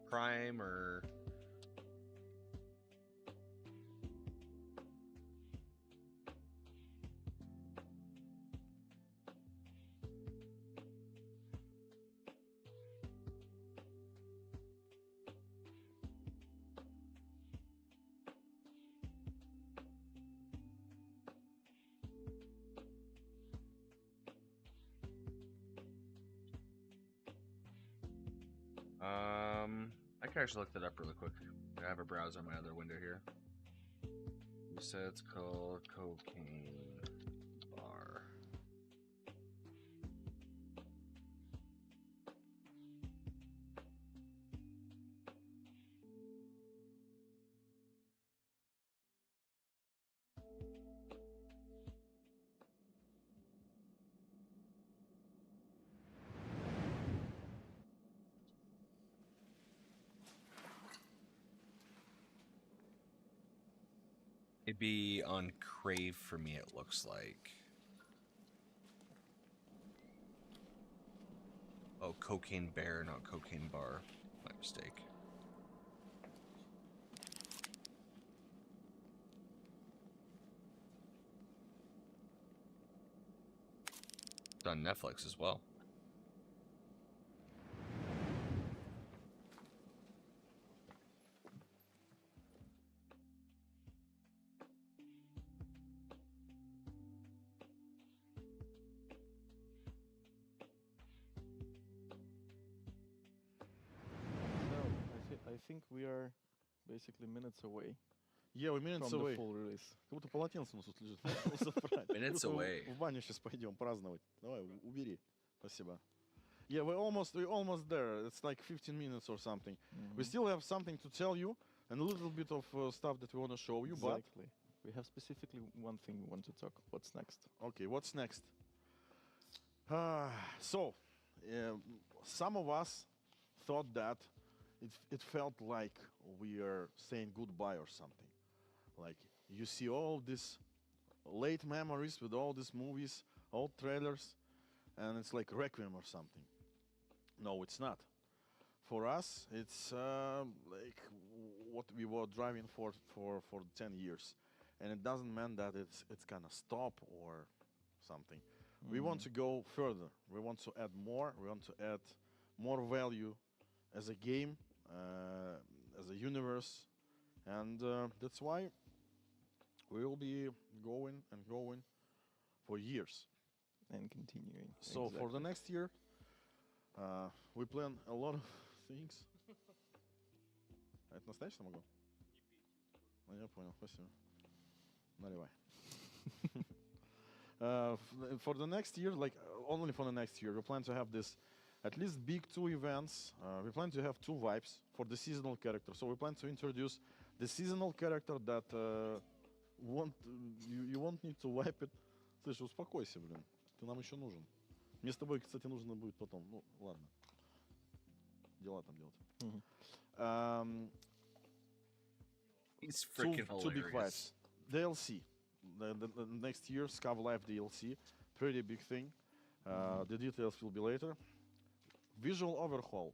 Prime or? I can actually look that up really quick. I have a browser on my other window here. You said it's called Cocaine Bar. It'd be on Crave for me, it looks like. Oh, Cocaine Bear, not Cocaine Bar. My mistake. It's on Netflix as well. So I think we are basically minutes away. Yeah, we're minutes from the away. full release. Как будто полотенце у нас тут лежит. Minutes Minutes away. В баню сейчас пойдем праздновать. Давай, убери. Спасибо. Yeah, we're almost there. It's like 15 minutes or something. We still have something to tell you and a little bit of stuff that we want to show you. Exactly. We have specifically one thing we want to talk. What's next? But okay, what's next? So, some of us thought that it felt like we are saying goodbye or something. Like you see all these late memories with all these movies, old trailers, and it's like Requiem or something. No, it's not. For us, it's like what we were driving for 10 years, and it doesn't mean that it's gonna stop or something. We want to go further. We want to add more. We want to add more value as a game, as a universe, and that's why we will be going and going for years. And continuing. So for the next year, we plan a lot of things. Это настоящий могу? Я понял, спасибо. Наливай. For the next year, like only for the next year, we plan to have this at least big 2 events. We plan to have 2 vibes for the seasonal character. So we plan to introduce the seasonal character that you won't need to wipe it. Слышь, успокойся, блин. Ты нам еще нужен. Мне с тобой, кстати, нужно будет потом. Ну, ладно. Дела там делать. He's freaking Two big hilarious. vibes. DLC. The next year, Scav Life DLC. Pretty big thing. The details will be later. Visual overhaul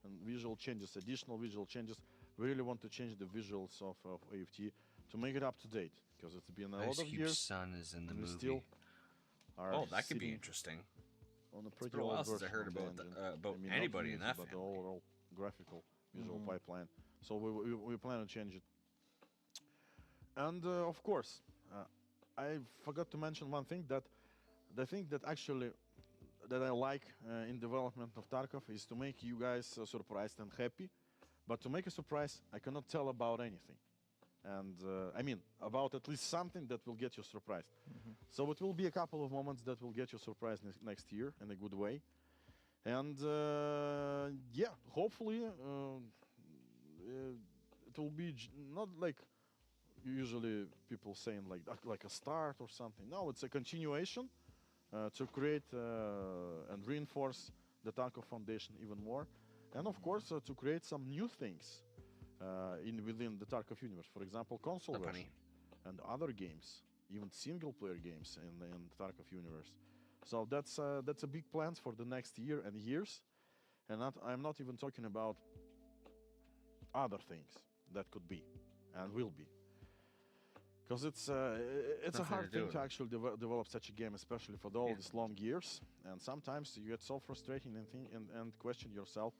and visual changes, additional visual changes. We really want to change the visuals of AFT to make it up to date because it's been a lot Ice of Cube's years. son is in the and we movie. still are Oh, that could be sitting interesting. on a It's pretty been a while old since I version heard of the about engine. about not anybody in Unity, that but the family. overall graphical visual pipeline. So we plan to change it. And of course, I forgot to mention one thing, that the thing that actually that I like in development of Tarkov is to make you guys surprised and happy. But to make a surprise, I cannot tell about anything. And I mean, about at least something that will get you surprised. So it will be a couple of moments that will get you surprised next year in a good way. And yeah, hopefully it will be not like usually people saying like a start or something. No, it's a continuation to create and reinforce the Tarkov Foundation even more. And of course, to create some new things within the Tarkov universe. For example, console version and other games, even single-player games in the Tarkov universe. So that's a big plans for the next year and years. And I'm not even talking about other things that could be and will be. Because it's a hard thing to actually develop such a game, especially for all these long years. And sometimes you get so frustrating and question yourself,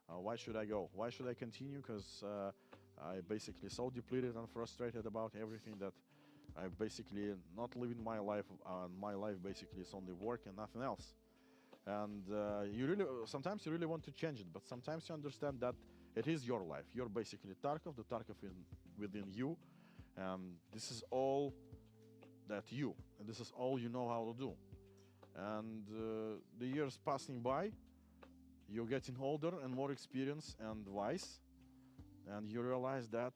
why should I go? Why should I continue? Because I basically so depleted and frustrated about everything that I basically not living my life. My life basically is only work and nothing else. And sometimes you really want to change it, but sometimes you understand that it is your life. You're basically Tarkov, the Tarkov within you. And this is all that you, and this is all you know how to do. And the years passing by, you're getting older and more experienced and wise, and you realize that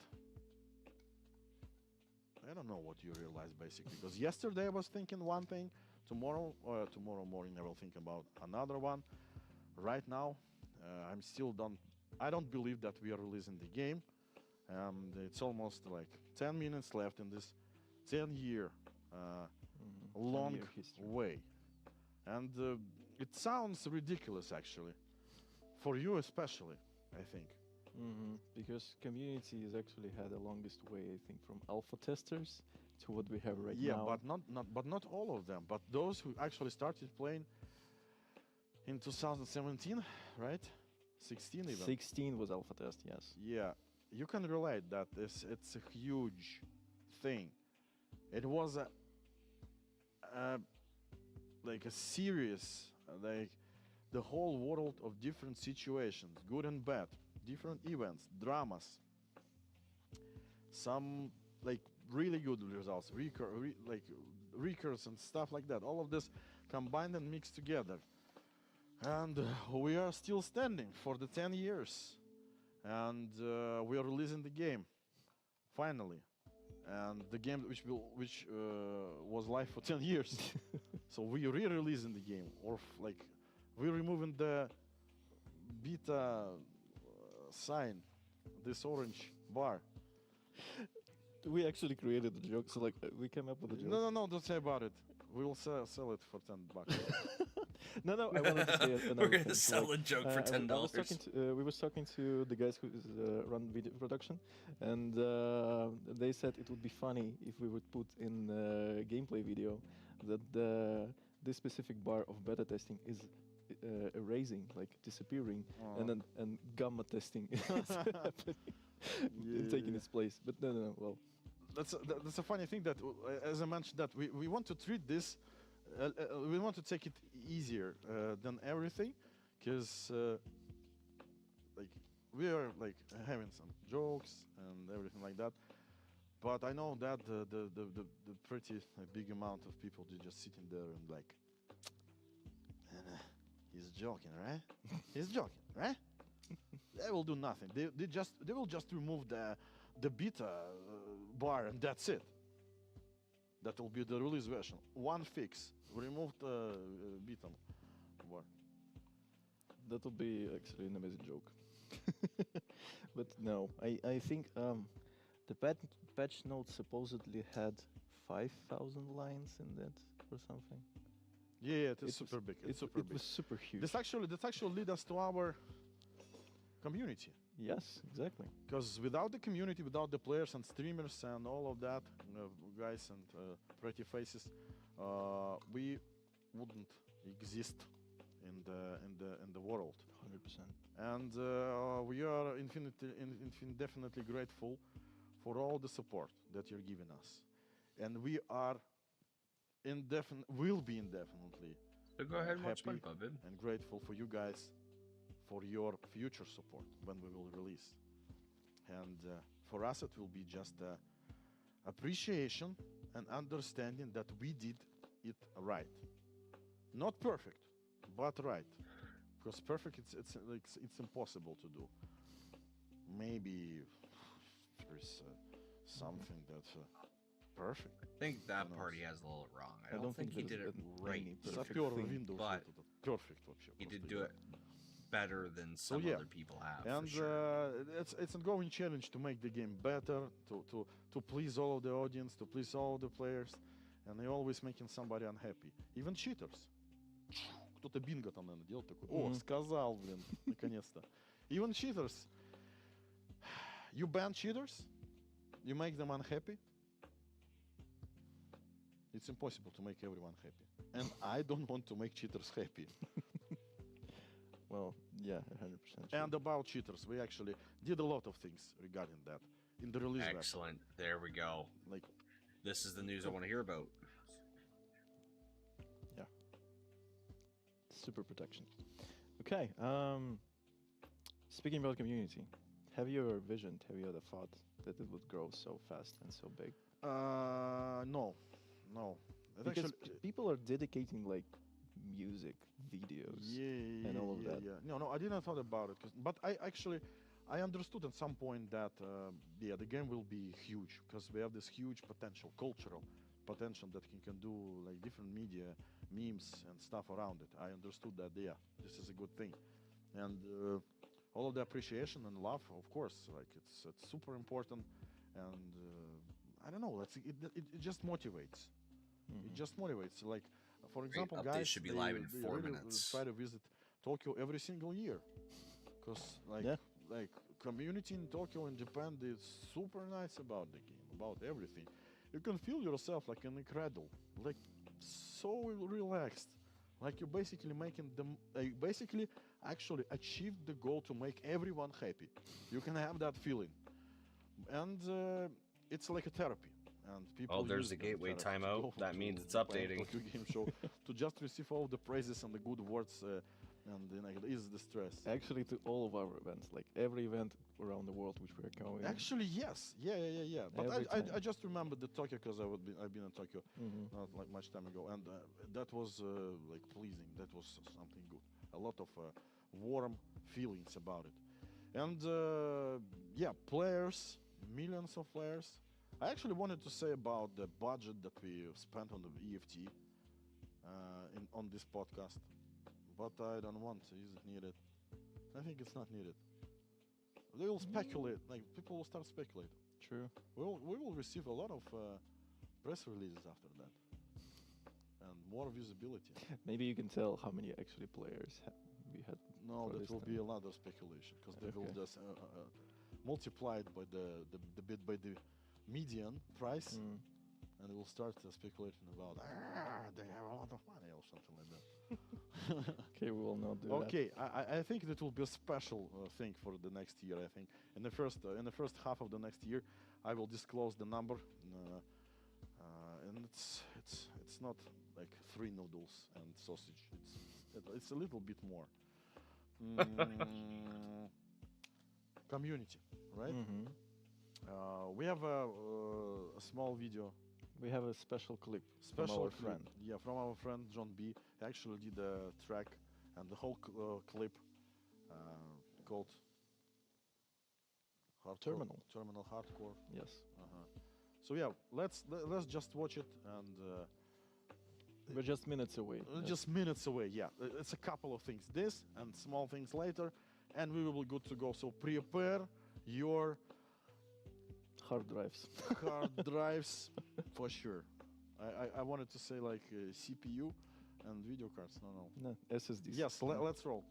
I don't know what you realize basically, because yesterday I was thinking one thing, tomorrow morning I will think about another one. Right now, I don't believe that we are releasing the game. And it's almost like 10 minutes left in this 10-year long way. And it sounds ridiculous, actually. For you especially, I think. Because community has actually had the longest way, I think, from alpha testers to what we have right now. Yeah, but not all of them. But those who actually started playing in 2017, right? 16 even. 16 was alpha test, yes. Yeah. You can relate that it's a huge thing. It was like a series, like the whole world of different situations, good and bad, different events, dramas. Some like really good results, like recurs and stuff like that. All of this combined and mixed together, and we are still standing for the 10 years, and we are releasing the game finally, and the game which was live for 10 years. So we re-releasing the game, or like we're removing the beta sign, this orange bar. We actually created the joke, so like we came up with a joke. No, don't say about it. We will sell it for $10. No, I wanted to say another We're gonna thing. So, sell like, a joke for $10. we was talking to the guys who run video production, and they said it would be funny if we would put in a gameplay video that this specific bar of beta testing is erasing, like disappearing, and gamma testing is happening and taking its place. But no, well. That's a funny thing that, as I mentioned, that we want to treat this, we want to take it easier than everything, because like we are like having some jokes and everything like that. But I know that the pretty big amount of people they just sitting there and like, he's joking, right? He's joking, right? They will do nothing. They will just remove the beta bar and that's it. That will be the release version. One fix. Remove the beta bar. That would be actually an amazing joke. But no, I think the patch notes supposedly had 5,000 lines in that or something. Yeah, it is super big. It's super big. It was super huge. This actually lead us to our community. Yes, exactly. Because without the community, without the players and streamers and all of that, guys and pretty faces, we wouldn't exist in the world. 100%. And we are indefinitely grateful for all the support that you're giving us, and we are will be indefinitely So go ahead and watch happy SpongeBob, babe. and grateful for you guys for your future support when we will release. And for us, it will be just appreciation and understanding that we did it right. Not perfect, but right. Because perfect, it's impossible to do. Maybe there's something that's perfect. I think that Who knows? part he has a little wrong. I I don't think he there's did it right. any It's perfect pure thing. Windows, but perfect вообще. He did просто do it better than some yeah. other people have. And for sure. it's an ongoing challenge to make the game better, to please all of the audience, to please all the players, and they're always making somebody unhappy. Even cheaters. Кто-то бинго там, наверное, делал такой. О, сказал, блин, наконец-то. Even cheaters. You ban cheaters, you make them unhappy. It's impossible to make everyone happy. And I don't want to make cheaters happy. Well, yeah, 100%. And about cheaters, we actually did a lot of things regarding that in the release version. Excellent. There we go. Like, This is the news I want to hear about. Yeah. Super protection. Okay. Speaking about community, have you ever visioned, have you ever thought that it would grow so fast and so big? no. It Because actually, people are dedicating like music, videos, yeah, and all of that. Yeah. No, I didn't thought about it. But I understood at some point that the game will be huge because we have this huge potential, cultural potential that can do like different media, memes and stuff around it. I understood that, yeah, this is a good thing. And all of the appreciation and love, of course, like it's super important. And I don't know, it just motivates. It just motivates. Like, for example, updates guys, should be live in 4 really minutes. try to visit Tokyo every single year, because like community in Tokyo and Japan is super nice about the game, about everything. You can feel yourself like in a cradle, like so relaxed, like you're basically making them, basically actually achieved the goal to make everyone happy. You can have that feeling, and it's like a therapy. And people there's use the it as gateway therapy to timeout. go That to means it's play updating. Tokyo Game Show to just receive all the praises and the good words and like, ease the stress. Actually, to all of our events, like every event around the world which we're going. Actually, yes. Yeah. But Every I time. just remembered the Tokyo because I've been in Tokyo Mhm. not like much time ago, and that was like pleasing. That was something good. A lot of warm feelings about it, and yeah, players, millions of players. I actually wanted to say about the budget that we spent on the EFT on this podcast, but I don't want to. Is it needed? I think it's not needed. They will speculate. Like people will start speculating. True. We will receive a lot of press releases after that, and more visibility. Maybe you can tell how many actually players we had. No, for that this will time. be another speculation because they will Okay. just multiply it by the median price, Mm. and they will start speculating about they have a lot of money or something like that. Okay, we will not do that. Okay, I think that will be a special thing for the next year. I think in the first half of the next year, I will disclose the number, and it's not like 3 noodles and sausage. It's a little bit more. Community, right? Mhm. We have a small video. We have a special clip Special from our clip, friend. yeah, from our friend John B. He actually did a track and the whole clip called Terminal. Terminal Hardcore. Yes. So yeah, let's just watch it, and We're just minutes away. Yes. just minutes away. Yeah, it's a couple of things. This and small things later, and we will be good to go. So prepare your hard drives. hard drives for sure. I wanted to say like CPU and video cards. No. No, SSDs. Yes, let's roll.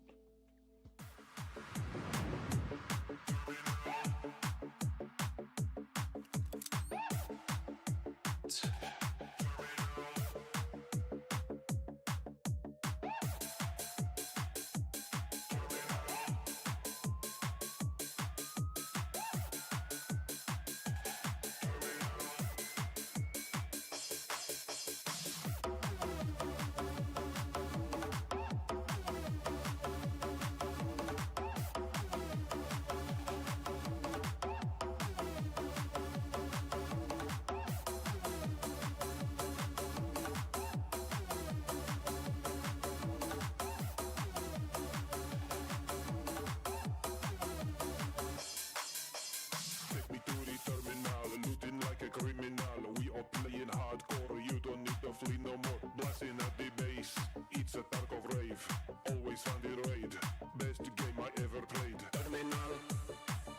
Take me to the terminal, looting like a criminal. We are playing hardcore, you don't need to flee no more. Blasting at the base, it's a Tarkov rave. Always on the raid, best game I ever played. Terminal,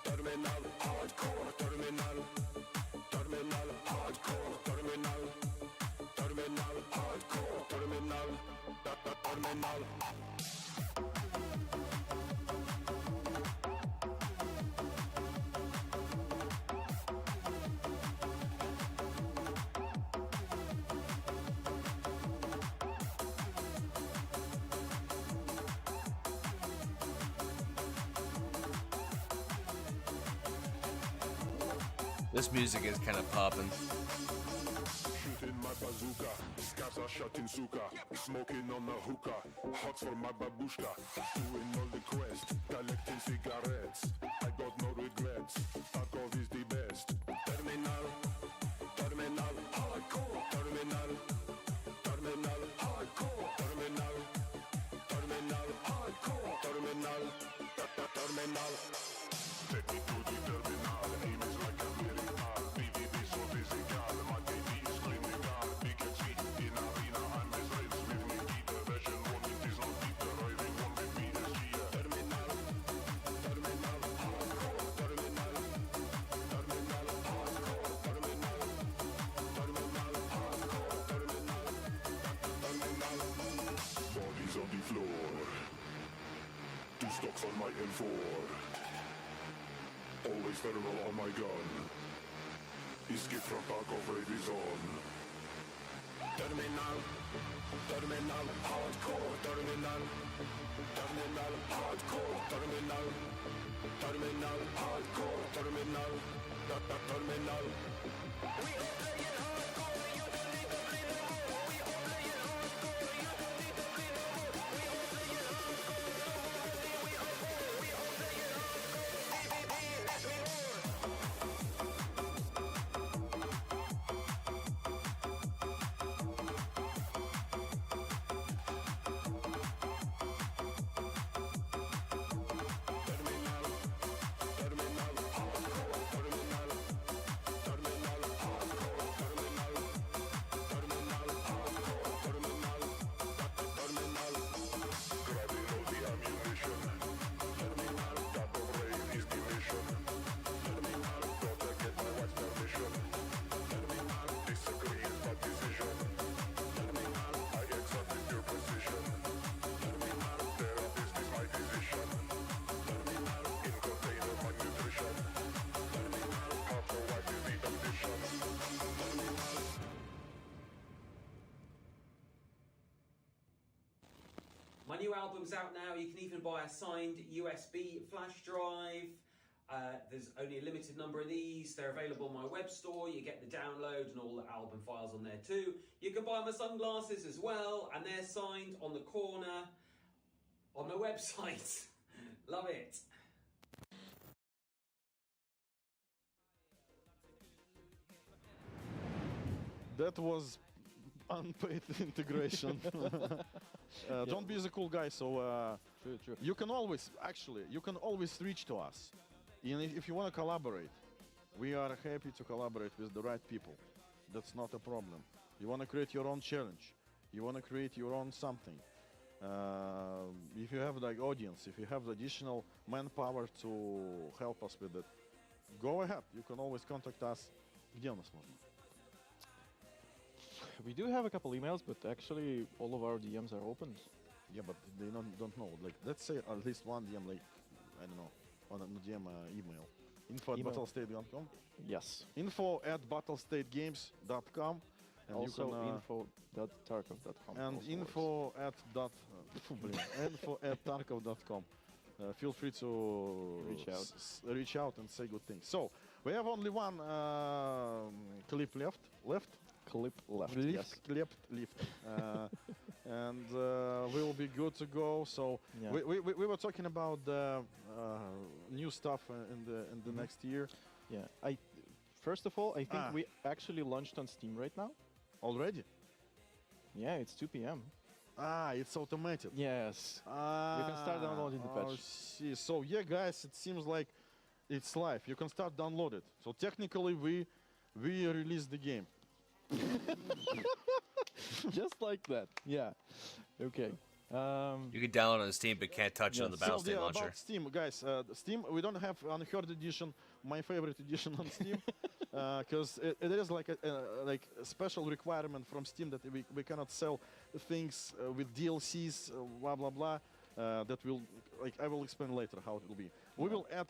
terminal, hardcore, terminal, terminal, hardcore, terminal, terminal, hardcore, terminal, terminal. This music is kind of popping. Shooting my bazooka, scars are shot in suka. Smoking on a hookah, hot for my babushka. Doing all the quest, collecting cigarettes. I got no regrets, Tarkov is the best. Terminal, terminal, hardcore. Terminal, terminal, hardcore. Terminal, terminal, hardcore. Terminal, terminal. Take me to the terminal, aim is like a miracle. PvP so physical, my baby is clinical. Big and sweet in arena, I'm as race with me. Peter, version 1, it is not Peter. Riding one with me as Gia. Terminal, terminal, hardcore. Terminal, terminal, hardcore. Terminal, terminal, hardcore. Terminal, terminal. Bodies on the floor. 2 stocks on my M4. Always thermal on my gun. Escape from Tarkov rave is on. Terminal, terminal, hardcore. Terminal, terminal, hardcore. Terminal, terminal, hardcore. Terminal, terminal. We are playing hardcore. You don't need to play no more. We are playing hardcore. You don't need to play no more. We are playing hardcore. My new album's out now. You can even buy a signed USB flash drive. There's only a limited number of these. They're available on my web store. You get the download and all the album files on there too. You can buy my sunglasses as well, and they're signed on the corner on my website. Love it. That was unpaid integration. Don't be the cool guy. So True. you can always, reach to us. And if you want to collaborate, we are happy to collaborate with the right people. That's not a problem. You want to create your own challenge. You want to create your own something. If you have like audience, if you have additional manpower to help us with it, go ahead. You can always contact us. Где у нас можно? We do have a couple emails, but actually all of our DMs are opened. Yeah, but they don't know. Like, let's say at least one DM, like, I don't know, on a DM email. info@battlestate.com. Yes. info@battlestategames.com. And Also you can, info.tarkov.com. and also info@tarkov.com. Feel free to reach out and say good things. So we have only one clip left. Clip left. Yes. And we'll be good to go. So Yeah. we were talking about the new stuff in the next year Yeah. First of all, I think we actually launched on Steam right now. already. Yeah, it's 2 p.m. It's automated. Yes. You can start downloading the patch. See. So yeah, guys, it seems like it's live. You can start download it. So technically, we released the game. Just like that. Yeah. Okay. You can download it on Steam, but can't touch it on the Battlestate launcher. About Steam, guys. Steam, we don't have Unheard edition, my favorite edition on Steam, because it is like a special requirement from Steam that we cannot sell things with DLCs, blah blah blah. That will, like, I will explain later how it will be. We will add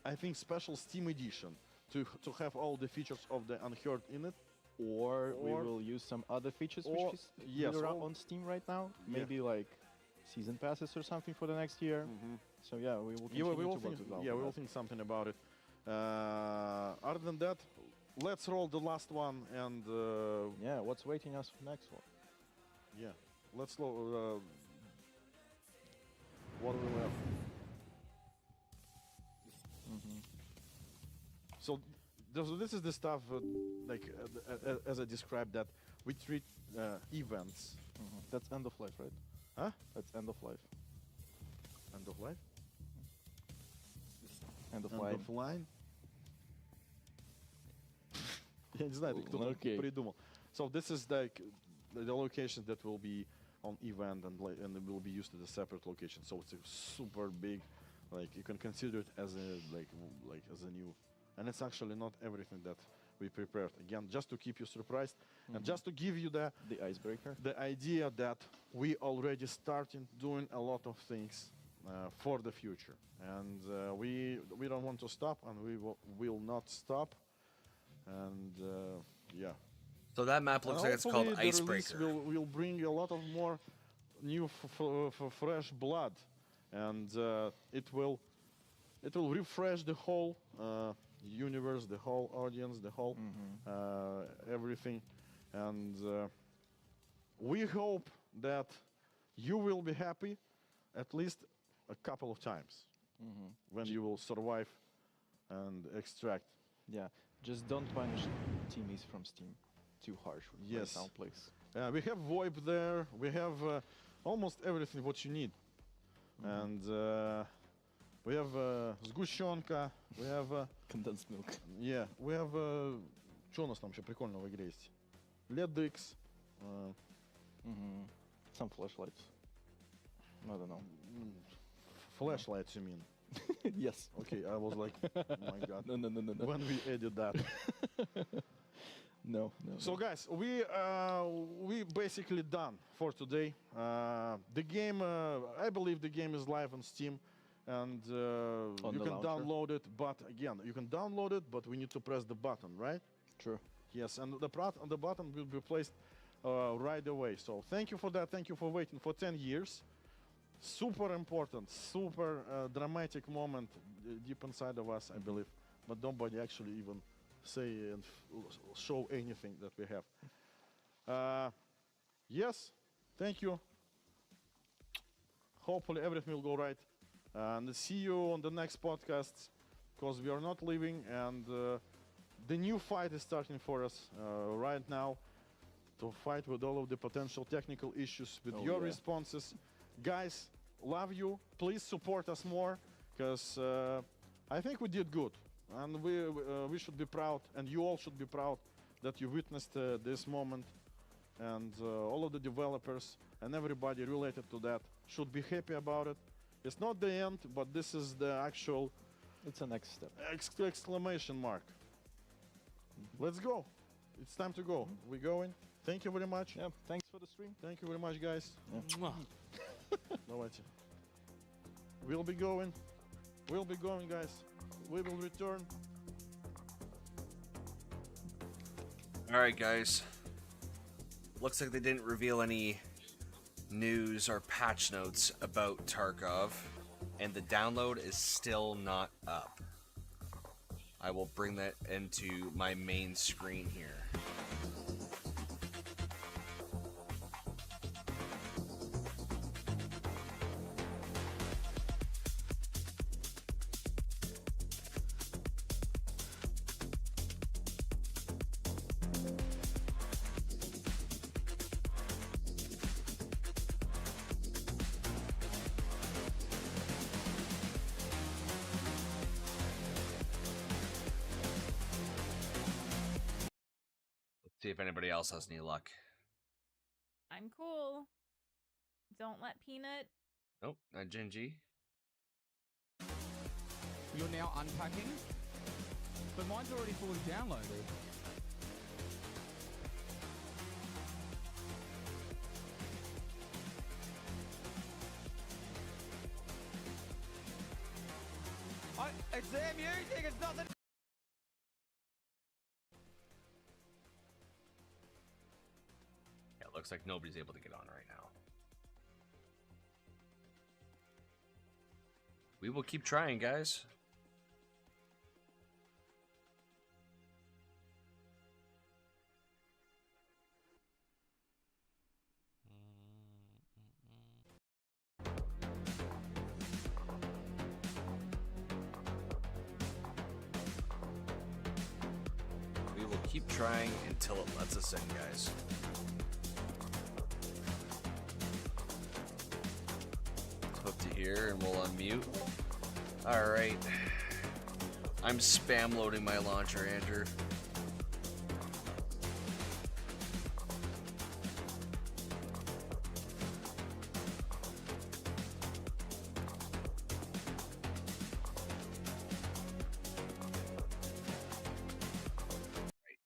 I think special Steam edition to have all the features of the Unheard in it. Or we will use some other features which is around on Steam right now. Maybe like season passes or something for the next year. So yeah, we will continue to work with all we will think something about it. Other than that, let's roll the last one and yeah, what's waiting us for next one? Yeah, let's roll. What do we have? So this is the stuff as I described, that we treat events. That's end of life, right? Huh? That's end of life. End of life? End of End life. of line? Я не знаю, кто придумал. So this is like the locations that will be on event and it will be used as a separate location. So it's a super big, like you can consider it as a like as a new. And it's actually not everything that we prepared. Again, just to keep you surprised and just to give you the icebreaker, the idea that we already started doing a lot of things for the future, and we don't want to stop, and we will not stop. And yeah. So that map looks like it's called Icebreaker. Will bring a lot of more new fresh blood, and it will refresh the whole universe, the whole audience, the whole everything, and we hope that you will be happy at least a couple of times when you will survive and extract. Yeah, just don't punish teamies from Steam too harsh. Yes. Right now, please. We have VoIP there. We have almost everything what you need, and we have сгущенка. We have condensed milk. Yeah, we have. Что у нас там еще прикольного в игре есть? LED-X. Some flashlights. I don't know. Flashlights, you mean? Yes. Okay, I was like, oh my god. No. When we edit that. No. So guys, we basically done for today. The game, I believe the game is live on Steam, and you can download it. But again, you can download it, but we need to press the button, right? True. Yes, and the button will be placed right away. So thank you for that. Thank you for waiting for 10 years. super important, super dramatic moment deep inside of us, I believe. But nobody actually even say and show anything that we have. Yes, thank you. Hopefully everything will go right. And see you on the next podcast, because we are not leaving, and the new fight is starting for us right now, to fight with all of the potential technical issues with your responses. Guys, love you. Please support us more, because I think we did good. And we should be proud, and you all should be proud that you witnessed this moment. And all of the developers and everybody related to that should be happy about it. It's not the end, but this is the actual It's a next step. exclamation mark. Let's go. It's time to go. We're going. Thank you very much. Yeah, thanks for the stream. Thank you very much, guys. Mwah. Давайте. We'll be going. We'll be going, guys. We will return. All right, guys. Looks like they didn't reveal any news or patch notes about Tarkov, and the download is still not up. I will bring that into my main screen here. See if anybody else has any luck. I'm cool. Don't let Peanut. Nope, not Gingy. You're now unpacking? But mine's already fully downloaded. It's their music, it's nothing. Yeah, it looks like nobody's able to get on right now. We will keep trying, guys. We will keep trying until it lets us in, guys. Let's hook to here and we'll unmute. Alright. I'm spam loading my launcher, Andrew.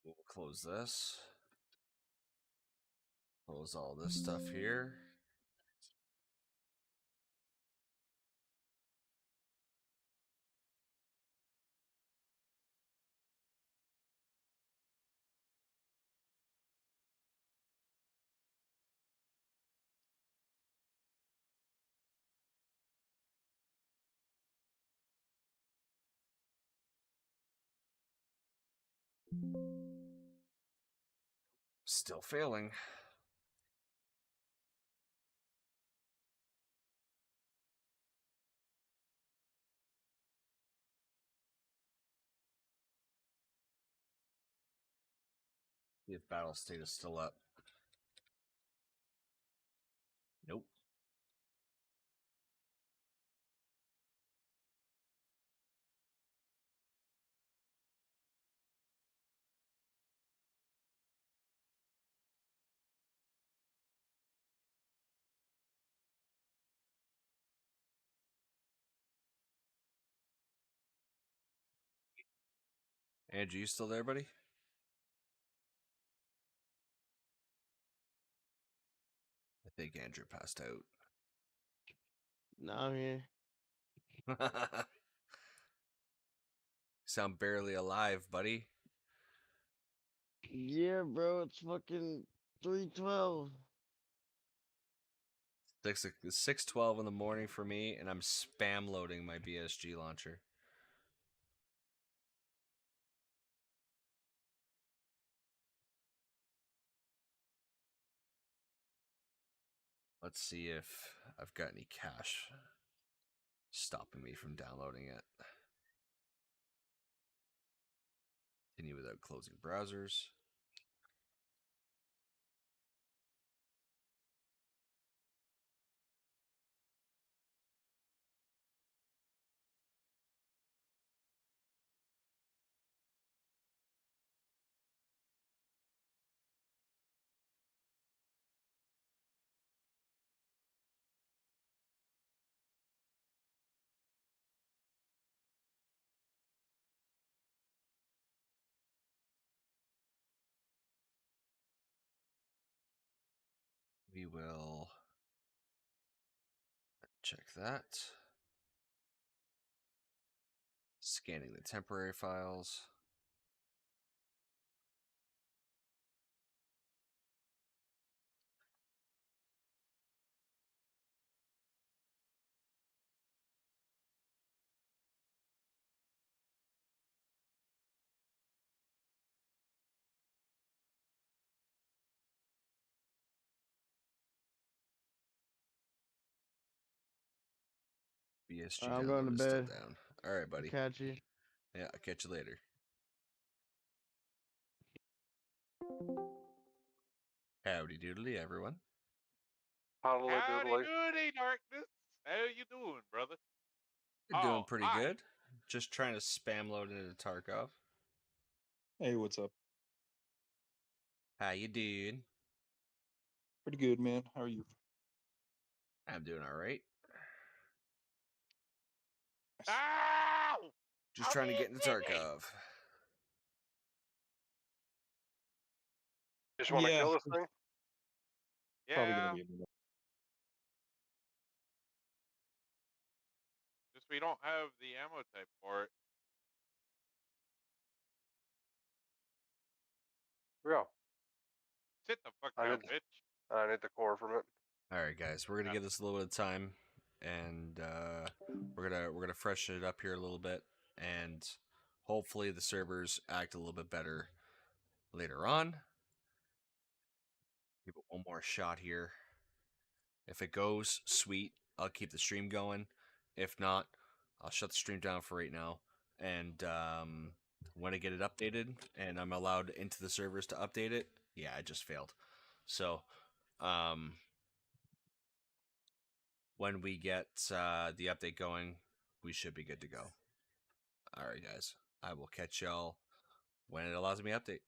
We'll close this. Close all this stuff here. Still failing. See if battle state is still up. Nope. Andrew, you still there, buddy? I think Andrew passed out. No, I'm here. Sound barely alive, buddy. Yeah, bro, it's fucking 3:12. It's 6:12 in the morning for me, and I'm spam loading my BSG launcher. Let's see if I've got any cache stopping me from downloading it. Continue without closing browsers. We will check that. Scanning the temporary files. BSG I'm going to download is still bed. down. All right, buddy. Catch you. Yeah, I'll catch you later. Howdy doodly, everyone. Howdy doody, darkness. How you doing, brother? You're doing pretty hi. good. Just trying to spam load into Tarkov. Hey, what's up? How you doing? Pretty good, man. How are you? I'm doing all right. Ow! Just trying to get into Tarkov. Just want to kill this thing? Probably gonna Yeah. be a minute. Just we don't have the ammo type for it. Yeah. Sit the fuck down, bitch. I need the core from it. All right, guys, we're gonna give this a little bit of time, and we're gonna freshen it up here a little bit, and hopefully the servers act a little bit better later on. Give it one more shot here. If it goes, sweet. I'll keep the stream going. If not, I'll shut the stream down for right now. And when I get it updated and I'm allowed into the servers to update it, yeah, I just failed. So when we get the update going, we should be good to go. All right, guys. I will catch y'all when it allows me to update.